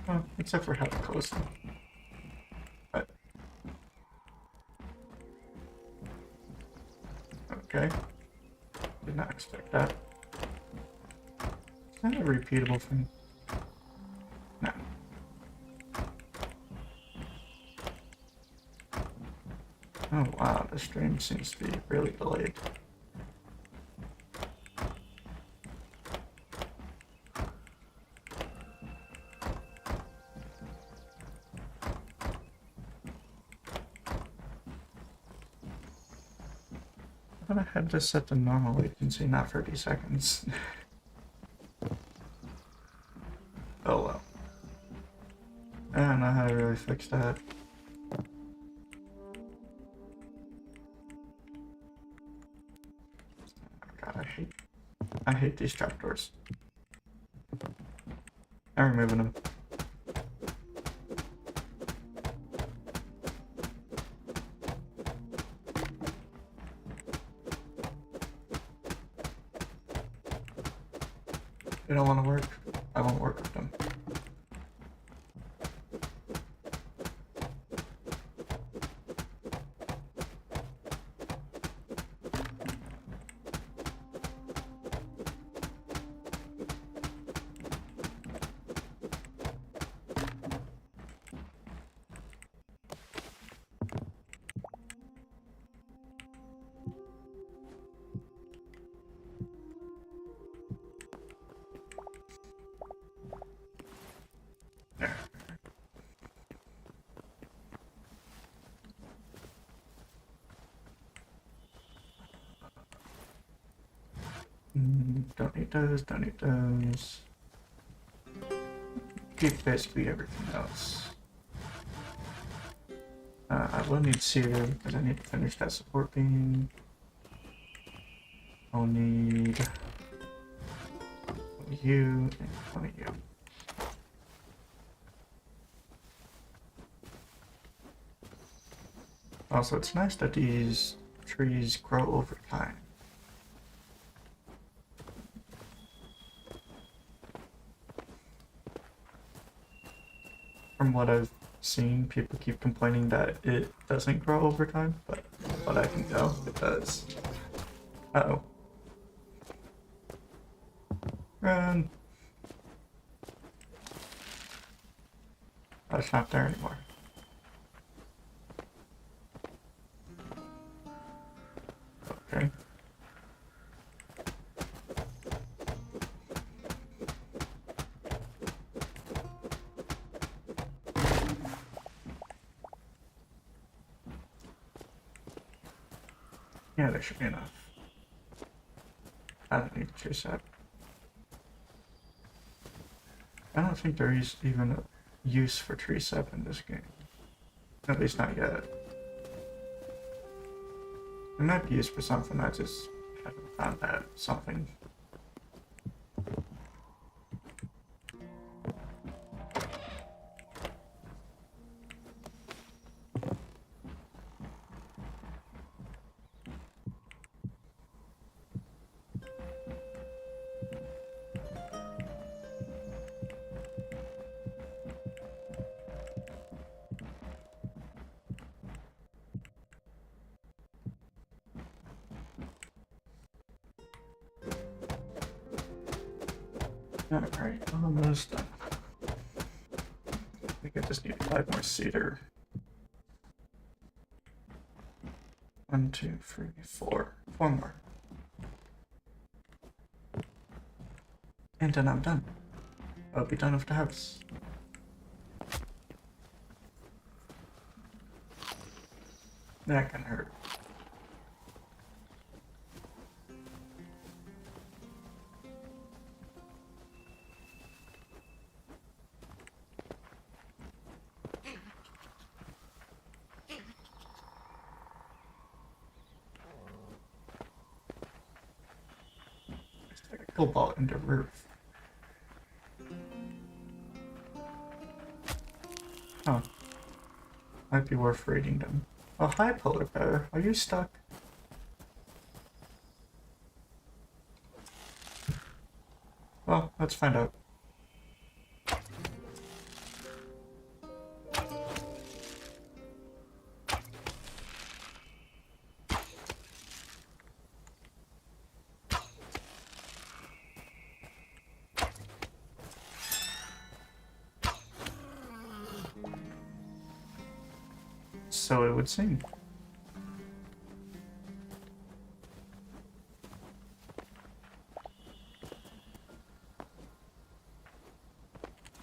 Well, except for how to close them. But okay. Did not expect that. Is that a repeatable thing? No. Oh wow, the stream seems to be really delayed. I thought I had to set the normal latency, not 30 seconds. Oh well. I don't know how to really fix that. God, I hate these trapdoors. I'm removing them. They don't want to work. I won't work with them. There. Don't need those, don't need those. Keep basically everything else. I will need cereal because I need to finish that support beam. I'll need you and one of you. Also, it's nice that these trees grow over time. From what I've seen, people keep complaining that it doesn't grow over time, but what I can tell, it does. Uh-oh. Run! Oh, it's not there anymore. Okay. Yeah, there should be enough. I don't need to chase that. I don't think there is even a use for tree sap in this game. At least not yet. It might be used for something, I just haven't found that something. Alright, almost done. I think I just need 5 more cedar. 1, 2, 3, 4. 4 more. And then I'm done. I'll be done with the house. That can hurt. Cobalt in the roof. Oh. Might be worth reading them. Oh, hi, polar bear. Are you stuck? Well, let's find out. So it would seem.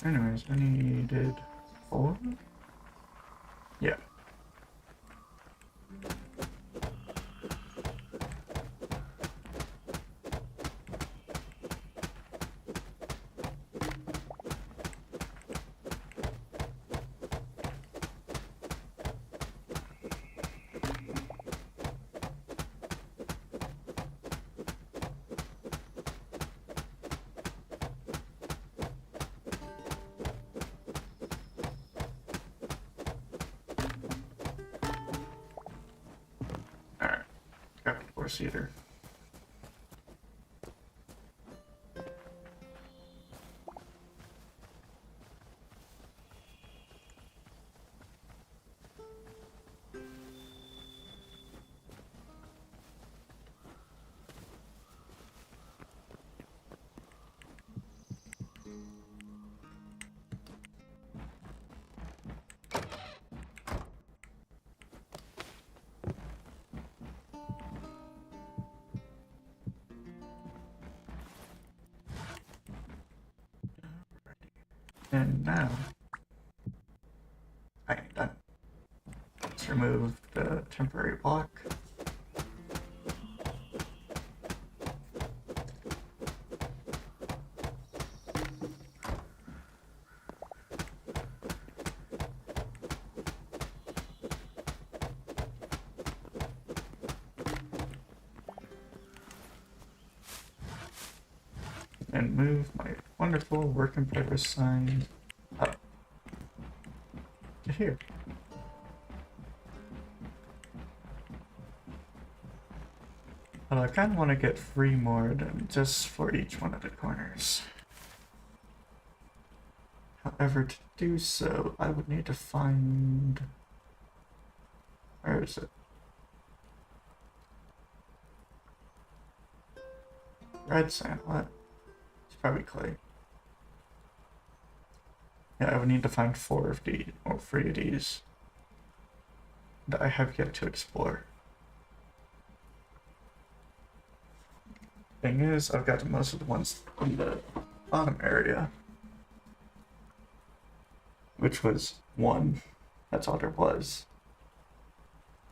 Anyways, I needed 4? Yeah. Alright. Got the 4 cedar. And now, I ain't done. Let's remove the temporary block. And move my wonderful work in progress sign up to here. Well, I kind of want to get 3 more than just for each one of the corners. However, to do so, I would need to find... Where is it? Red sand, what? It's probably clay. Yeah, I would need to find 4 of these, or 3 of these, that I have yet to explore. Thing is, I've got most of the ones in the bottom area, which was 1. That's all there was.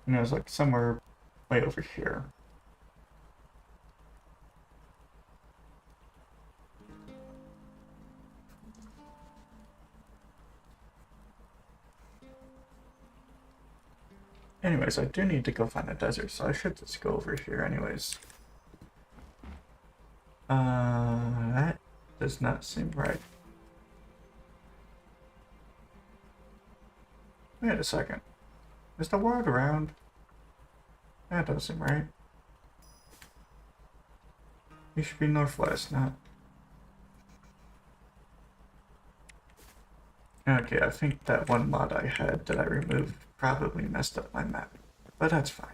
And it was like somewhere way over here. Anyways, I do need to go find a desert, so I should just go over here anyways. That does not seem right. Wait a second. Is the world around? That doesn't seem right. You should be northwest, not. Okay, I think that one mod I had that I removed probably messed up my map, but that's fine.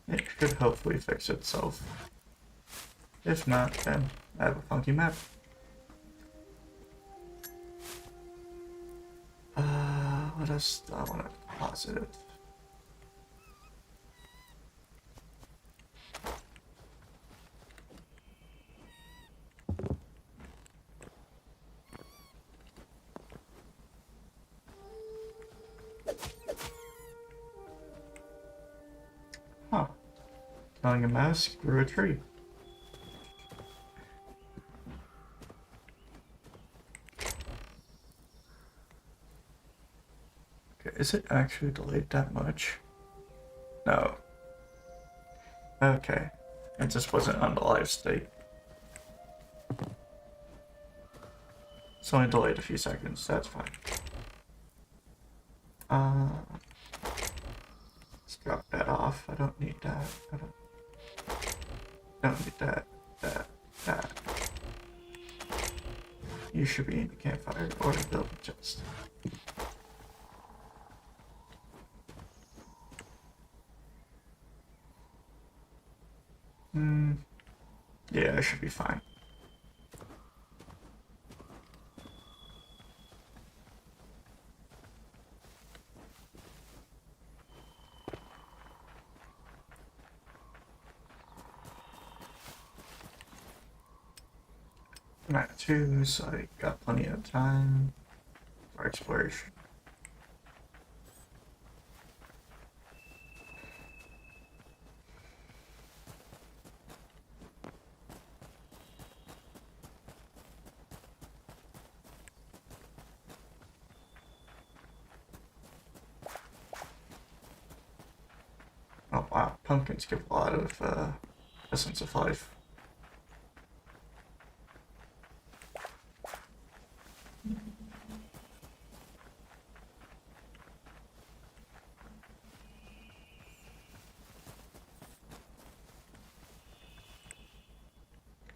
It should hopefully fix itself. If not, then I have a funky map. What else do I want to positive? Huh. Killing a mouse grew a tree. Okay, is it actually delayed that much? No. Okay. It just wasn't on the live state. It's only delayed a few seconds, that's fine. Let's drop that off. I don't need that. I don't need that. That. You should be in the campfire or the building chest. Yeah, I should be fine. I'm at 2, so I got plenty of time for exploration. Oh wow, pumpkins give a lot of essence of life.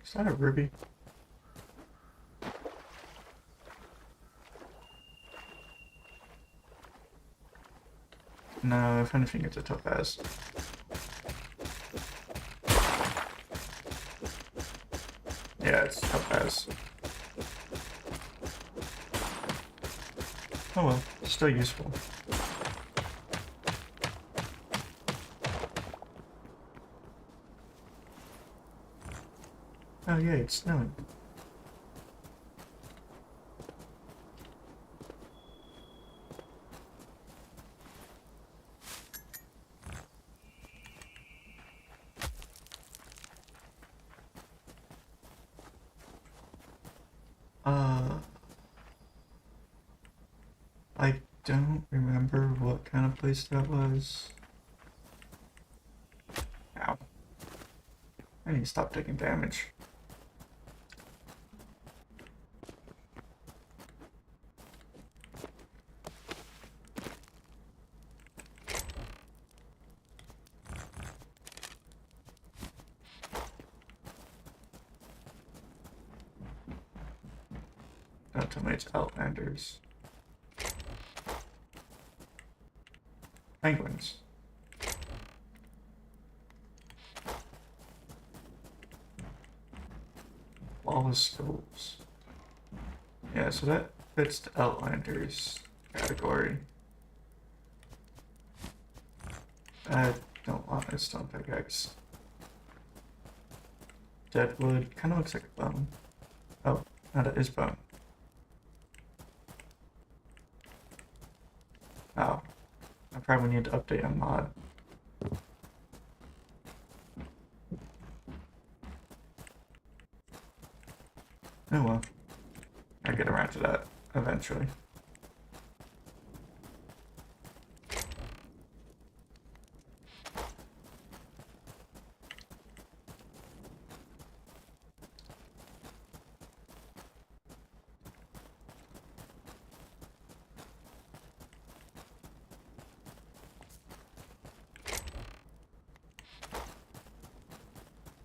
Is that a ruby? No, if anything, it's a topaz. Yeah, it's topaz. Oh well, still useful. Oh yeah, it's snowing. I don't remember what kind of place that was. Ow. I need to stop taking damage. Don't tell me it's Outlanders. Penguins. Wallace schools. Yeah, so that fits the Outlanders category. I don't want a stone pickaxe. Deadwood kind of looks like a bone. Oh, no, that is bone. Oh, I probably need to update a mod. Oh well, I'll get around to that eventually.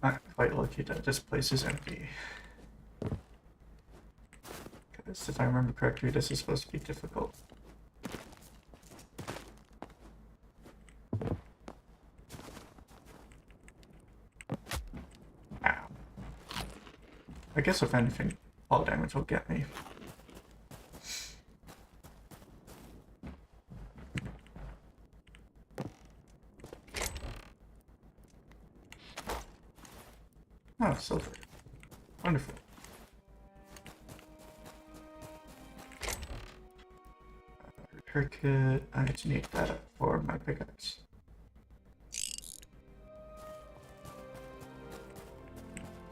I'm quite lucky that this place is empty. Because if I remember correctly, this is supposed to be difficult. Ow. I guess if anything, fall damage will get me. Oh, silver. Wonderful. Repair kit. I just need that for my pickaxe.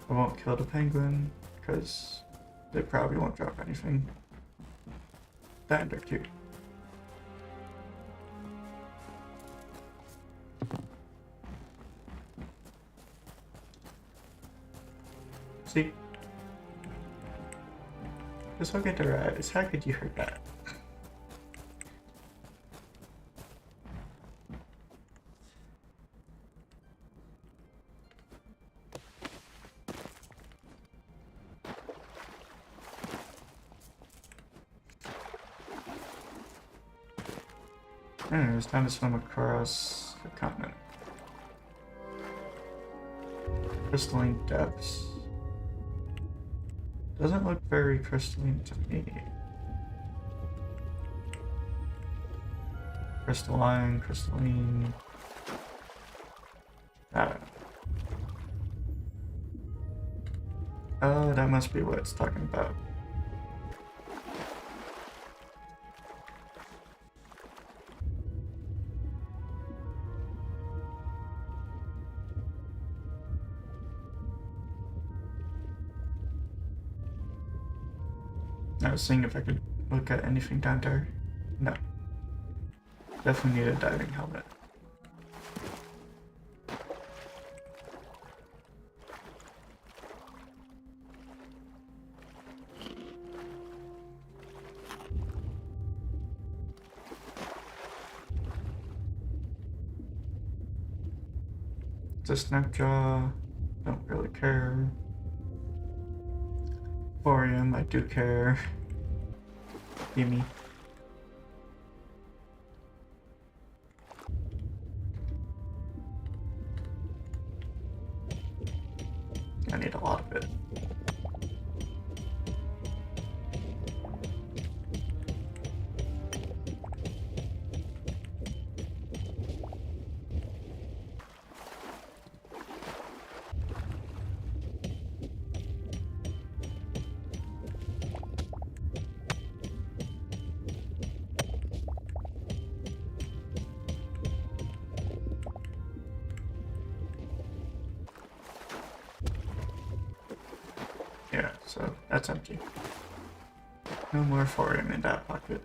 I won't kill the penguin because they probably won't drop anything. And they're cute. See? Just look at their eyes. How could you hurt that? Anyway, it's time to swim across the continent. Crystalline depths. Doesn't look very crystalline to me. Crystalline, crystalline. I don't know. Oh, that must be what it's talking about. I was seeing if I could look at anything down there. No. Definitely need a diving helmet. It's a snapjaw. Don't really care. Thorium, I do care. Gimme. I need a lot of it. Yeah, so that's empty. No more thorium in that pocket.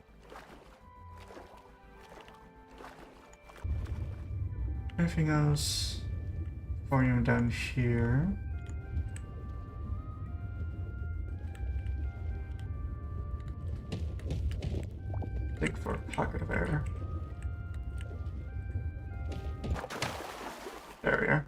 Anything else? Thorium down here. Dig for a pocket of air. There we are.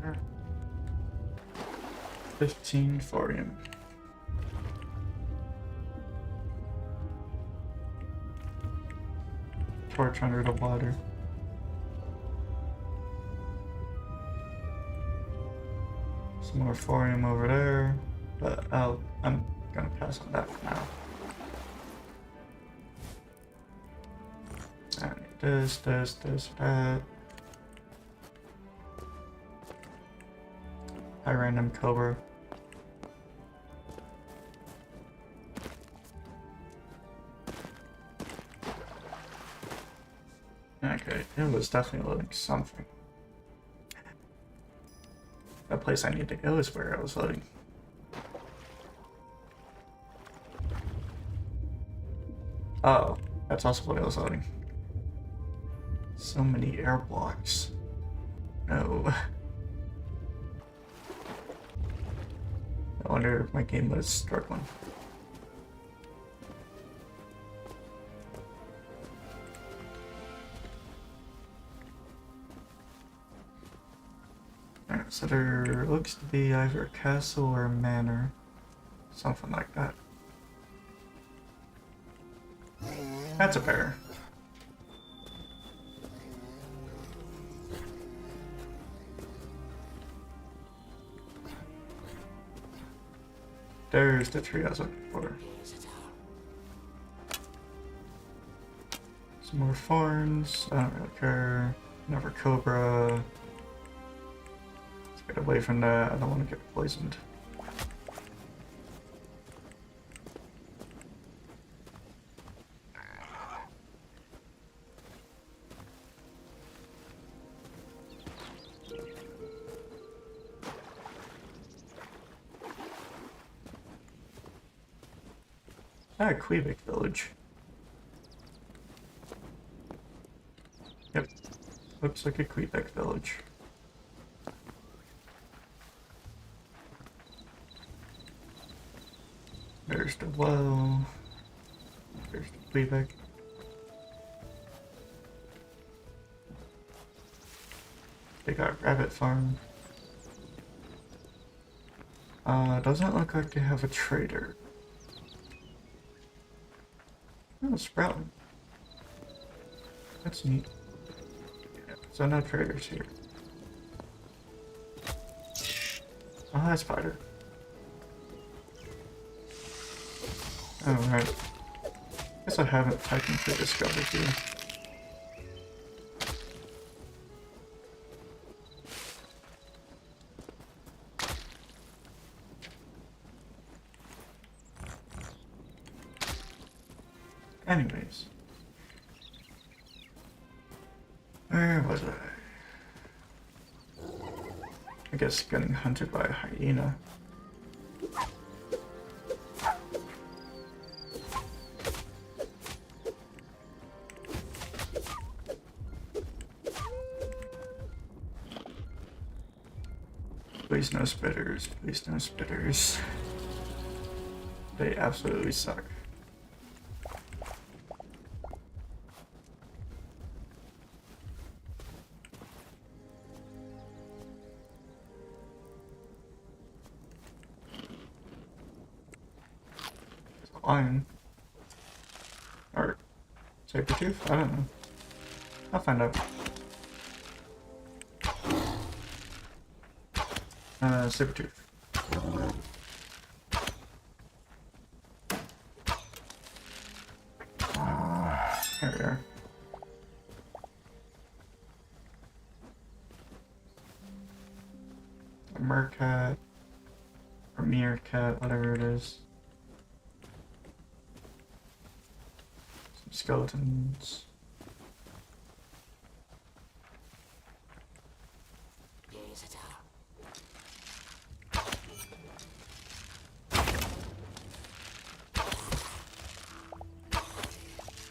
There. 15 thorium. Torch under the water. Some more thorium over there, but I'm gonna pass on that for now. I need this, that. Hi, random cobra. Okay, it was definitely loading something. place I need to go is where I was loading. Oh, that's also what I was loading. So many air blocks. No. I wonder if my game was struggling. Alright, so there looks to be either a castle or a manor. Something like that. That's a bear. There's the tree I was looking for. Some more thorns. I don't really care. Another cobra. Let's get away from that. I don't want to get poisoned. Ah, Quebec village. Yep. Looks like a Quebec village. There's the well. There's the Quebec. They got rabbit farm. Doesn't look like they have a trader. Oh, sprouting. That's neat. Yeah, so no traders here. Oh, hi, spider. Alright. Guess I haven't technically discovered you. Anyways. Where was I? I guess getting hunted by a hyena. Please no spitters, please no spitters. They absolutely suck. Lion. Or saber-tooth? I don't know. I'll find out. Saber-tooth. There we are. A mercat. Or meerkat, whatever it is. Some skeletons.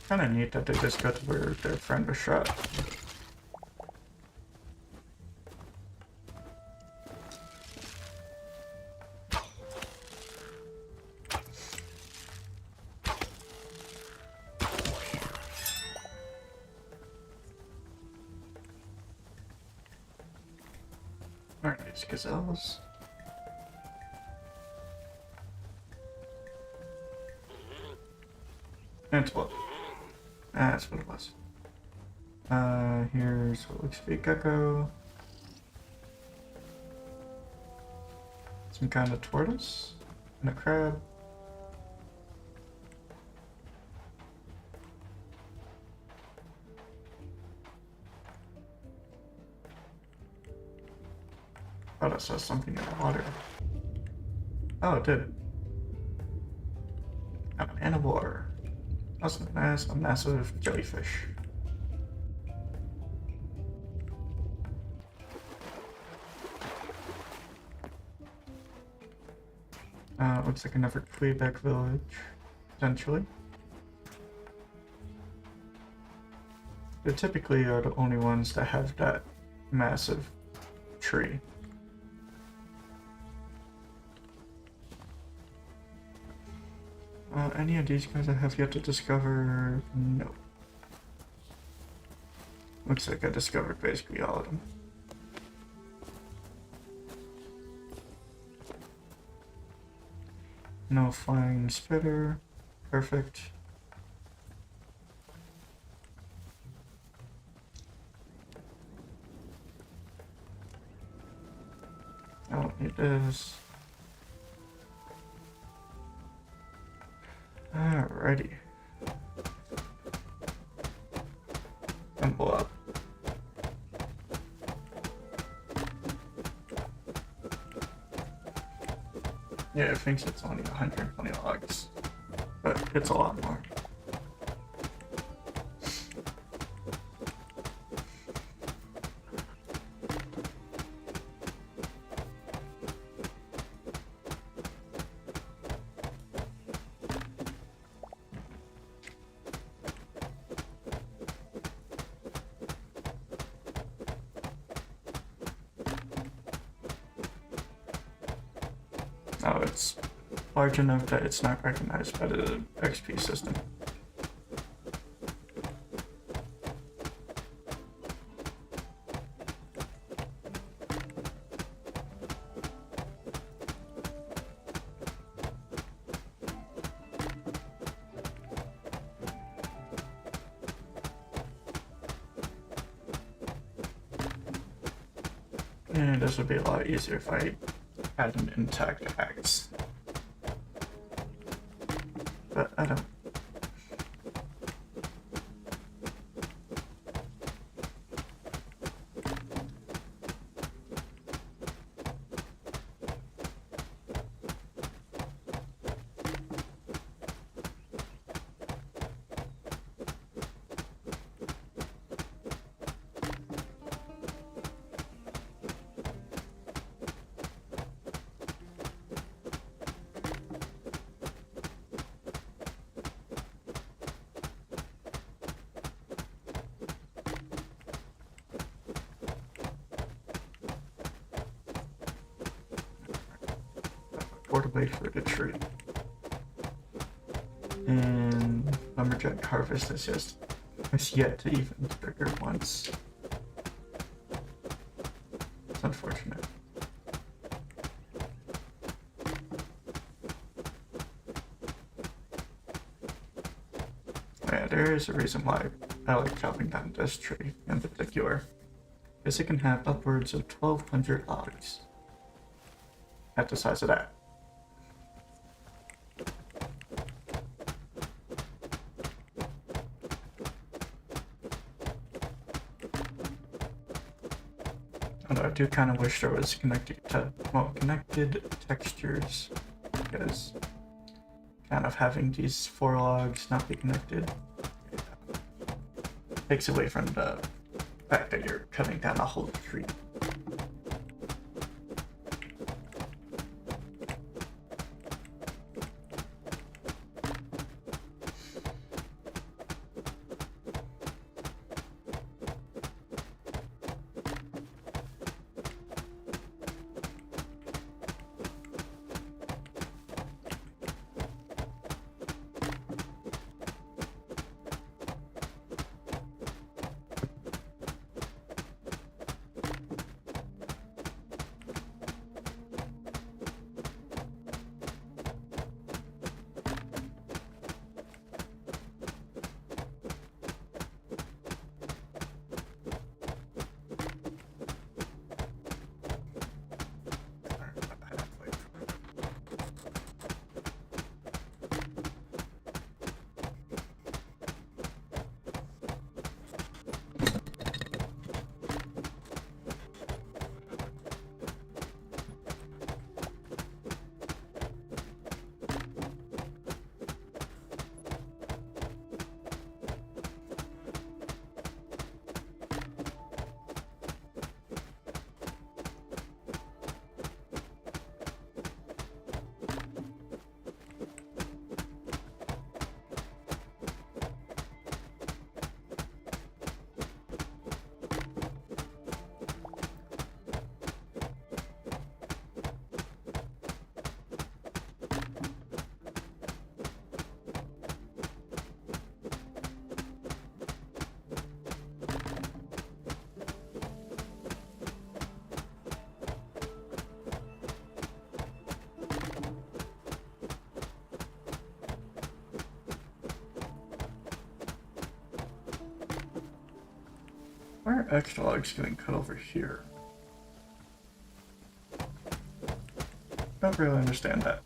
Kinda neat that they just got to where their friend was shot. Alright, these gazelles. Antelope. That's what it was. Here's what looks to be a gecko. Some kind of tortoise. And a crab. Oh, that says something in the water. Oh, it did. I'm an animal. That's nice, a massive jellyfish. Looks like another Quebec village, potentially. They typically are the only ones that have that massive tree. Any of these guys I have yet to discover? No. Looks like I discovered basically all of them. No flying spitter. Perfect. I don't need this. Alrighty. Temple up. Yeah, it thinks it's only 120 logs, but it's a lot more. Oh, it's large enough that it's not recognized by the XP system. And this would be a lot easier if I had an intact axe. But I don't. Wait for the tree. And lumberjack harvest is yet to even trigger once. It's unfortunate. Yeah, there is a reason why I like chopping down this tree in particular, because it can have upwards of 1,200 logs at the size of that. Although I do kind of wish there was connected textures, because kind of having these 4 logs not be connected takes away from the fact that you're cutting down a whole tree. Why are extra logs getting cut over here? Don't really understand that.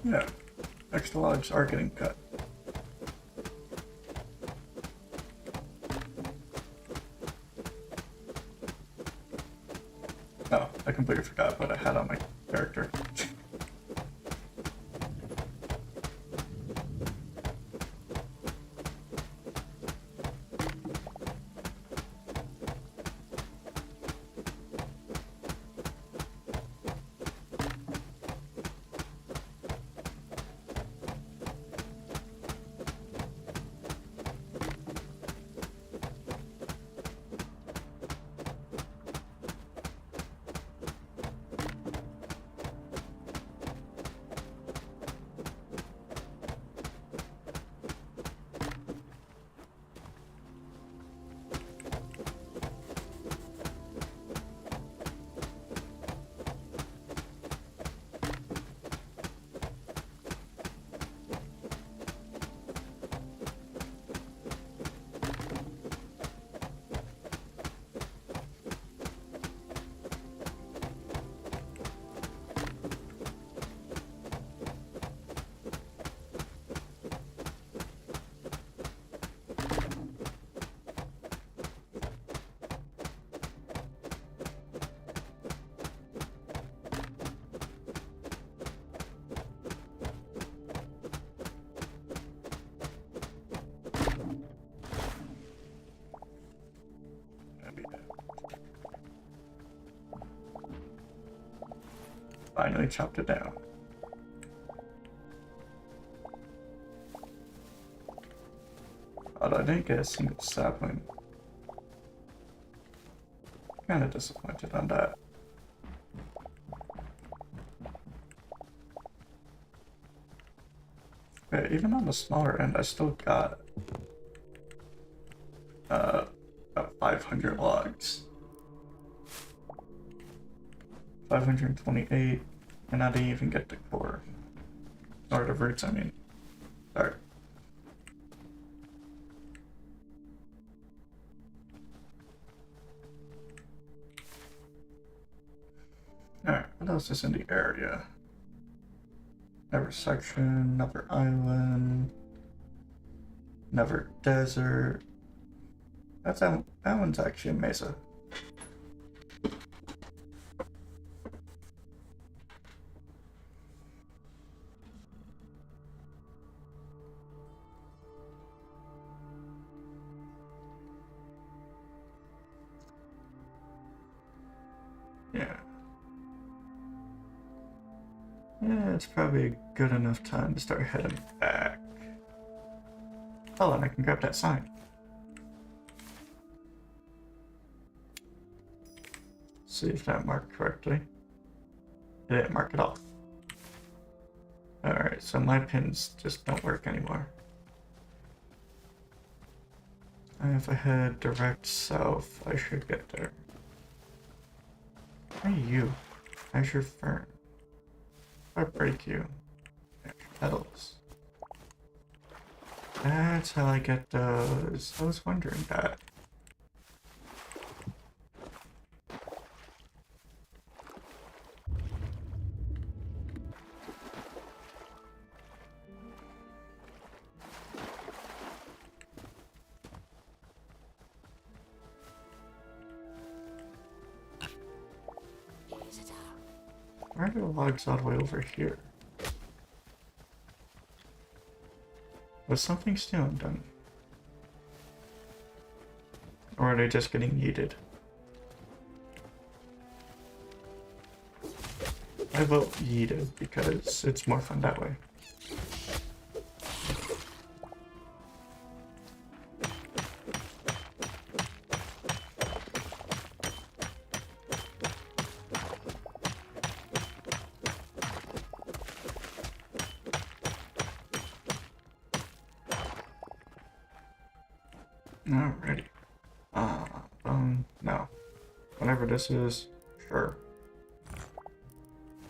Yeah, extra logs are getting cut. Oh, I completely forgot what I had on my character. Finally chopped it down. Although I didn't get a single sapling. Kinda disappointed on that. Okay, even on the smaller end, I still got about 500 logs. 528, and I didn't even get the core. Or the roots, I mean. Sorry. Alright, what else is in the area? Never section, never island, never desert. That one's actually a mesa. Yeah, it's probably a good enough time to start heading back. Oh, and I can grab that sign. See if that marked correctly. It didn't mark it off. Alright, so my pins just don't work anymore. If I head direct south, I should get there. Where are you? How's your fern? If I break you, there's petals. That's how I get those. I was wondering that. Why are the logs all the way over here? Was something stealing them? Or are they just getting yeeted? I vote yeeted because it's more fun that way. Alrighty. No. Whatever this is, sure.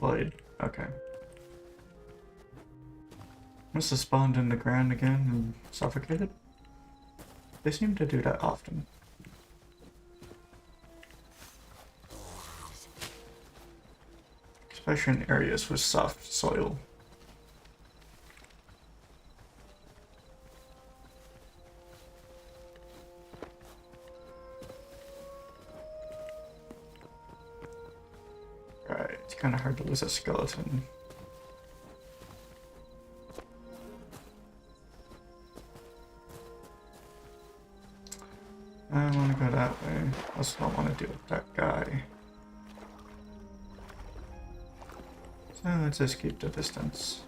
Blade. Okay. Must have spawned in the ground again and suffocated. They seem to do that often. Especially in areas with soft soil. Right, it's kind of hard to lose a skeleton. I want to go that way. I also don't want to deal with that guy. So let's just keep the distance.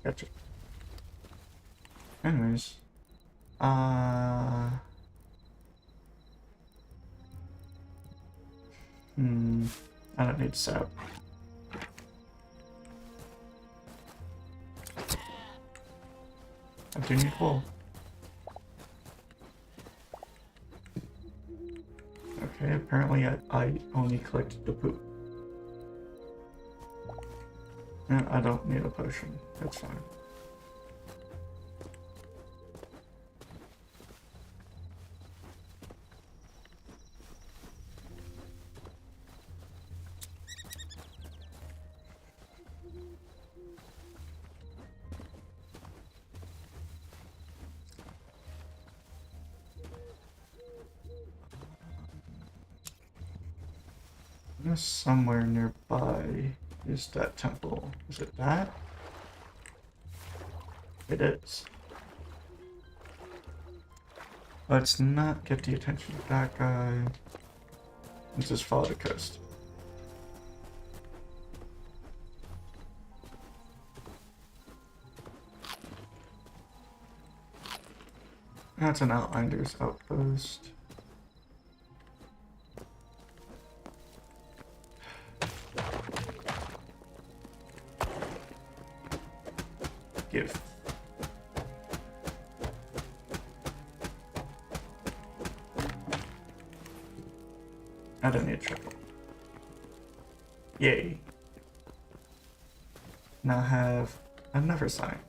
Gotcha. Anyways. I don't need sap. I do need wool. Okay, apparently I only collected the poop. Yeah, I don't need a potion. That's fine. Somewhere nearby is that temple. Is it that? It is. Let's not get the attention of that guy. Let's just follow the coast. That's an Outlander's outpost. Give. I don't need trouble. Yay. Now have another sign.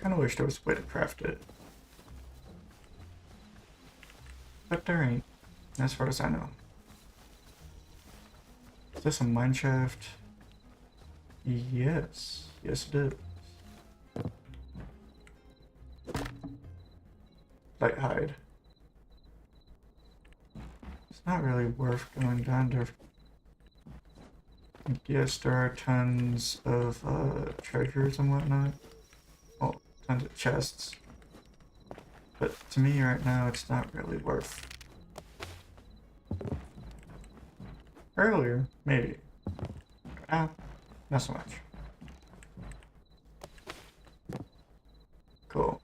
Kinda wish there was a way to craft it. But there ain't, as far as I know. Is this a mine shaft? Yes. Yes it is. Light hide. It's not really worth going down there. Yes, there are tons of treasures and whatnot. Well, tons of chests. But to me right now, it's not really worth. Earlier, maybe. Now, not so much. Cool.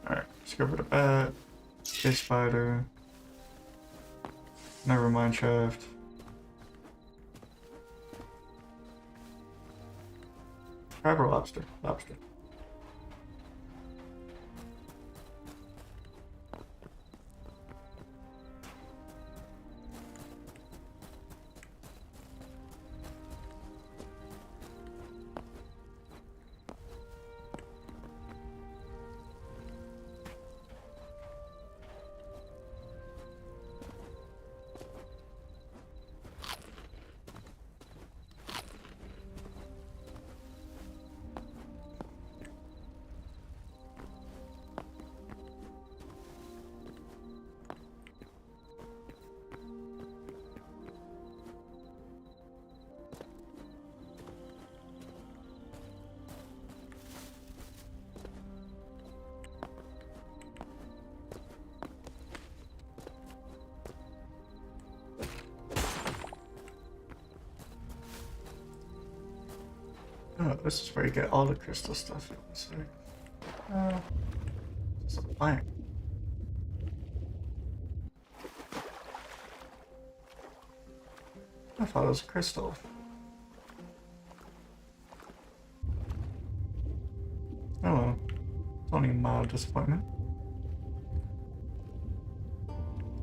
Alright, let's go for the bat. This spider. Never mind shaft. Crab or lobster? Lobster. this is where you get all the crystal stuff. It's like, it's a plant. I thought it was crystal. Oh well, it's only a mild disappointment.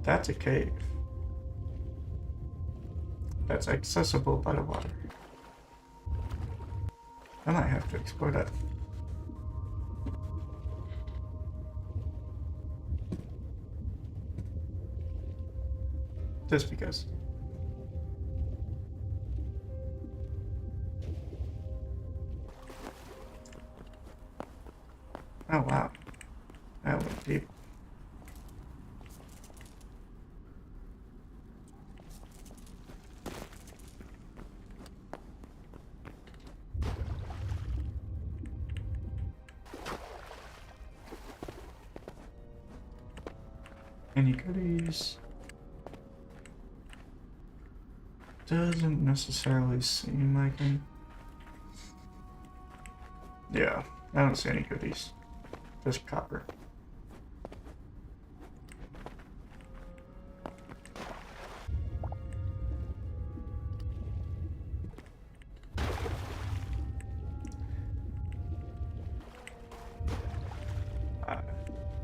That's a cave. That's accessible by the water. I might have to explore that. Just because. Oh wow, that went deep. Any goodies? Doesn't necessarily seem like it. Yeah, I don't see any goodies. Just copper.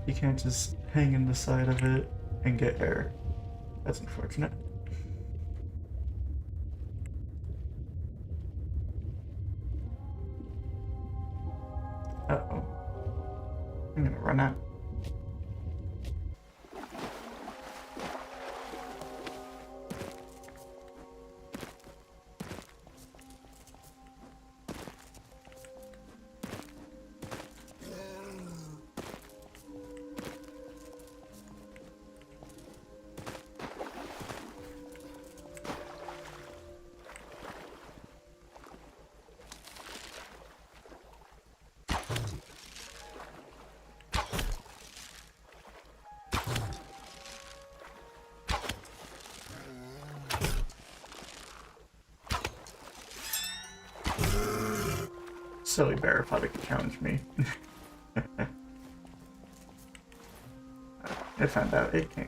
You can't just hang in the side of it and get air. That's unfortunate. Uh-oh. I'm gonna run out. Silly bear thought it could challenge me. It found out it can't.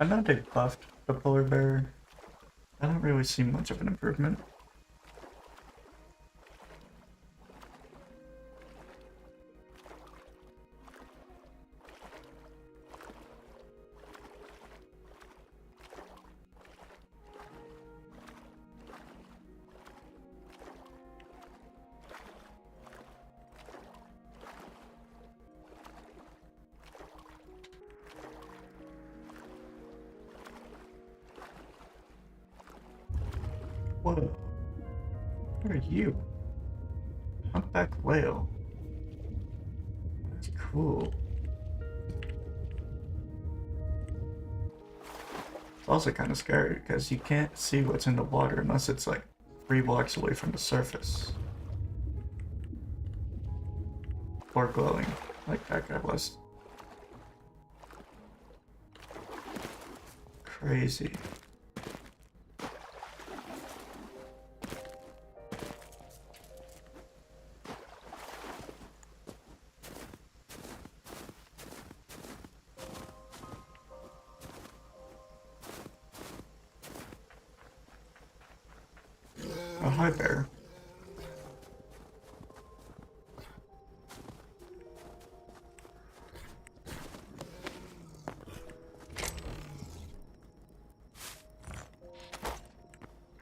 I know they buffed the polar bear. I don't really see much of an improvement. Whoa. What are you? Humpback whale. That's cool. It's also kind of scary because you can't see what's in the water unless it's like 3 blocks away from the surface. Or glowing, like that guy was. Crazy. Oh, hi there.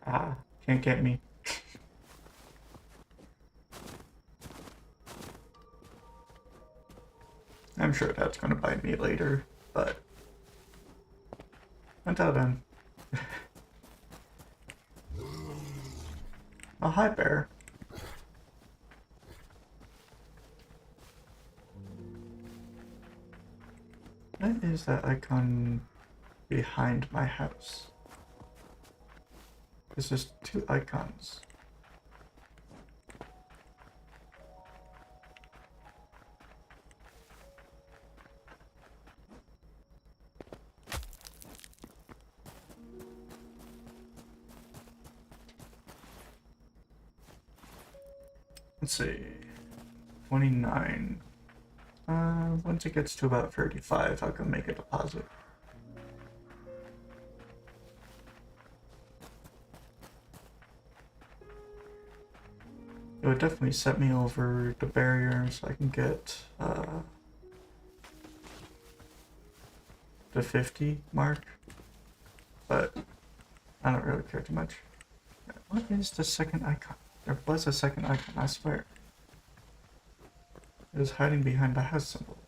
Ah, can't get me. I'm sure that's gonna bite me later, but until then. Oh, hi, bear. What is that icon behind my house? There's just 2 icons. let's see, 29. Once it gets to about 35, I can make a deposit. It would definitely set me over the barrier so I can get the 50 mark, but I don't really care too much. What is the second icon? There was a second icon, I swear. It was hiding behind the house symbol.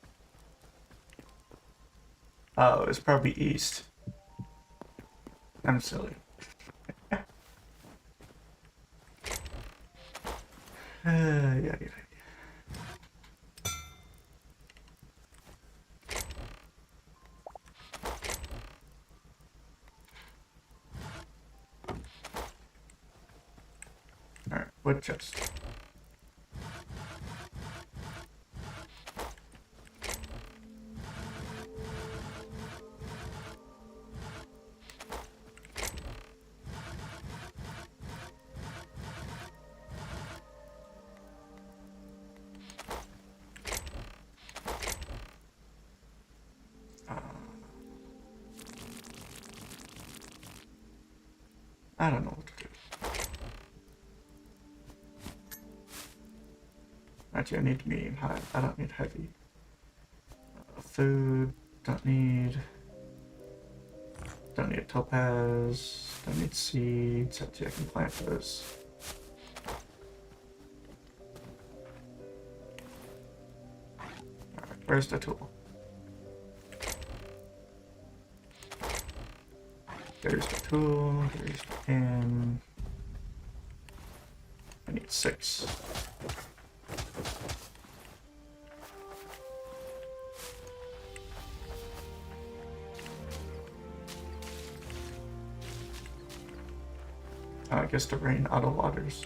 Oh, it's probably east. I'm silly. Yeah. Alright, wood chest. I don't know what to do. Actually, I need medium high. I don't need heavy. Food. Don't need topaz. Don't need seeds. Actually, I can plant those. Alright, where's the tool? There's the tool. There's the pin. I need 6. I guess the rain auto waters.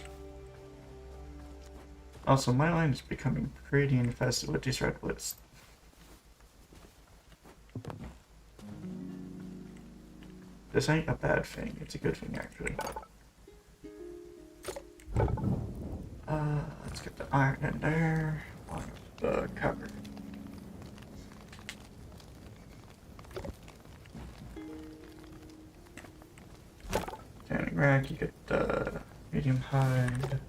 Also, my line is becoming pretty infested with these redwoods. This ain't a bad thing, it's a good thing actually. Let's get the iron in there, on the copper. Tanning rack, you get the medium hide.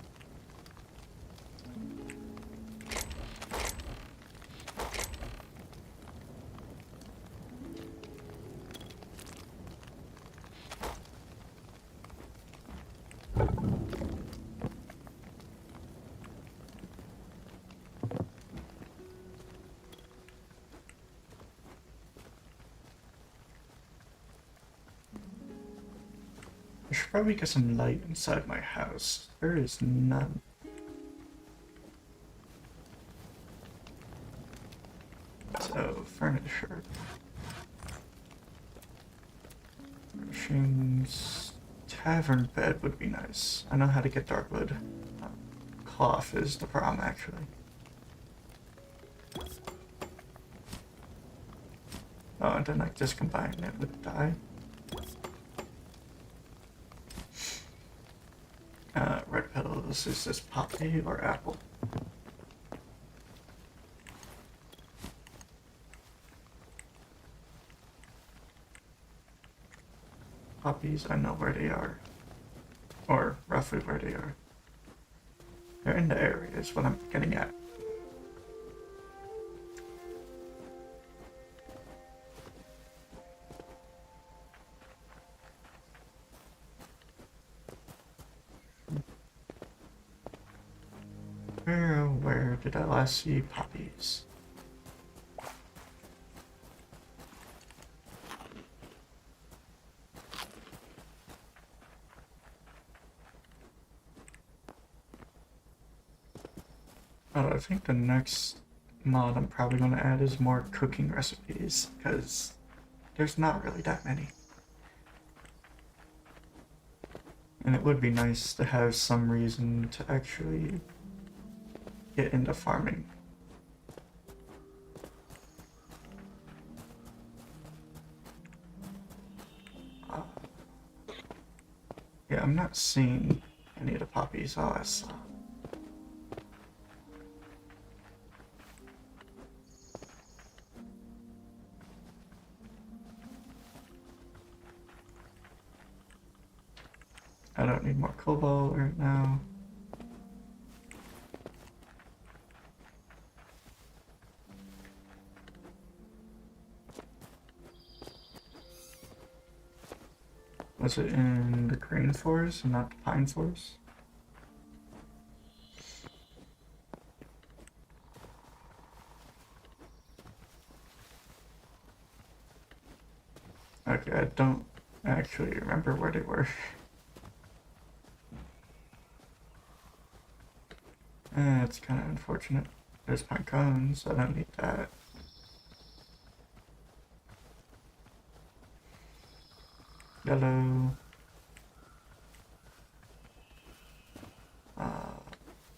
I should probably get some light inside my house. There is none. So, furniture. Furnishings. Tavern bed would be nice. I know how to get dark wood. Cloth is the problem, actually. Oh, and then I just combine it with dye. Red petals, is this poppy or apple? Poppies, I know where they are. Or roughly where they are. They're in the area, is what I'm getting at. Where did I last see poppies? Oh, I think the next mod I'm probably going to add is more cooking recipes, because there's not really that many. And it would be nice to have some reason to actually get into farming. Yeah, I'm not seeing any of the poppies. Oh, I saw. I don't need more cobalt right now. Was it in the green forest and not the pine forest? Okay, I don't actually remember where they were. It's kind of unfortunate. There's pine cones, I don't need that. Yellow.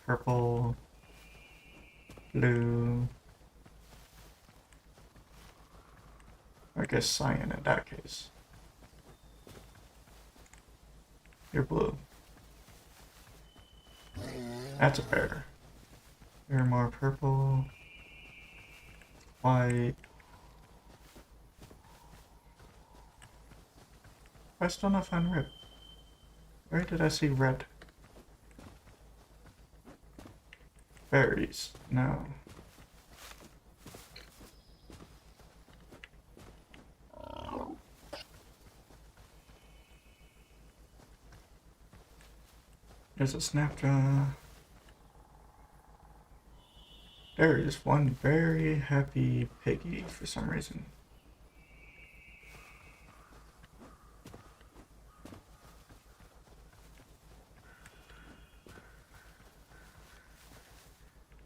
Purple. Blue. I guess cyan in that case. You're blue. That's a bear. You're more purple. White. I still not find red. Where did I see red? Berries. No. There's a snapjaw. There is one very happy piggy for some reason.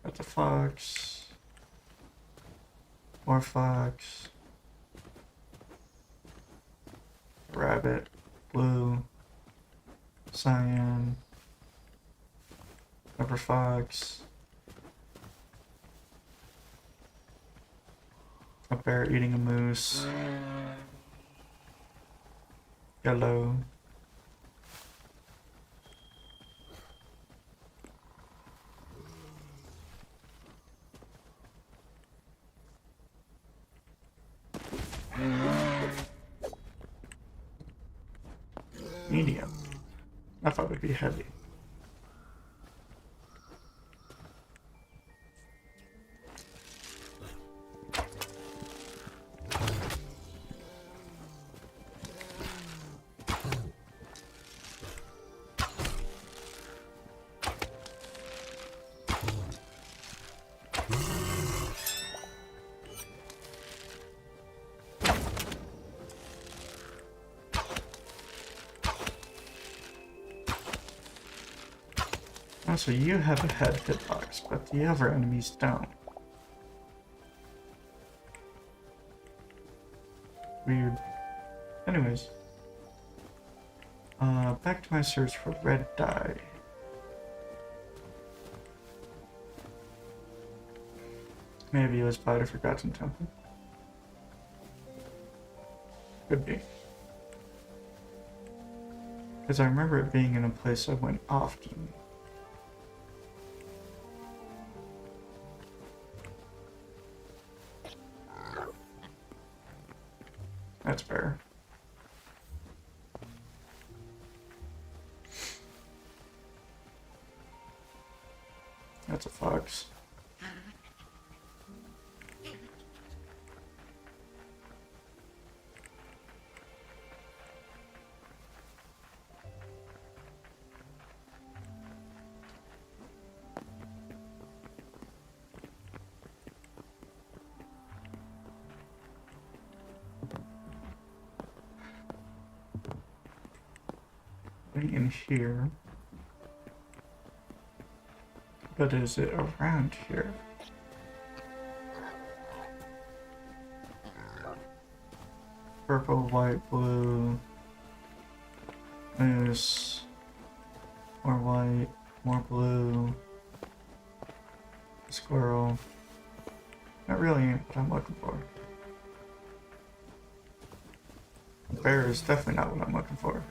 That's a fox. More fox. Rabbit. Blue. Cyan. Rubber fox. A bear eating a moose. Yellow. Medium. I thought it would be heavy. So you have a head hitbox, but the other enemies don't. Weird. Anyways. Back to my search for red dye. Maybe it was by the Forgotten Temple. Could be. Because I remember it being in a place I went often. That's fair. That's a fox. In here. But is it around here? Purple, white, blue. Moose. More white, more blue. Squirrel. Not really what I'm looking for. Bear is definitely not what I'm looking for.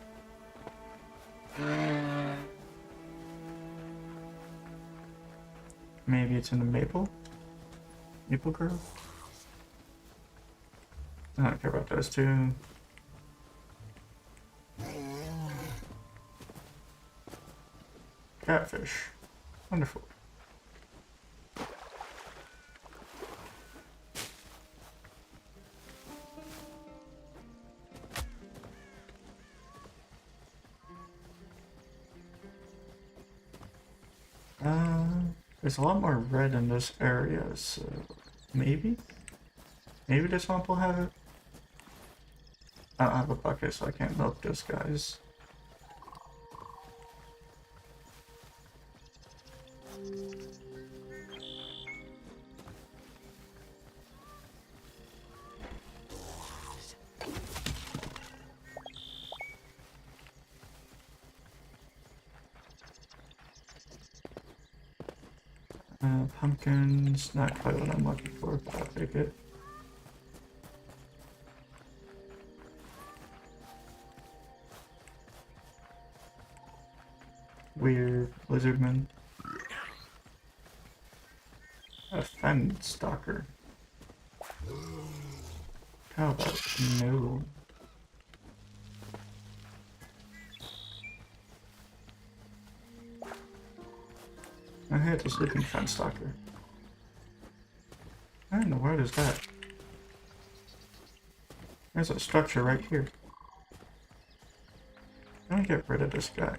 Maybe it's in the maple? Maple grove? I don't care about those two. catfish. Wonderful. There's a lot more red in this area, so maybe? Maybe this swamp will have it? I don't have a bucket, so I can't milk those guys. Pumpkins, not quite what I'm looking for, but I'll take it. Weird lizardman. A fen stalker. How about no? I had a sleeping fen stalker. Where in the world is that? There's a structure right here. Let me get rid of this guy.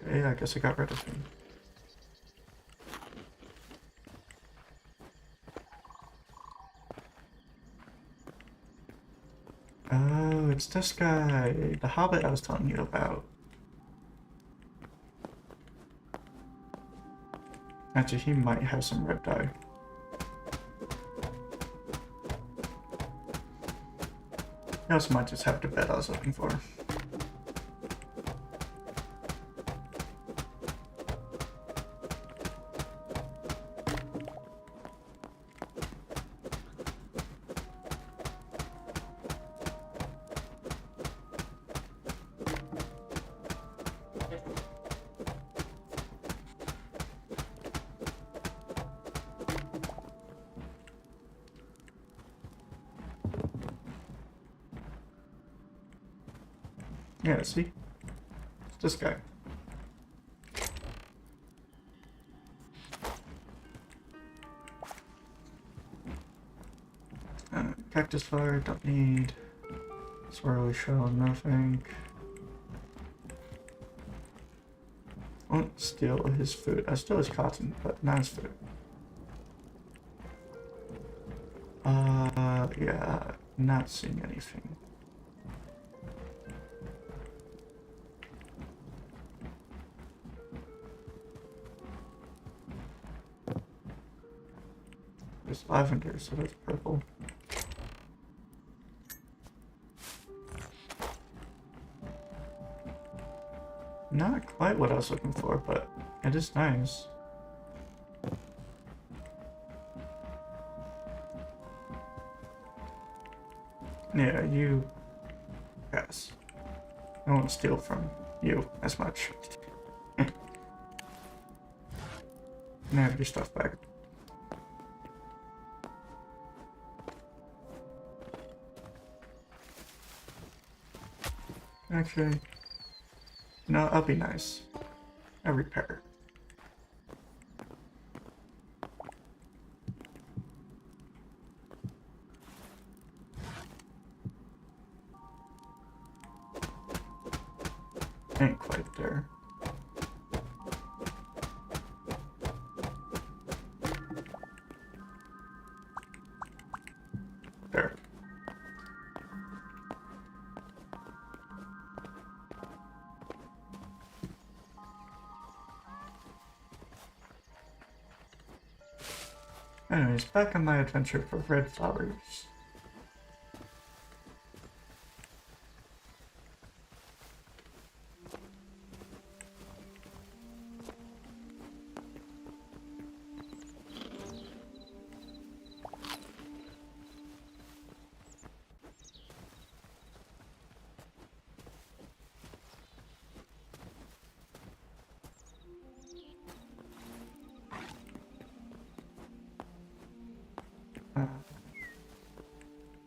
Okay, I guess I got rid of him. Oh, it's this guy, the hobbit I was telling you about. Actually, he might have some red dye. He also might just have the bed I was looking for. Yeah, see? It's this guy. Cactus fire, don't need. Swirly shell, nothing. Won't steal his food. I steal his cotton, but not his food. Yeah, not seeing anything. There's lavender, so that's purple. Not quite what I was looking for, but it is nice. Yeah, you pass. I won't steal from you as much. Now have your stuff back. Actually, no, I'll be nice. I'll repair. Ain't quite there. There. Anyways, back on my adventure for red flowers.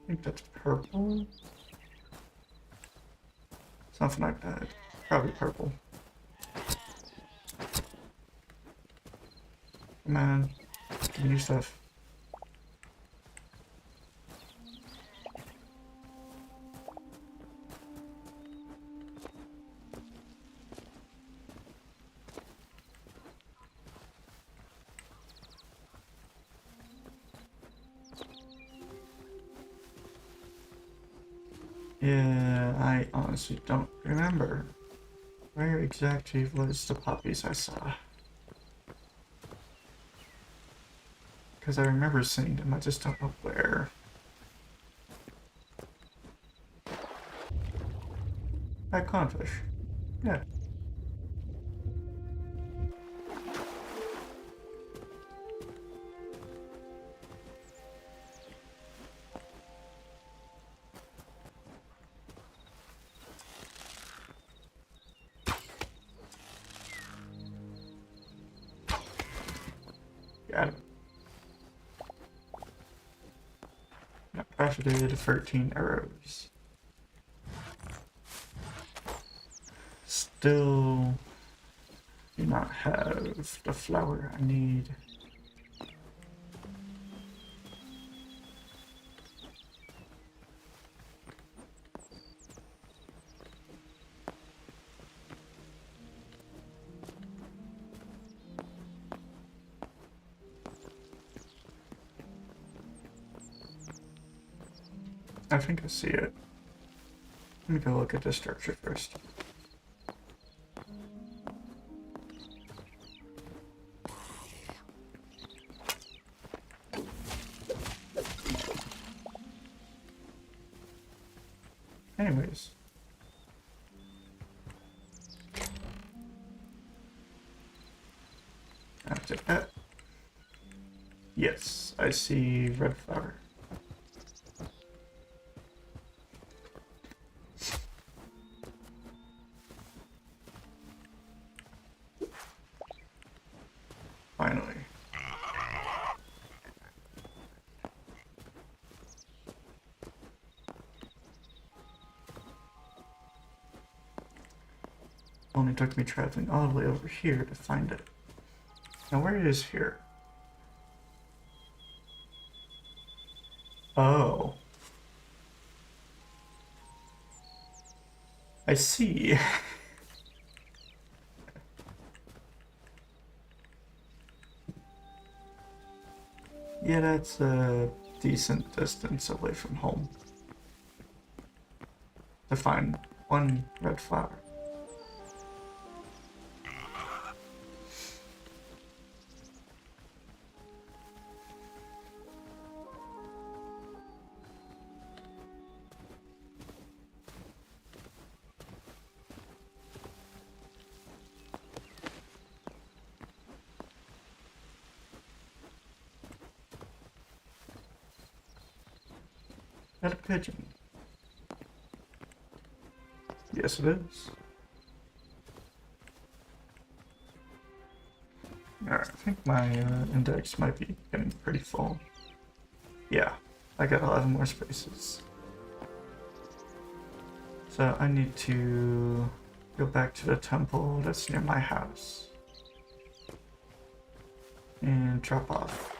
I think that's purple. Something like that. Probably purple. Come on. Give me your stuff. Yeah, I honestly don't remember. Where exactly was the poppies I saw? Because I remember seeing them, I just don't know where. That clownfish. Yeah. Got it. I profited 13 arrows. Still do not have the flour I need. I think I see it. Let me go look at the structure first. Anyways. I'll take that. Yes, I see red flower. Finally. Only took me traveling all the way over here to find it. Now where is here? Oh. I see. Yeah, that's a decent distance away from home. To find one red flower. Got a pigeon. Yes, it is. Alright, I think my index might be getting pretty full. Yeah, I got 11 more spaces. So I need to go back to the temple that's near my house and drop off.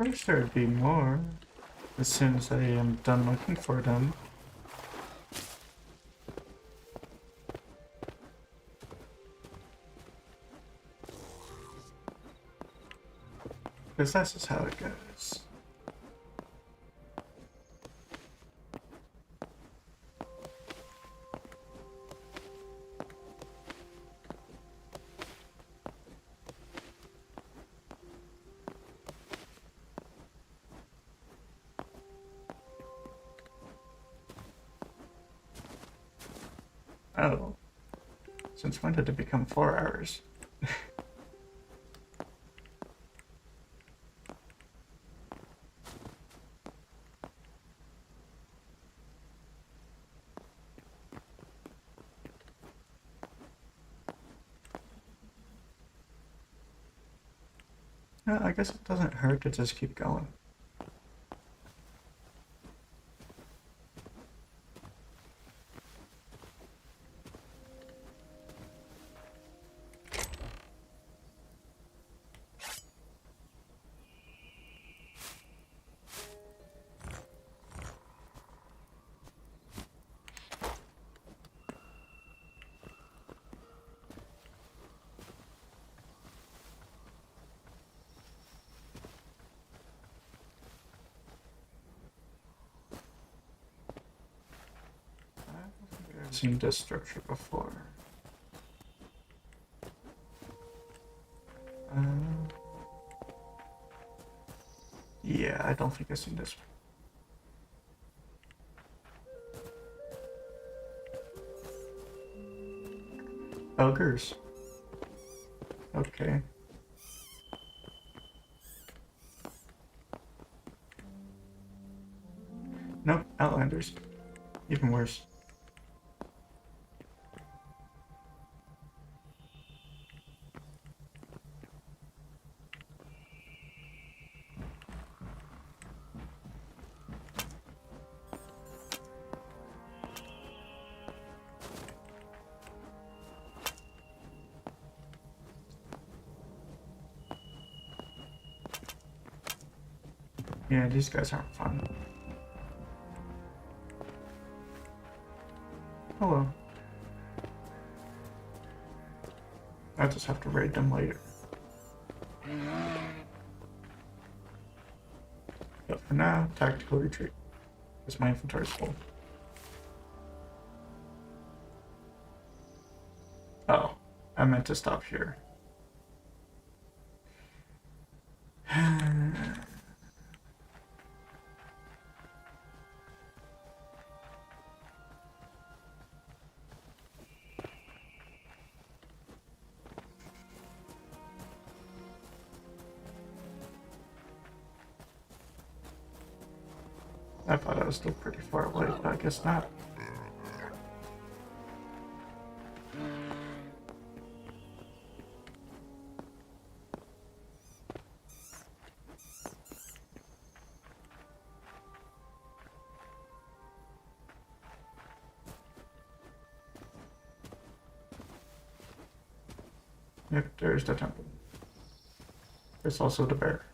First there'd be more. as soon as I am done looking for them. Because that's just how it goes. Oh. Since when did it become 4 hours? I guess it doesn't hurt to just keep going. I've seen this structure before. Yeah, I don't think I've seen this one. Ogres. Okay. Nope, Outlanders. Even worse. Yeah, these guys aren't fun. Hello. I just have to raid them later. But for now, tactical retreat. Because my inventory's full. Oh, I meant to stop here. I thought I was still pretty far away, but I guess not. Yep, there's the temple. There's also the bear.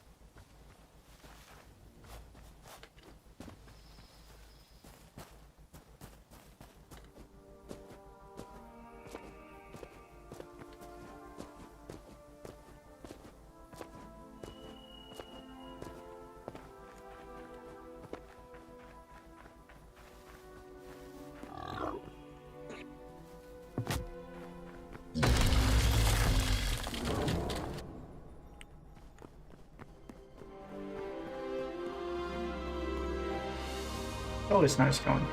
Always nice going.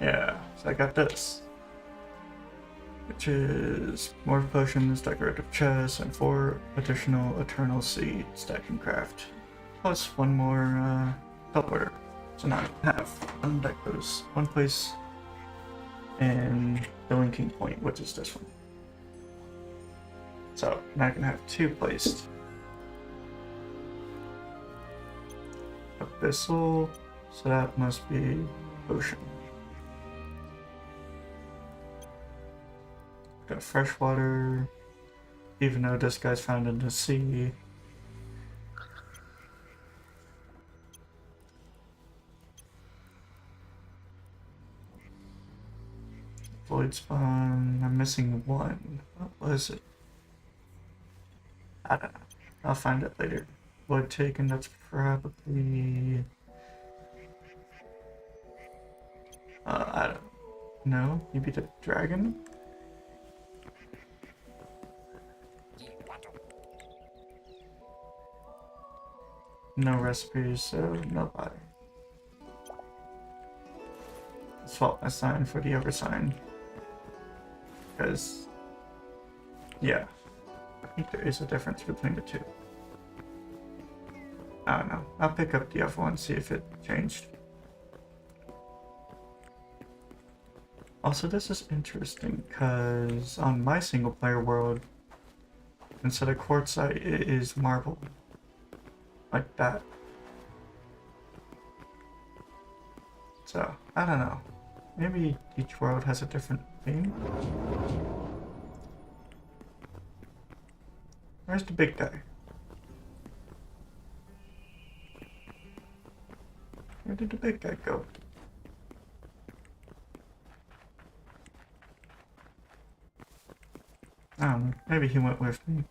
Yeah, so I got this. Which is more potions, decorative chests, and 4 additional eternal seeds that I can craft. Plus 1 more teleporter. So now I have 1 that goes 1 place in the linking point, which is this one. So now I can have 2 placed up Abyssal, so that must be ocean. Got freshwater, even though this guy's found in the sea. Void spawn, I'm missing one. What was it? I don't know. I'll find it later. Void taken, that's probably... I don't know. Maybe the dragon? No recipes, so no body. Swap my sign for the other sign. Because, yeah, I think there is a difference between the two. I don't know. I'll pick up the other one, see if it changed. Also, this is interesting because on my single player world, instead of quartzite, it is marble. Like that. So, I don't know. Maybe each world has a different theme. Where's the big guy? Where did the big guy go? I don't know. Maybe he went with me.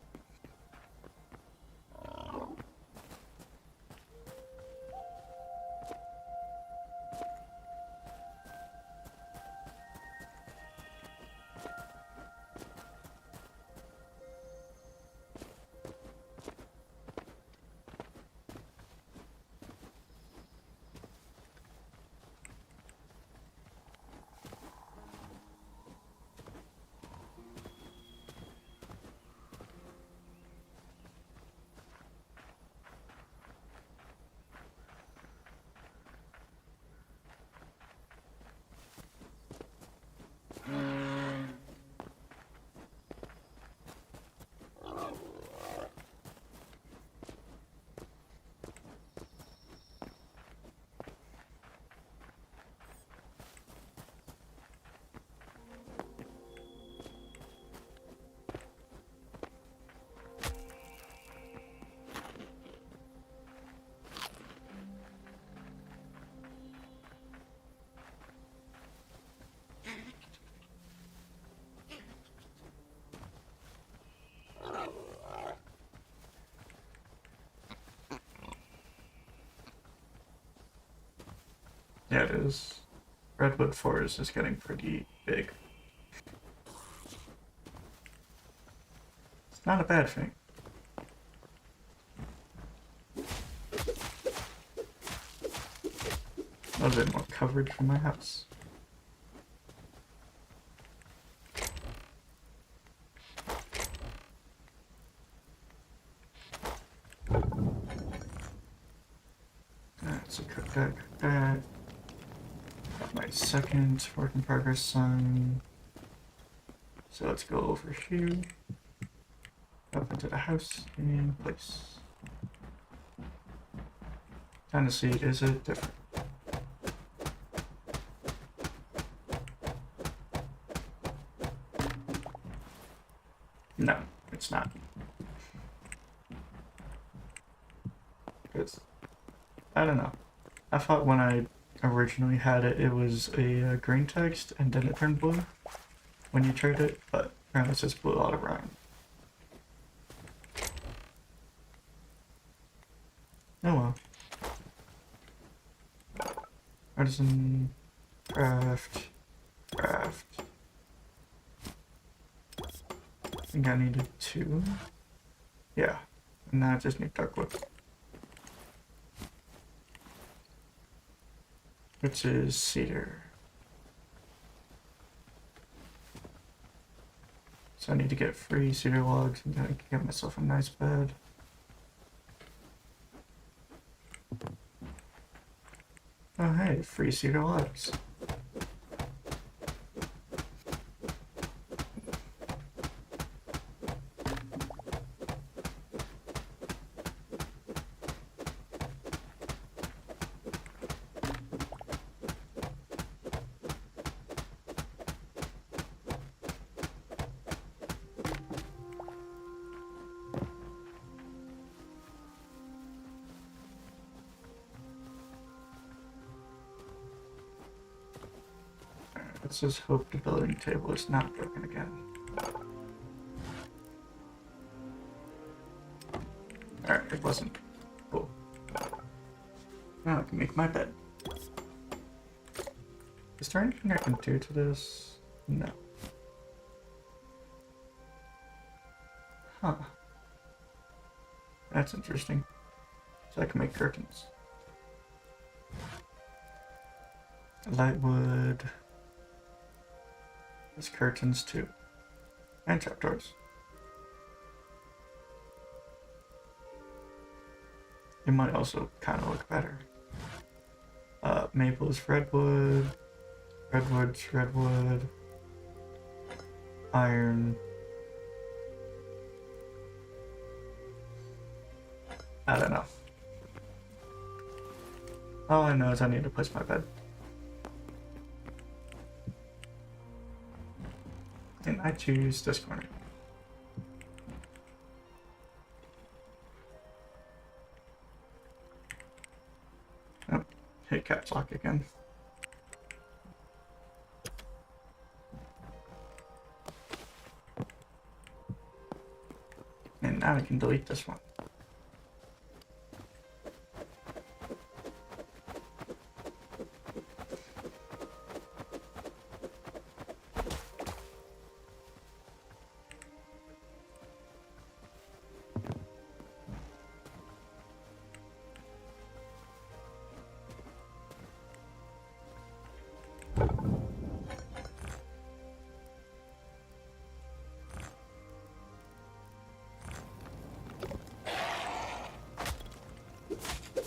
Yeah, it is. Redwood Forest is getting pretty big. It's not a bad thing. A little bit more coverage for my house. Alright, so cook that, cook that. Got my second work in progress sign. So let's go over here. Up into the house and place. Time to see, is it different? No, it's not. Because, I don't know. I thought when I originally had it, it was a green text and then it turned blue when you trade it, but apparently it's just blue all around. Oh well. Artisan, craft. I think I needed 2. Yeah, and now I just need dark wood. Which is cedar. So I need to get free cedar logs and then I can get myself a nice bed. Oh hey, free cedar logs. Let's just hope the building table is not broken again. Alright, it wasn't. Cool. Now I can make my bed. Is there anything I can do to this? No. Huh. That's interesting. So I can make curtains. Lightwood. There's curtains too. And trapdoors. It might also kind of look better. Maple is redwood. Redwood's redwood. Iron. I don't know. All I know is I need to place my bed. And I choose this corner. Oh, hit caps lock again. And now I can delete this one.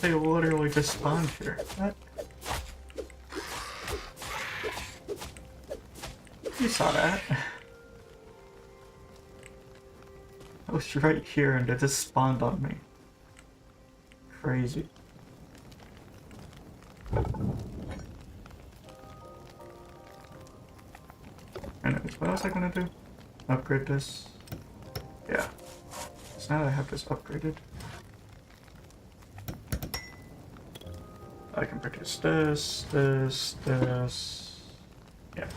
They literally just spawned here. What? You saw that. I was right here and they just spawned on me. Crazy. Anyways, what else am I gonna do? Upgrade this? Yeah. So now that I have this upgraded, I can produce this. Yeah.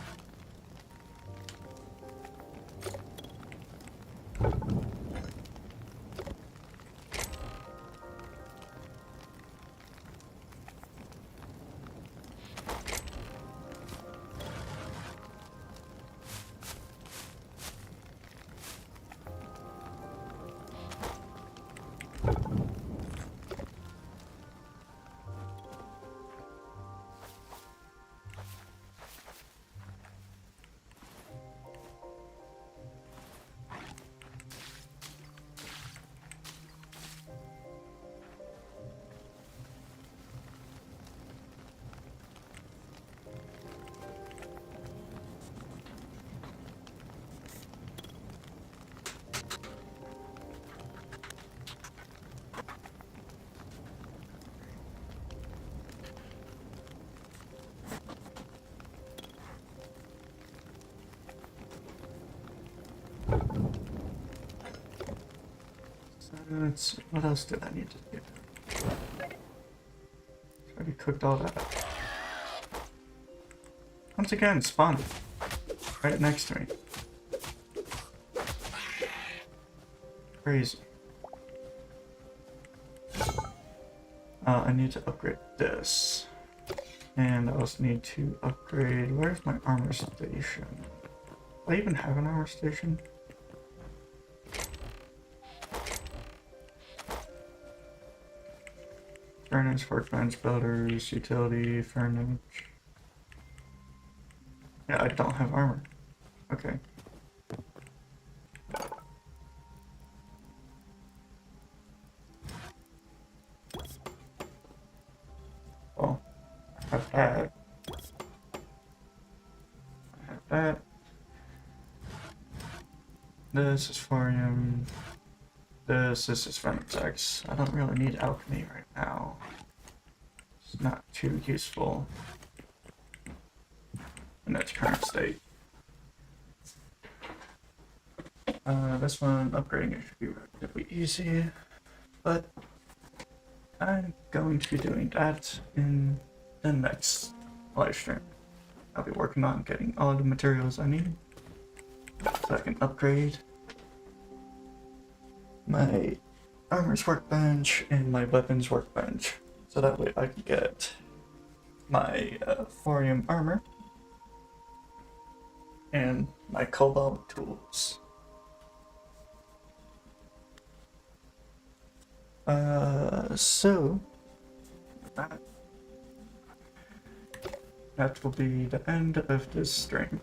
Let's see, what else did I need to do? Already cooked all that up. Once again, spawned right next to me. Crazy. I need to upgrade this. And I also need to upgrade... Where's my armor station? Do I even have an armor station? Furnace, workbench, builders, utility, furnace. Yeah, I don't have armor. Okay. Well, I have that. I have that. This is thorium. This is Venom's X. I don't really need alchemy right now. It's not too useful in its current state. This one, upgrading it should be relatively easy, but I'm going to be doing that in the next live stream. I'll be working on getting all the materials I need so I can upgrade my armor's workbench and my weapons workbench. So that way I can get my thorium armor and my cobalt tools. So that will be the end of this stream.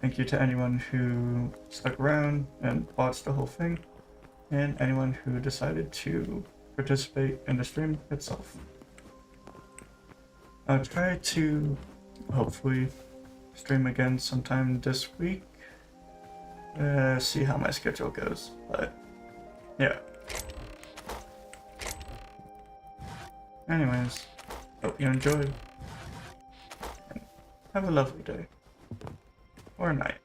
Thank you to anyone who stuck around and watched the whole thing, and anyone who decided to participate in the stream itself. I'll try to hopefully stream again sometime this week. See how my schedule goes, but yeah. Anyways, hope you enjoyed. And have a lovely day. Or night.